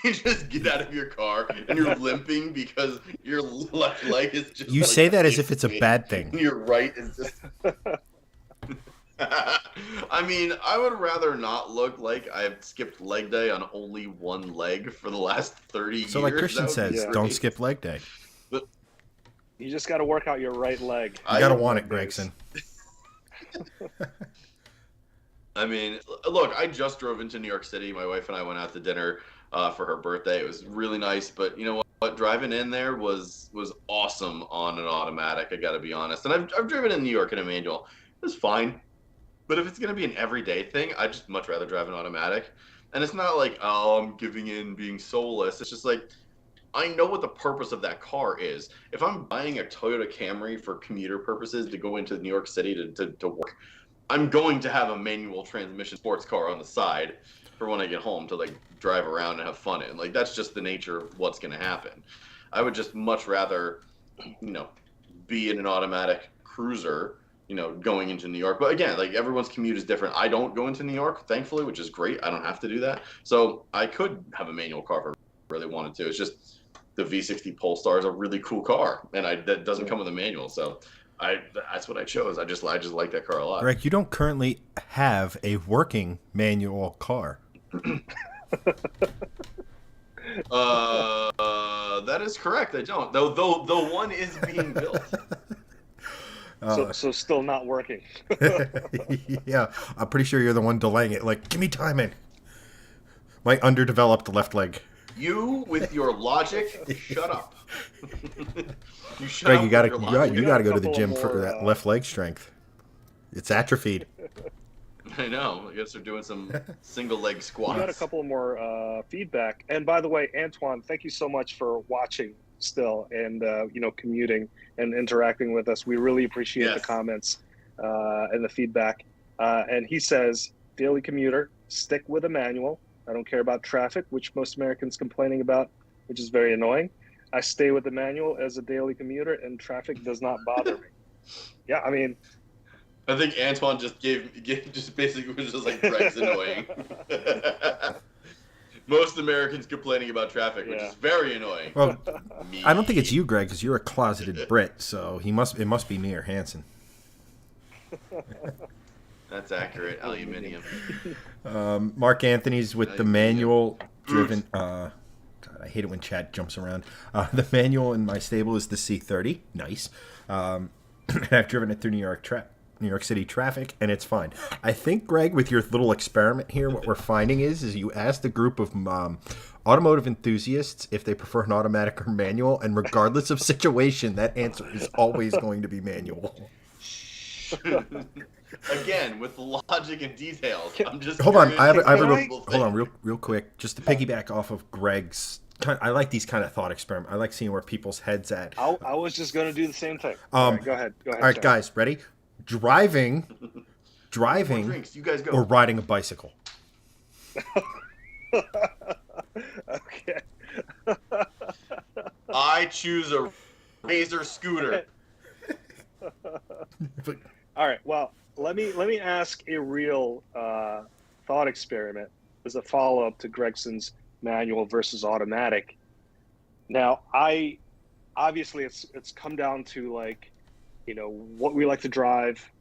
[SPEAKER 2] you just get out of your car and you're limping because your left leg is just
[SPEAKER 1] You
[SPEAKER 2] like
[SPEAKER 1] say that as if it's a
[SPEAKER 2] emaciated,
[SPEAKER 1] bad thing.
[SPEAKER 2] and your right is just. I mean, I would rather not look like I've skipped leg day on only one leg for the last 30 years.
[SPEAKER 1] So like Christian
[SPEAKER 2] That would be
[SPEAKER 1] says,
[SPEAKER 3] Yeah.
[SPEAKER 1] don't
[SPEAKER 2] great.
[SPEAKER 1] skip leg day.
[SPEAKER 2] But
[SPEAKER 3] You just got to work out your right leg.
[SPEAKER 1] You gotta
[SPEAKER 2] I,
[SPEAKER 1] want it,
[SPEAKER 3] Leg
[SPEAKER 1] Gregson.
[SPEAKER 2] I mean, look, I just drove into New York City. My wife and I went out to dinner for her birthday. It was really nice, but you know what? Driving in there was awesome on an automatic. I got to be honest. And I've driven in New York in a manual. It was fine. But if it's going to be an everyday thing, I'd just much rather drive an automatic. And it's not like, oh, I'm giving in, being soulless. It's just like, I know what the purpose of that car is. If I'm buying a Toyota Camry for commuter purposes to go into New York City to work, I'm going to have a manual transmission sports car on the side for when I get home to like drive around and have fun in. Like, that's just the nature of what's going to happen. I would just much rather, be in an automatic cruiser, going into New York. But again, like everyone's commute is different. I don't go into New York, thankfully, which is great. I don't have to do that. So I could have a manual car if I really wanted to. It's just the V60 Polestar is a really cool car, and that doesn't come with a manual. So that's what I chose. I just like that car a lot.
[SPEAKER 1] Greg, you don't currently have a working manual car.
[SPEAKER 2] That is correct. I don't. Though one is being built.
[SPEAKER 3] So still not working.
[SPEAKER 1] Yeah, I'm pretty sure you're the one delaying it. Like, give me timing. My underdeveloped left leg.
[SPEAKER 2] You with your logic, shut up. You shut
[SPEAKER 1] Greg,
[SPEAKER 2] up
[SPEAKER 1] you
[SPEAKER 2] with
[SPEAKER 1] gotta
[SPEAKER 2] your
[SPEAKER 1] you
[SPEAKER 2] logic.
[SPEAKER 1] gotta, you gotta go to the
[SPEAKER 3] couple
[SPEAKER 1] gym
[SPEAKER 3] more,
[SPEAKER 1] for that left leg strength. It's atrophied.
[SPEAKER 2] I know. I guess they're doing some single leg
[SPEAKER 3] We
[SPEAKER 2] squats.
[SPEAKER 3] got a couple more feedback. And by the way, Antoine, thank you so much for watching still and commuting and interacting with us. We really appreciate the
[SPEAKER 2] Yes.
[SPEAKER 3] comments and the feedback. And he says, daily commuter, stick with a manual. I don't care about traffic, which most Americans complaining about, which is very annoying. I stay with the manual as a daily commuter, and traffic does not bother me. Yeah, I mean,
[SPEAKER 2] I think Antoine just just basically was just like Greg's annoying. Most Americans complaining about traffic, which
[SPEAKER 3] Yeah.
[SPEAKER 2] is very annoying.
[SPEAKER 1] Well,
[SPEAKER 2] Me.
[SPEAKER 1] I don't think it's you, Greg, because you're a closeted Brit. So it must be me or Hanson.
[SPEAKER 2] That's accurate. Aluminium.
[SPEAKER 1] Mark Anthony's with the manual driven. God, I hate it when Chad jumps around. The manual in my stable is the C30. Nice. And I've driven it through New York City traffic, and it's fine. I think, Greg, with your little experiment here, what we're finding is you asked a group of automotive enthusiasts if they prefer an automatic or manual, and regardless of situation, that answer is always going to be manual.
[SPEAKER 2] Again, with logic and details. I'm just
[SPEAKER 1] Hold on, I have
[SPEAKER 2] curious
[SPEAKER 1] a
[SPEAKER 2] what
[SPEAKER 1] real,
[SPEAKER 2] people
[SPEAKER 1] hold on,
[SPEAKER 2] think.
[SPEAKER 1] real quick, just to piggyback off of Greg's. I like these kind of thought experiments. I like seeing where people's heads at.
[SPEAKER 3] I was just going to do the same thing. All right, go ahead.
[SPEAKER 1] All right,
[SPEAKER 3] Chad.
[SPEAKER 1] guys, ready? Driving,
[SPEAKER 2] More drinks. You guys go.
[SPEAKER 1] or riding a bicycle.
[SPEAKER 3] Okay.
[SPEAKER 2] I choose a Razor scooter.
[SPEAKER 3] All right. Well, let me ask a real thought experiment as a follow up to Gregson's manual versus automatic. Now, obviously it's come down to like, what we like to drive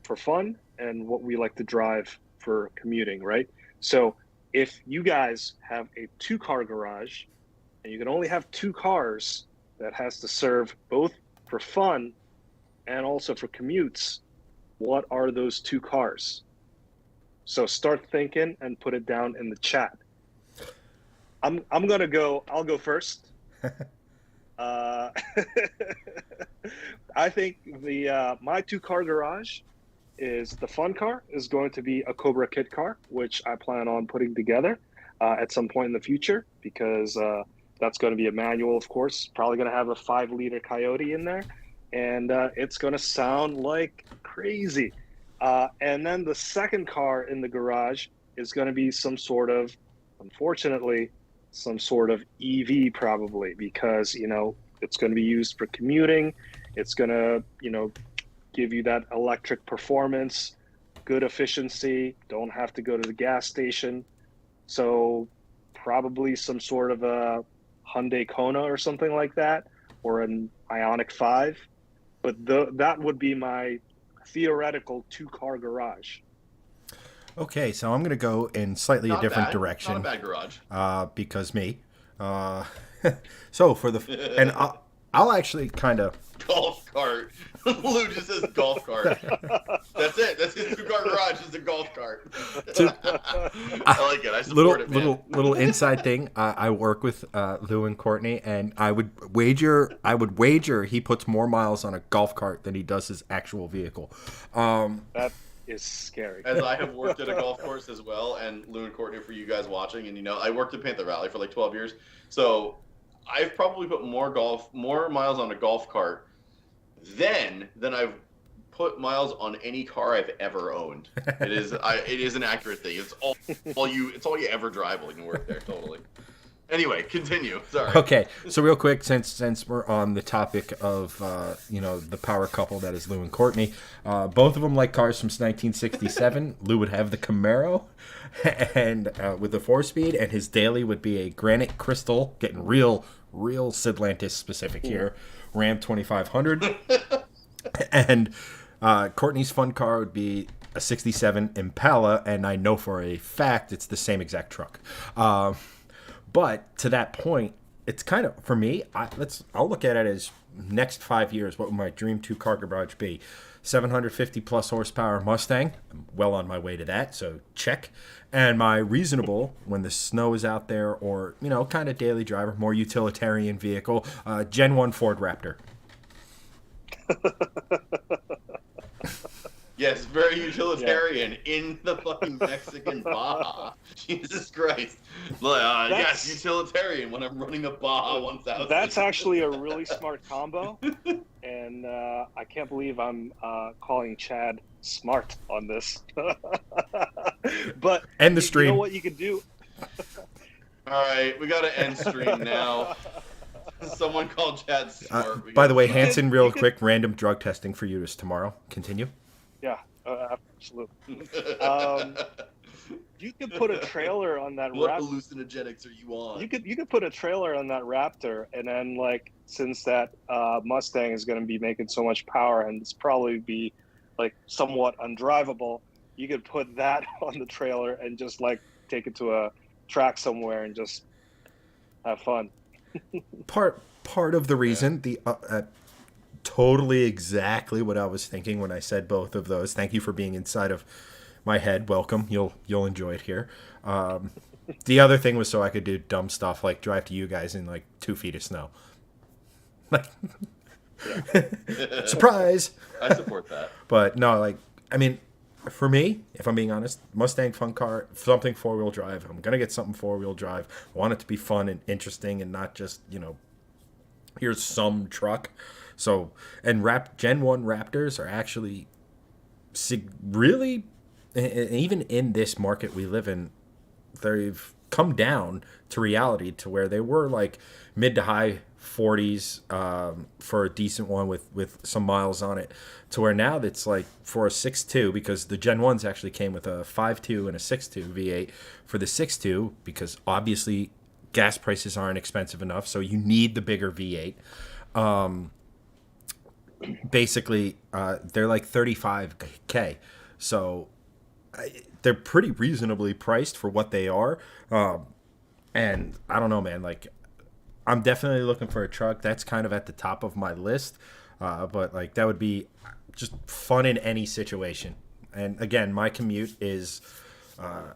[SPEAKER 3] for fun and what we like to drive for commuting, right? So if you guys have a 2-car garage and you can only have 2 cars that has to serve both for fun and also for commutes, what are those 2 cars? So start thinking and put it down in the chat. I'm gonna go. I'll go first. Uh, I think the my two car garage is the fun car is going to be a Cobra kit car, which I plan on putting together at some point in the future because that's going to be a manual, of course. Probably going to have a 5 liter Coyote in there, and it's going to sound like crazy. And then the second car in the garage is going to be some sort of, unfortunately, some sort of EV probably because it's going to be used for commuting. It's going to give you that electric performance, good efficiency, don't have to go to the gas station. So probably some sort of a Hyundai Kona or something like that, or an Ioniq 5. But that would be my theoretical two-car garage.
[SPEAKER 1] Okay, so I'm going to go in slightly a
[SPEAKER 2] Not
[SPEAKER 1] different
[SPEAKER 2] bad.
[SPEAKER 1] direction.
[SPEAKER 2] Not a bad garage.
[SPEAKER 1] Because me. Uh, so for the and I'll actually kind of
[SPEAKER 2] Golf cart. Lou just says golf cart. That's it. That's his two-car garage is a golf cart. I like it. I support it, man.
[SPEAKER 1] little inside thing. I work with Lou and Courtney, and I would wager he puts more miles on a golf cart than he does his actual vehicle.
[SPEAKER 3] That is scary.
[SPEAKER 2] As I have worked at a golf course as well, and Lou and Courtney, for you guys watching, and I worked at Panther Valley for like 12 years, so I've probably put more miles on a golf cart than I've put miles on any car I've ever owned. It is an accurate thing. It's all you ever drive when you work there. Totally. Anyway, continue. Sorry.
[SPEAKER 1] Okay, so real quick, since we're on the topic of the power couple that is Lou and Courtney, both of them like cars from 1967. Lou would have the Camaro, and with the 4-speed, and his daily would be a granite crystal, getting real Sidlantis specific here, Ram 2500, and Courtney's fun car would be a 67 Impala, and I know for a fact it's the same exact truck. But to that point, it's kind of, for me, I'll look at it as next 5 years, what would my dream two-car garage be? 750 plus horsepower Mustang. I'm well on my way to that, so check. And my reasonable, when the snow is out there, or, kind of daily driver, more utilitarian vehicle, Gen 1 Ford Raptor.
[SPEAKER 2] Yes, very utilitarian in the fucking Mexican Baja. Jesus Christ. Yes, utilitarian when I'm running a Baja 1000.
[SPEAKER 3] That's actually a really smart combo. And I can't believe I'm calling Chad smart on this. But
[SPEAKER 1] end the stream.
[SPEAKER 3] You know what you could do?
[SPEAKER 2] All right, we got to end stream now. Someone called Chad smart.
[SPEAKER 1] By the way, Hanson, real quick, random drug testing for you is tomorrow. Continue.
[SPEAKER 3] Yeah, absolutely. You could put a trailer on that.
[SPEAKER 2] What hallucinogenics are you on?
[SPEAKER 3] You could put a trailer on that Raptor, and then since that Mustang is going to be making so much power and it's probably be somewhat undrivable, you could put that on the trailer and just take it to a track somewhere and just have fun.
[SPEAKER 1] Part of the reason totally exactly what I was thinking when I said both of those. Thank you for being inside of my head. Welcome. You'll enjoy it here. The other thing was so I could do dumb stuff like drive to you guys in 2 feet of snow. Surprise!
[SPEAKER 2] I support that.
[SPEAKER 1] But no, for me, if I'm being honest, Mustang fun car, something 4-wheel drive. I'm gonna get something 4-wheel drive. I want it to be fun and interesting and not just here's some truck. So, and Gen 1 Raptors are actually really, even in this market we live in, they've come down to reality to where they were mid to high 40s for a decent one with some miles on it, to where now that's for a 6.2, because the Gen 1s actually came with a 5.2 and a 6.2 V8 for the 6.2, because obviously gas prices aren't expensive enough, so you need the bigger V8. Basically, they're $35K, so they're pretty reasonably priced for what they are. And I don't know, man. I'm definitely looking for a truck. That's kind of at the top of my list. But that would be just fun in any situation. And again, my commute is a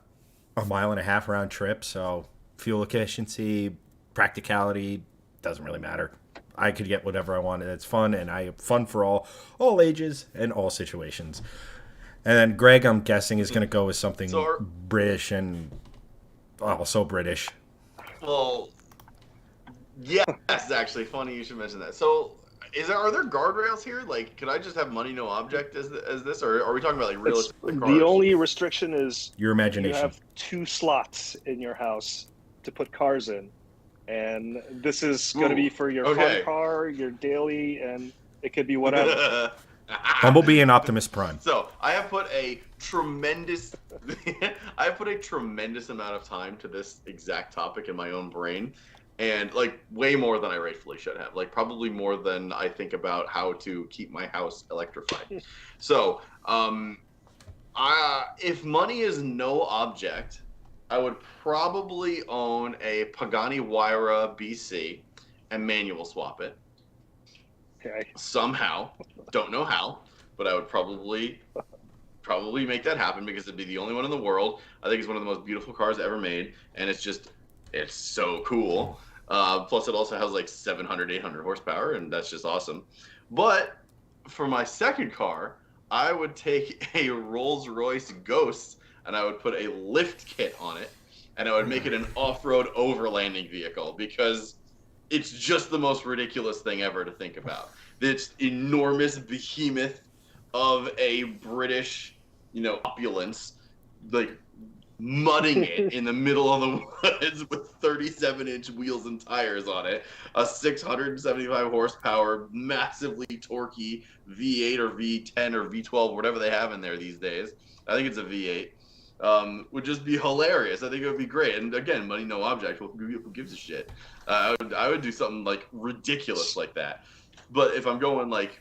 [SPEAKER 1] 1.5 mile round trip, so fuel efficiency, practicality, doesn't really matter. I could get whatever I wanted. It's fun, and I fun for all ages and all situations. And then Greg, I'm guessing, is going to go with something British and also British.
[SPEAKER 2] Well, yes, actually, funny you should mention that. So, are there guardrails here? Like, could I just have money no object as this, or are we talking about like realistic cars?
[SPEAKER 3] The only restriction is
[SPEAKER 1] your imagination.
[SPEAKER 3] You have 2 slots in your house to put cars in, and this is going to be for your fun car, your daily, and it could be whatever.
[SPEAKER 1] Bumblebee and Optimus Prime.
[SPEAKER 2] So I have put a tremendous amount of time to this exact topic in my own brain, and like way more than I rightfully should have. Like probably more than I think about how to keep my house electrified. So if money is no object, I would probably own a Pagani Huayra BC and manual swap it.
[SPEAKER 3] Okay.
[SPEAKER 2] Somehow, don't know how, but I would probably make that happen because it'd be the only one in the world. I think it's one of the most beautiful cars ever made, and it's so cool. Plus, it also has like 700, 800 horsepower, and that's just awesome. But for my second car, I would take a Rolls-Royce Ghost, and I would put a lift kit on it, and I would make it an off-road overlanding vehicle because it's just the most ridiculous thing ever to think about. This enormous behemoth of a British, opulence, like mudding it in the middle of the woods with 37-inch wheels and tires on it, a 675 horsepower, massively torquey V8 or V10 or V12, whatever they have in there these days. I think it's a V8. Would just be hilarious. I think it would be great. And again, money no object. Who gives a shit? I would do something like ridiculous like that. But if I'm going like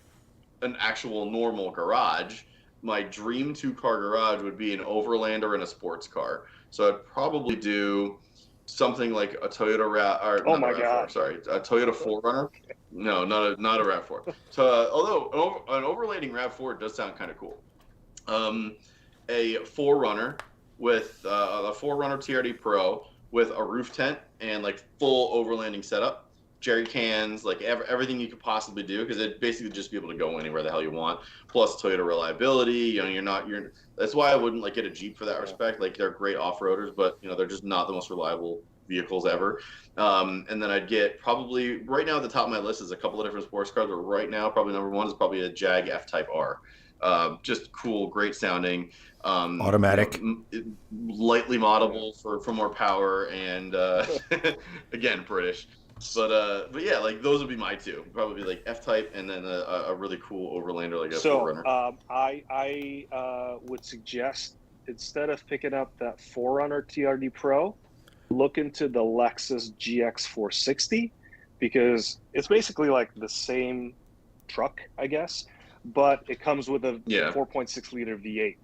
[SPEAKER 2] an actual normal garage, my dream 2-car garage would be an Overlander and a sports car. So I'd probably do something like a Toyota a Toyota 4Runner. No, not a RAV4. So although an overlanding RAV4 does sound kind of cool. A 4Runner with a 4Runner TRD Pro with a roof tent and like full overlanding setup, jerry cans, like everything you could possibly do, because it'd basically just be able to go anywhere the hell you want. Plus Toyota reliability. That's why I wouldn't like get a Jeep for that respect. Like they're great off-roaders, but they're just not the most reliable vehicles ever. And then I'd get probably right now at the top of my list is a couple of different sports cars, but right now probably number one is probably a Jag F-Type R. Just cool, great sounding.
[SPEAKER 1] Automatic,
[SPEAKER 2] lightly moddable for more power, and again British. But yeah, like those would be my two. Probably like F-Type, and then a really cool Overlander like a 4Runner.
[SPEAKER 3] I would suggest instead of picking up that 4Runner TRD Pro, look into the Lexus GX460, because it's basically like the same truck, I guess, but it comes with a 4.6 liter V8.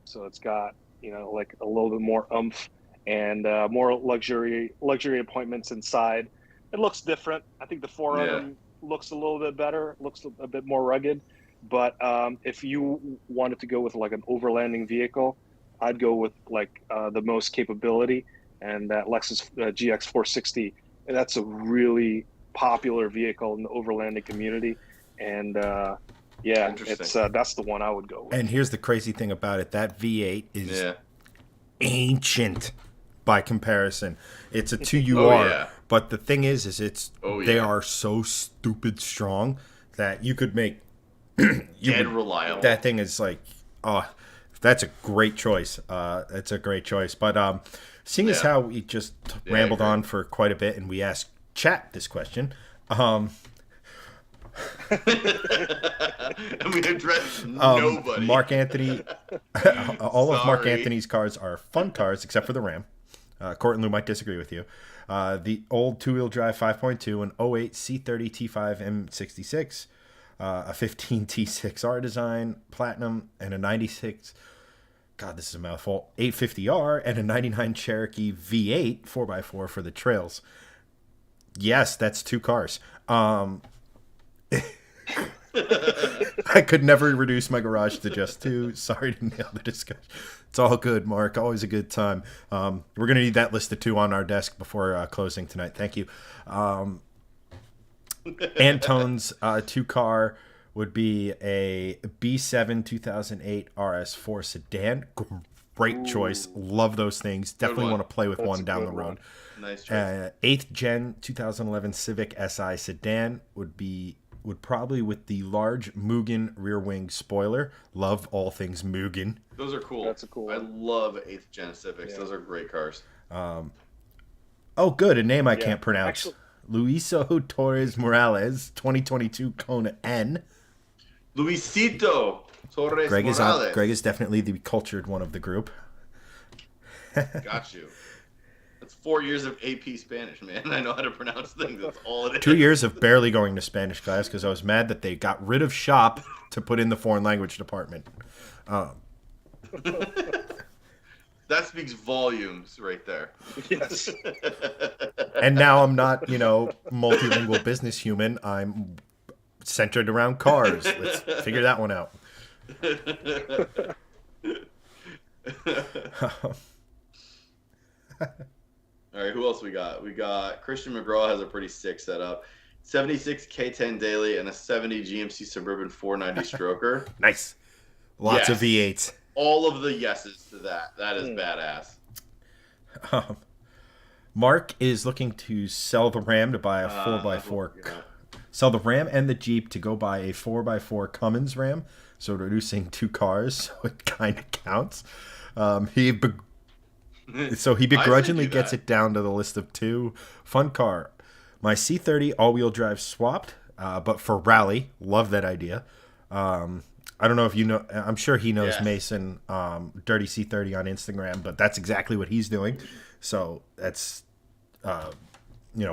[SPEAKER 3] So it's got, like a little bit more oomph and more luxury appointments inside. It looks different. I think the 4Runner looks a little bit better, looks a bit more rugged. But if you wanted to go with like an overlanding vehicle, I'd go with like the most capability, and that Lexus GX460. And that's a really popular vehicle in the overlanding community. And it's that's the one I would go with.
[SPEAKER 1] And here's the crazy thing about it: that V8 is ancient by comparison. It's a 2UR, but the thing is they are so stupid strong that you could make
[SPEAKER 2] dead reliable.
[SPEAKER 1] That thing is like, that's a great choice. It's a great choice. But seeing as how we just rambled on for quite a bit, and we asked chat this question.
[SPEAKER 2] And we addressed nobody.
[SPEAKER 1] Mark Anthony, all of Mark Anthony's cars are fun cars except for the Ram. Court and Lou might disagree with you. The old 2-wheel drive 5.2, an 08 C30 T5 M66, a 15 T6R design, Platinum, and a 96, God, this is a mouthful, 850R, and a 99 Cherokee V8 4x4 for the trails. Yes, that's 2 cars. I could never reduce my garage to just two. Sorry to nail the discussion. It's all good, Mark. Always a good time. We're going to need that list of two on our desk before closing tonight. Thank you. Antone's two car would be a B7 2008 RS4 sedan. Great choice. Love those things. Definitely want to play with one down the road.
[SPEAKER 2] Nice choice.
[SPEAKER 1] 8th gen 2011 Civic Si sedan would probably with the large Mugen rear wing spoiler. Love all things Mugen.
[SPEAKER 2] Those are cool.
[SPEAKER 3] That's a cool
[SPEAKER 2] I
[SPEAKER 3] one.
[SPEAKER 2] love 8th gen Civics.
[SPEAKER 3] Yeah.
[SPEAKER 2] Those are great cars.
[SPEAKER 1] Oh, good. A name I can't pronounce.
[SPEAKER 3] Actually,
[SPEAKER 1] Luiso Torres Morales 2022 Kona N.
[SPEAKER 2] Luisito Torres Morales.
[SPEAKER 1] Greg is definitely the cultured one of the group.
[SPEAKER 2] Got you. That's 4 years of AP Spanish, man. I know how to pronounce things. That's all it is.
[SPEAKER 1] 2 years of barely going to Spanish class because I was mad that they got rid of shop to put in the foreign language department.
[SPEAKER 2] That speaks volumes right there.
[SPEAKER 3] yes.
[SPEAKER 1] And now I'm not, multilingual business human. I'm centered around cars. Let's figure that one out.
[SPEAKER 2] All right, who else we got? We got Christian McGraw has a pretty sick setup. 76 K10 daily and a 70 GMC Suburban 490 stroker.
[SPEAKER 1] Nice. Lots of V8s.
[SPEAKER 2] All of the yeses to that. That is badass.
[SPEAKER 1] Mark is looking to sell the Ram to buy a 4x4. Sell the Ram and the Jeep to go buy a 4x4 Cummins Ram. So reducing two cars, so it kind of counts. He begrudgingly gets it down to the list of two. Fun car. My C30 all-wheel drive swapped, but for rally. Love that idea. I don't know if you know. I'm sure he knows Mason, Dirty C30 on Instagram, but that's exactly what he's doing. So that's,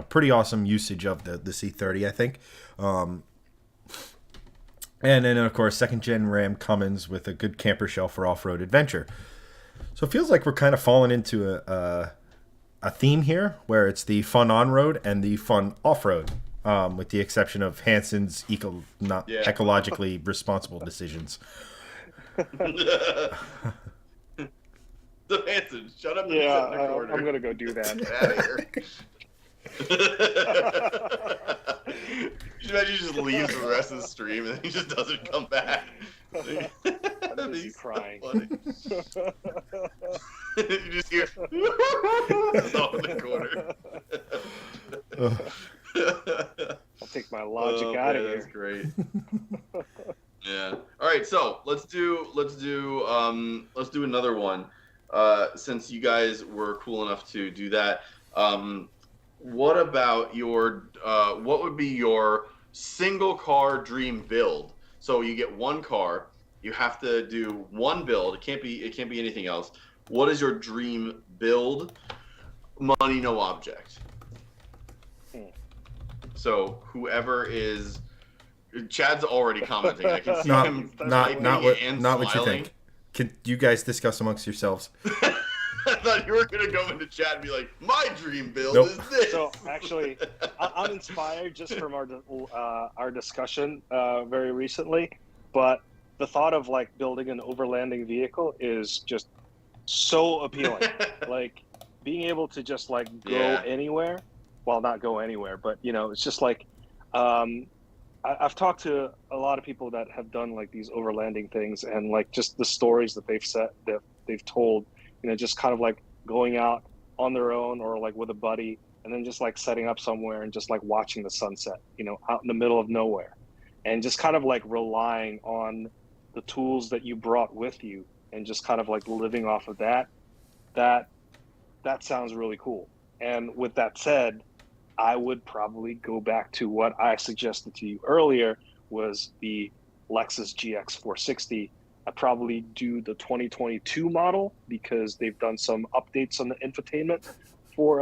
[SPEAKER 1] pretty awesome usage of the C30, I think. And then, of course, second-gen Ram Cummins with a good camper shell for off-road adventure. So it feels like we're kind of falling into a theme here where it's the fun on-road and the fun off-road, with the exception of Hanson's ecologically responsible decisions.
[SPEAKER 2] The Hanson, shut up and sit in the corner.
[SPEAKER 3] I'm going to go do that.
[SPEAKER 2] Get out of here. You imagine he just leaves the rest of the stream and he just doesn't come back.
[SPEAKER 3] I'm busy crying.
[SPEAKER 2] So you just hear off in the corner.
[SPEAKER 3] I'll take my logic out of here.
[SPEAKER 2] That's great. Yeah. All right. So let's do another one. Since you guys were cool enough to do that, what about what would be your single car dream build? So you get one car, you have to do one build. It can't be anything else. What is your dream build? Money, no object. So whoever is, Chad's already commenting. I can see him
[SPEAKER 1] not what you
[SPEAKER 2] smiling.
[SPEAKER 1] think. Can you guys discuss amongst yourselves?
[SPEAKER 2] I thought you were gonna go into chat and be like, "My dream build
[SPEAKER 1] Nope.
[SPEAKER 2] is this."
[SPEAKER 3] So actually, I'm inspired just from our discussion very recently. But the thought of like building an overlanding vehicle is just so appealing. Like being able to just like go anywhere. Well, not go anywhere, but it's just like I've talked to a lot of people that have done like these overlanding things, and like just the stories that they've told. Just kind of like going out on their own or like with a buddy, and then just like setting up somewhere and just like watching the sunset, out in the middle of nowhere, and just kind of like relying on the tools that you brought with you, and just kind of like living off of that. That sounds really cool. And with that said, I would probably go back to what I suggested to you earlier was the Lexus GX 460. I'd probably do the 2022 model because they've done some updates on the infotainment for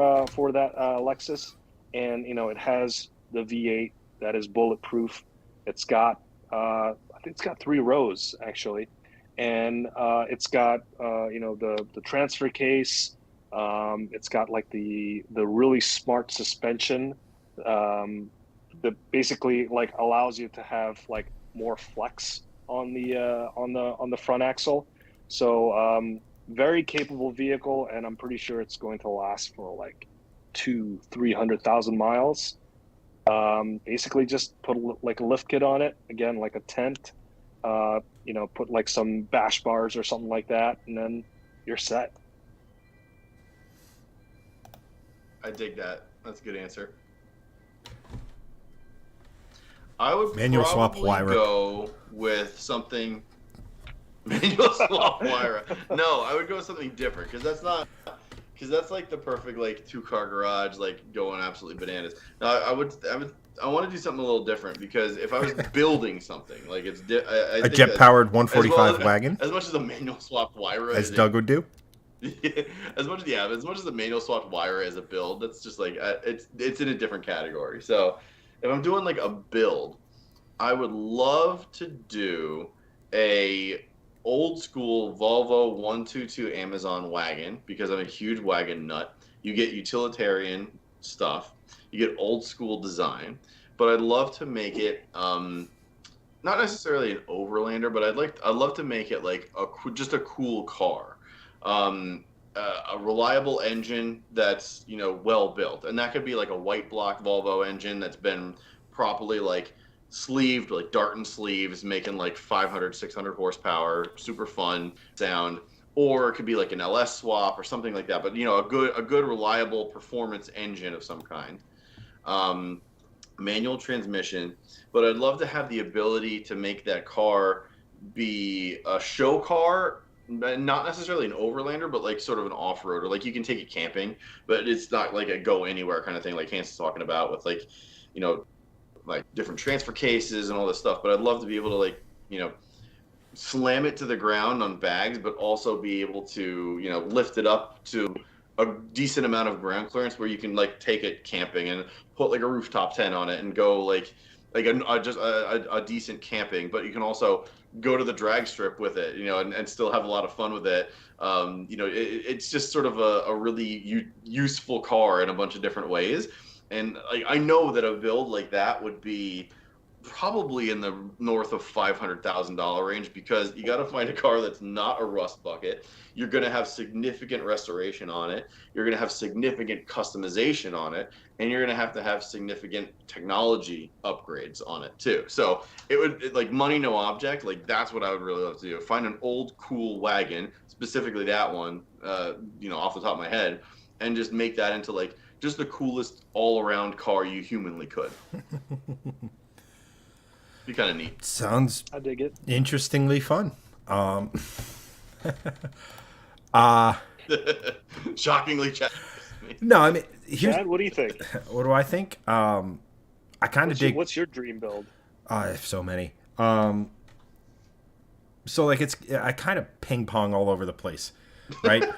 [SPEAKER 3] that Lexus, and it has the V8 that is bulletproof. It's got I think it's got 3 rows actually, and it's got the transfer case. It's got like the really smart suspension that basically like allows you to have like more flex on the front axle. So very capable vehicle, and I'm pretty sure it's going to last for like 300,000 miles. Basically, just put like a lift kit on it again, like a tent. Put like some bash bars or something like that, and then you're set.
[SPEAKER 2] I dig that. That's a good answer. I would
[SPEAKER 1] Manual swap
[SPEAKER 2] probably
[SPEAKER 1] Huayra.
[SPEAKER 2] go with something. Manual swap Huayra. No, I would go with something different because that's like the perfect like 2-car garage, like going absolutely bananas. No, I want to do something a little different because if I was building something like I
[SPEAKER 1] A
[SPEAKER 2] think
[SPEAKER 1] jet powered
[SPEAKER 2] as
[SPEAKER 1] 145 wagon,
[SPEAKER 2] as much as a manual swap Huayra
[SPEAKER 1] as
[SPEAKER 2] is
[SPEAKER 1] Doug would do.
[SPEAKER 2] as much as the manual swapped Huayra as a build, that's just like it's in a different category. So if I'm doing like a build, I would love to do a old school Volvo 122 Amazon wagon because I'm a huge wagon nut. You get utilitarian stuff, you get old school design, but I'd love to make it not necessarily an overlander, but I'd love to make it like just a cool car. A reliable engine that's well built, and that could be like a white block Volvo engine that's been properly like sleeved, like Darton sleeves, making like 500 600 horsepower, super fun sound. Or it could be like an LS swap or something like that, but a good reliable performance engine of some kind. Manual transmission, but I'd love to have the ability to make that car be a show car, not necessarily an overlander, but like sort of an off-roader. Like you can take it camping, but it's not like a go anywhere kind of thing like Hans is talking about with like, like different transfer cases and all this stuff. But I'd love to be able to like, slam it to the ground on bags, but also be able to, lift it up to a decent amount of ground clearance where you can like take it camping and put like a rooftop tent on it and go like a decent camping. But you can also go to the drag strip with it, and still have a lot of fun with it. It's just sort of a really useful car in a bunch of different ways. And I know that a build like that would be probably in the north of $500,000 range because you got to find a car that's not a rust bucket. You're going to have significant restoration on it. You're going to have significant customization on it, and you're going to have significant technology upgrades on it too. So like money no object. Like that's what I would really love to do. Find an old cool wagon, specifically that one, off the top of my head, and just make that into like just the coolest all around car you humanly could. Be kind of neat.
[SPEAKER 1] Sounds
[SPEAKER 3] I dig it.
[SPEAKER 1] interestingly fun.
[SPEAKER 2] Shockingly, Chad.
[SPEAKER 1] No, I mean, here's
[SPEAKER 3] Chad, what do you think?
[SPEAKER 1] what do I think? I kind of dig.
[SPEAKER 3] What's your dream build?
[SPEAKER 1] I have so many. So like I kind of ping pong all over the place, right?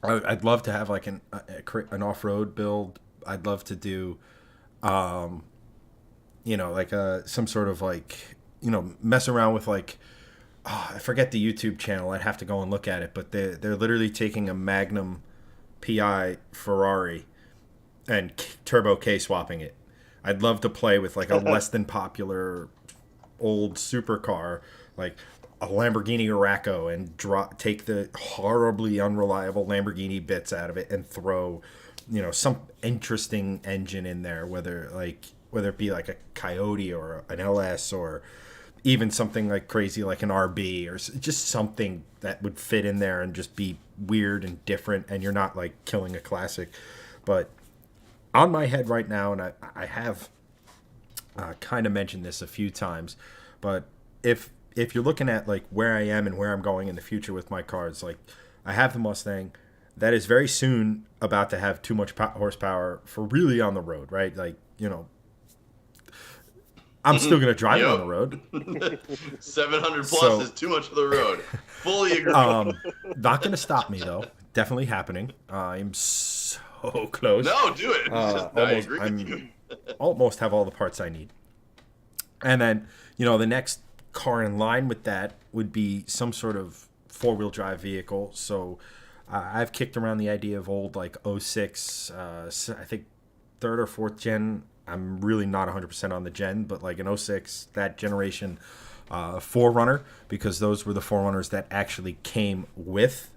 [SPEAKER 1] I'd love to have like an off road build. I'd love to do, like some sort of like mess around with like, I forget the YouTube channel. I'd have to go and look at it, but they're literally taking a Magnum PI Ferrari and turbo K swapping it. I'd love to play with like a less than popular old supercar, like a Lamborghini Urraco, and take the horribly unreliable Lamborghini bits out of it and throw, some interesting engine in there, whether it be like a Coyote or an LS or even something like crazy like an RB or just something that would fit in there and just be weird and different, and you're not like killing a classic. But on my head right now, and I have kind of mentioned this a few times, but if you're looking at like where I am and where I'm going in the future with my cars, like I have the Mustang that is very soon about to have too much horsepower for really on the road, right? Like, I'm still going to drive it on the road.
[SPEAKER 2] 700 plus is too much for the road. Fully agree.
[SPEAKER 1] Not going to stop me though. Definitely happening. I'm so close.
[SPEAKER 2] No, do it. I agree with you.
[SPEAKER 1] Almost have all the parts I need. And then, the next car in line with that would be some sort of four-wheel drive vehicle. So I've kicked around the idea of old like '06, I think third or fourth gen I'm really not 100% on the gen, but like an '06, that generation 4Runner, because those were the 4Runners that actually came with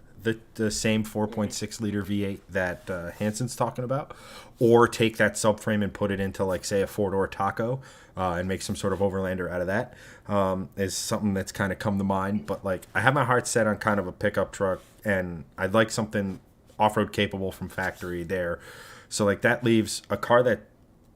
[SPEAKER 1] the same 4.6 liter V8 that Hansen's talking about, or take that subframe and put it into, like, say, a 4-door Taco and make some sort of overlander out of that, is something that's kind of come to mind. But like, I have my heart set on kind of a pickup truck, and I'd like something off-road capable from factory there. So like, that leaves a car that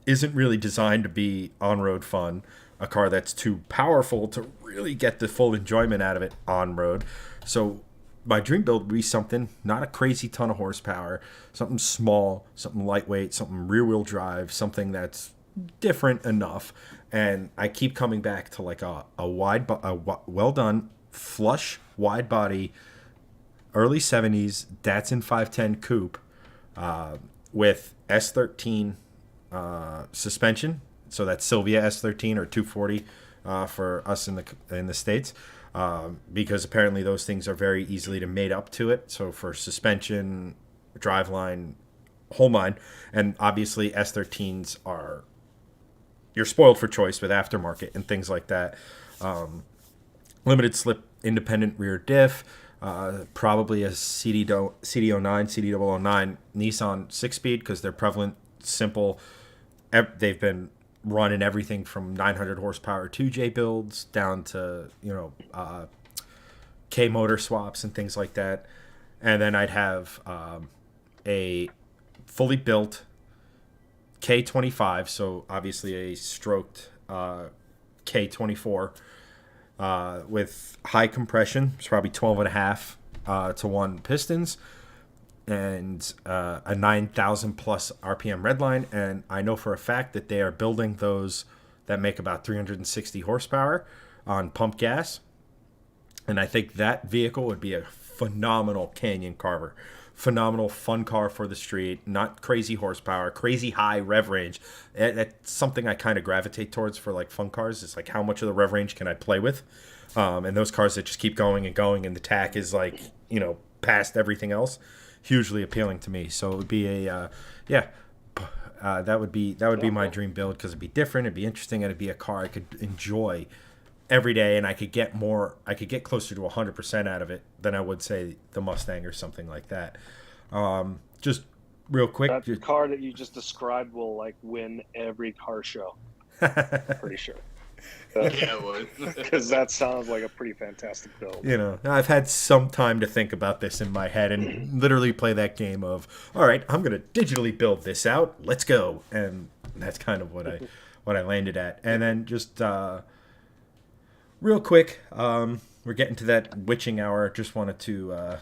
[SPEAKER 1] isn't really designed to be on-road fun, a car that's too powerful to really get the full enjoyment out of it on road. So my dream build would be something, not a crazy ton of horsepower, something small, something lightweight, something rear-wheel drive, something that's different enough. And I keep coming back to like a well done, flush, wide body, early 70s Datsun 510 coupe with S13 suspension. So that's Sylvia S13 or 240 for us in the States. Because apparently those things are very easily to mate up to it. So for suspension, driveline, whole nine, and obviously S13s are, you're spoiled for choice with aftermarket and things like that. Limited slip independent rear diff, probably a CD09, CD009 Nissan 6-speed, because they're prevalent, simple. They've been running everything from 900 horsepower 2J builds down to, K motor swaps and things like that. And then I'd have a fully built K25, so obviously a stroked K24 with high compression. It's probably 12.5 to 1 pistons, and a 9,000 plus RPM redline. And I know for a fact that they are building those that make about 360 horsepower on pump gas. And I think that vehicle would be a phenomenal canyon carver. Phenomenal fun car for the street, not crazy horsepower, crazy high rev range. That's something I kind of gravitate towards for like fun cars. It's like, how much of the rev range can I play with? And those cars that just keep going and going, and the tack is like, past everything else, hugely appealing to me. So it would be that would be my dream build, because it'd be different, it'd be interesting, and it'd be a car I could enjoy every day, and I could get closer to 100% out of it than I would, say, the Mustang or something like that. Just real quick,
[SPEAKER 3] That car that you just described will like win every car show. Pretty sure.
[SPEAKER 2] Yeah, it would.
[SPEAKER 3] Because that sounds like a pretty fantastic build.
[SPEAKER 1] I've had some time to think about this in my head and literally play that game of, all right, I'm going to digitally build this out. Let's go. And that's kind of what I landed at. And then just real quick, we're getting to that witching hour. Just wanted to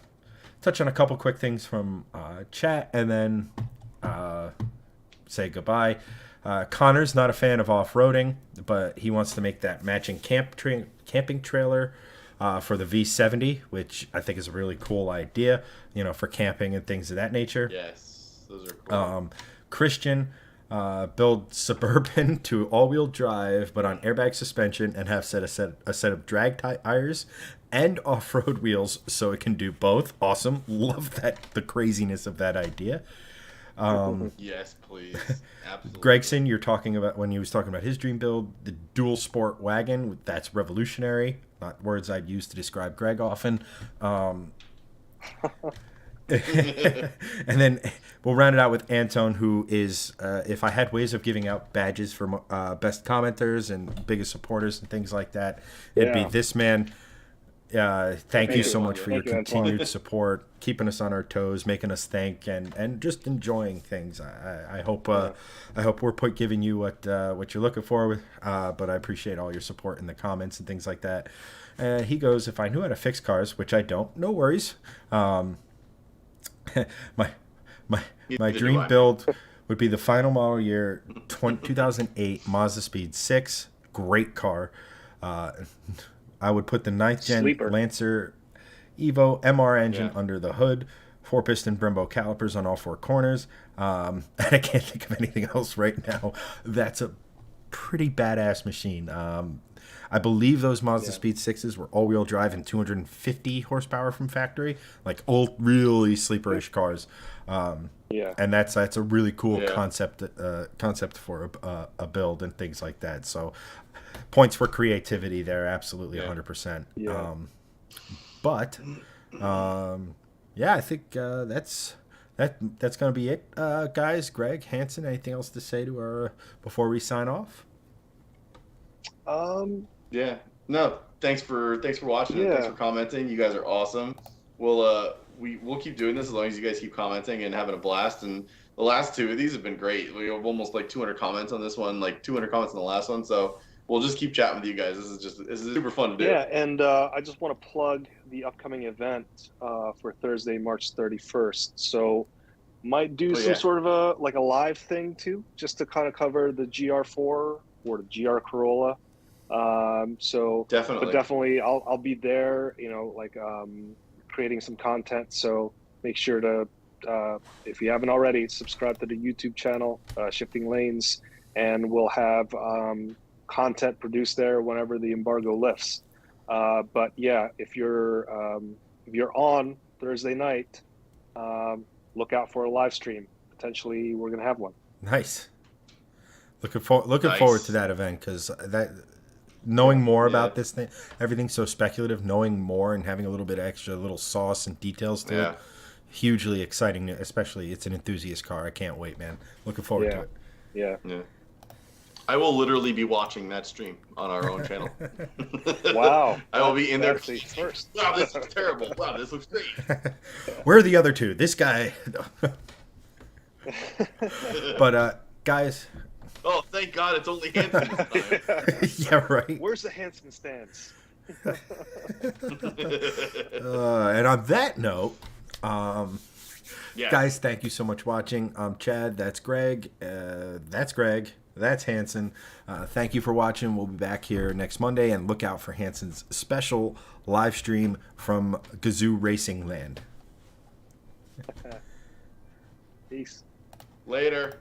[SPEAKER 1] touch on a couple quick things from chat, and then say goodbye. Connor's not a fan of off-roading, but he wants to make that matching camping trailer for the V70, which I think is a really cool idea, for camping and things of that nature.
[SPEAKER 2] Yes, those are cool.
[SPEAKER 1] Christian, build Suburban to all-wheel drive, but on airbag suspension, and have a set of drag tires and off-road wheels, so it can do both. Awesome. Love the craziness of that idea.
[SPEAKER 2] Yes, please. Absolutely.
[SPEAKER 1] Gregson, you're talking about, when he was talking about his dream build, the dual sport wagon. That's revolutionary. Not words I'd use to describe Greg often. And then we'll round it out with Anton, who is, if I had ways of giving out badges for best commenters and biggest supporters and things like that, it'd be this man. Thank you so much for your continued support, keeping us on our toes, making us think, and just enjoying things. I hope we're giving you what you're looking for, but I appreciate all your support in the comments and things like that. He goes, if I knew how to fix cars, which I don't, no worries. My dream build would be the final model year 2008 Mazda Speed 6. Great car. I would put the 9th gen
[SPEAKER 3] Sleeper.
[SPEAKER 1] Lancer Evo MR engine under the hood, 4-piston Brembo calipers on all 4 corners. And I can't think of anything else right now. That's a pretty badass machine. I believe those Mazda
[SPEAKER 3] Yeah.
[SPEAKER 1] Speed 6s were all-wheel drive and 250 horsepower from factory, like old, really sleeperish cars.
[SPEAKER 3] Yeah.
[SPEAKER 1] And that's a really cool
[SPEAKER 2] Yeah.
[SPEAKER 1] concept for a build and things like that. So points for creativity there, absolutely
[SPEAKER 2] Yeah.
[SPEAKER 1] 100%.
[SPEAKER 3] Yeah.
[SPEAKER 1] But yeah, I think that's gonna be it, guys. Greg, Hanson, anything else to say to our before we sign off?
[SPEAKER 2] Yeah. No, thanks for watching and thanks
[SPEAKER 3] Yeah.
[SPEAKER 2] for commenting. You guys are awesome. We'll keep doing this as long as you guys keep commenting and having a blast. And the last two of these have been great. We have almost like 200 comments on this one, like 200 comments on the last one. So we'll just keep chatting with you guys. This is super fun to do.
[SPEAKER 3] Yeah, and I just want to plug the upcoming event for Thursday, March 31st. So might do some
[SPEAKER 2] yeah.
[SPEAKER 3] sort of a live thing too, just to kind of cover the GR4 or the GR Corolla. So
[SPEAKER 2] Definitely.
[SPEAKER 3] but definitely I'll be there, creating some content. So make sure to if you haven't already, subscribe to the YouTube channel, Shifting Lanes, and we'll have content produced there whenever the embargo lifts. But yeah, if you're on Thursday night, look out for a live stream. Potentially, we're gonna have one.
[SPEAKER 1] Nice. Looking forward to that event, because knowing more about this thing, everything's so speculative. Knowing more and having a little bit of extra little sauce and details to it, hugely exciting. Especially, it's an enthusiast car. I can't wait, man. Looking forward to it.
[SPEAKER 3] Yeah.
[SPEAKER 2] I will literally be watching that stream on our own channel.
[SPEAKER 3] Wow.
[SPEAKER 2] I will be in there
[SPEAKER 3] first.
[SPEAKER 2] Wow, this looks terrible. Wow, this looks great.
[SPEAKER 1] Where are the other two? This guy. But guys.
[SPEAKER 2] Oh, thank God it's only Hanson this time.
[SPEAKER 1] Yeah, right.
[SPEAKER 3] Where's the Hanson stance?
[SPEAKER 1] And on that note, guys, thank you so much for watching. Chad, that's Greg. That's Greg. That's Hanson. Thank you for watching. We'll be back here next Monday, and look out for Hanson's special live stream from Gazoo Racing Land.
[SPEAKER 3] Peace.
[SPEAKER 2] Later.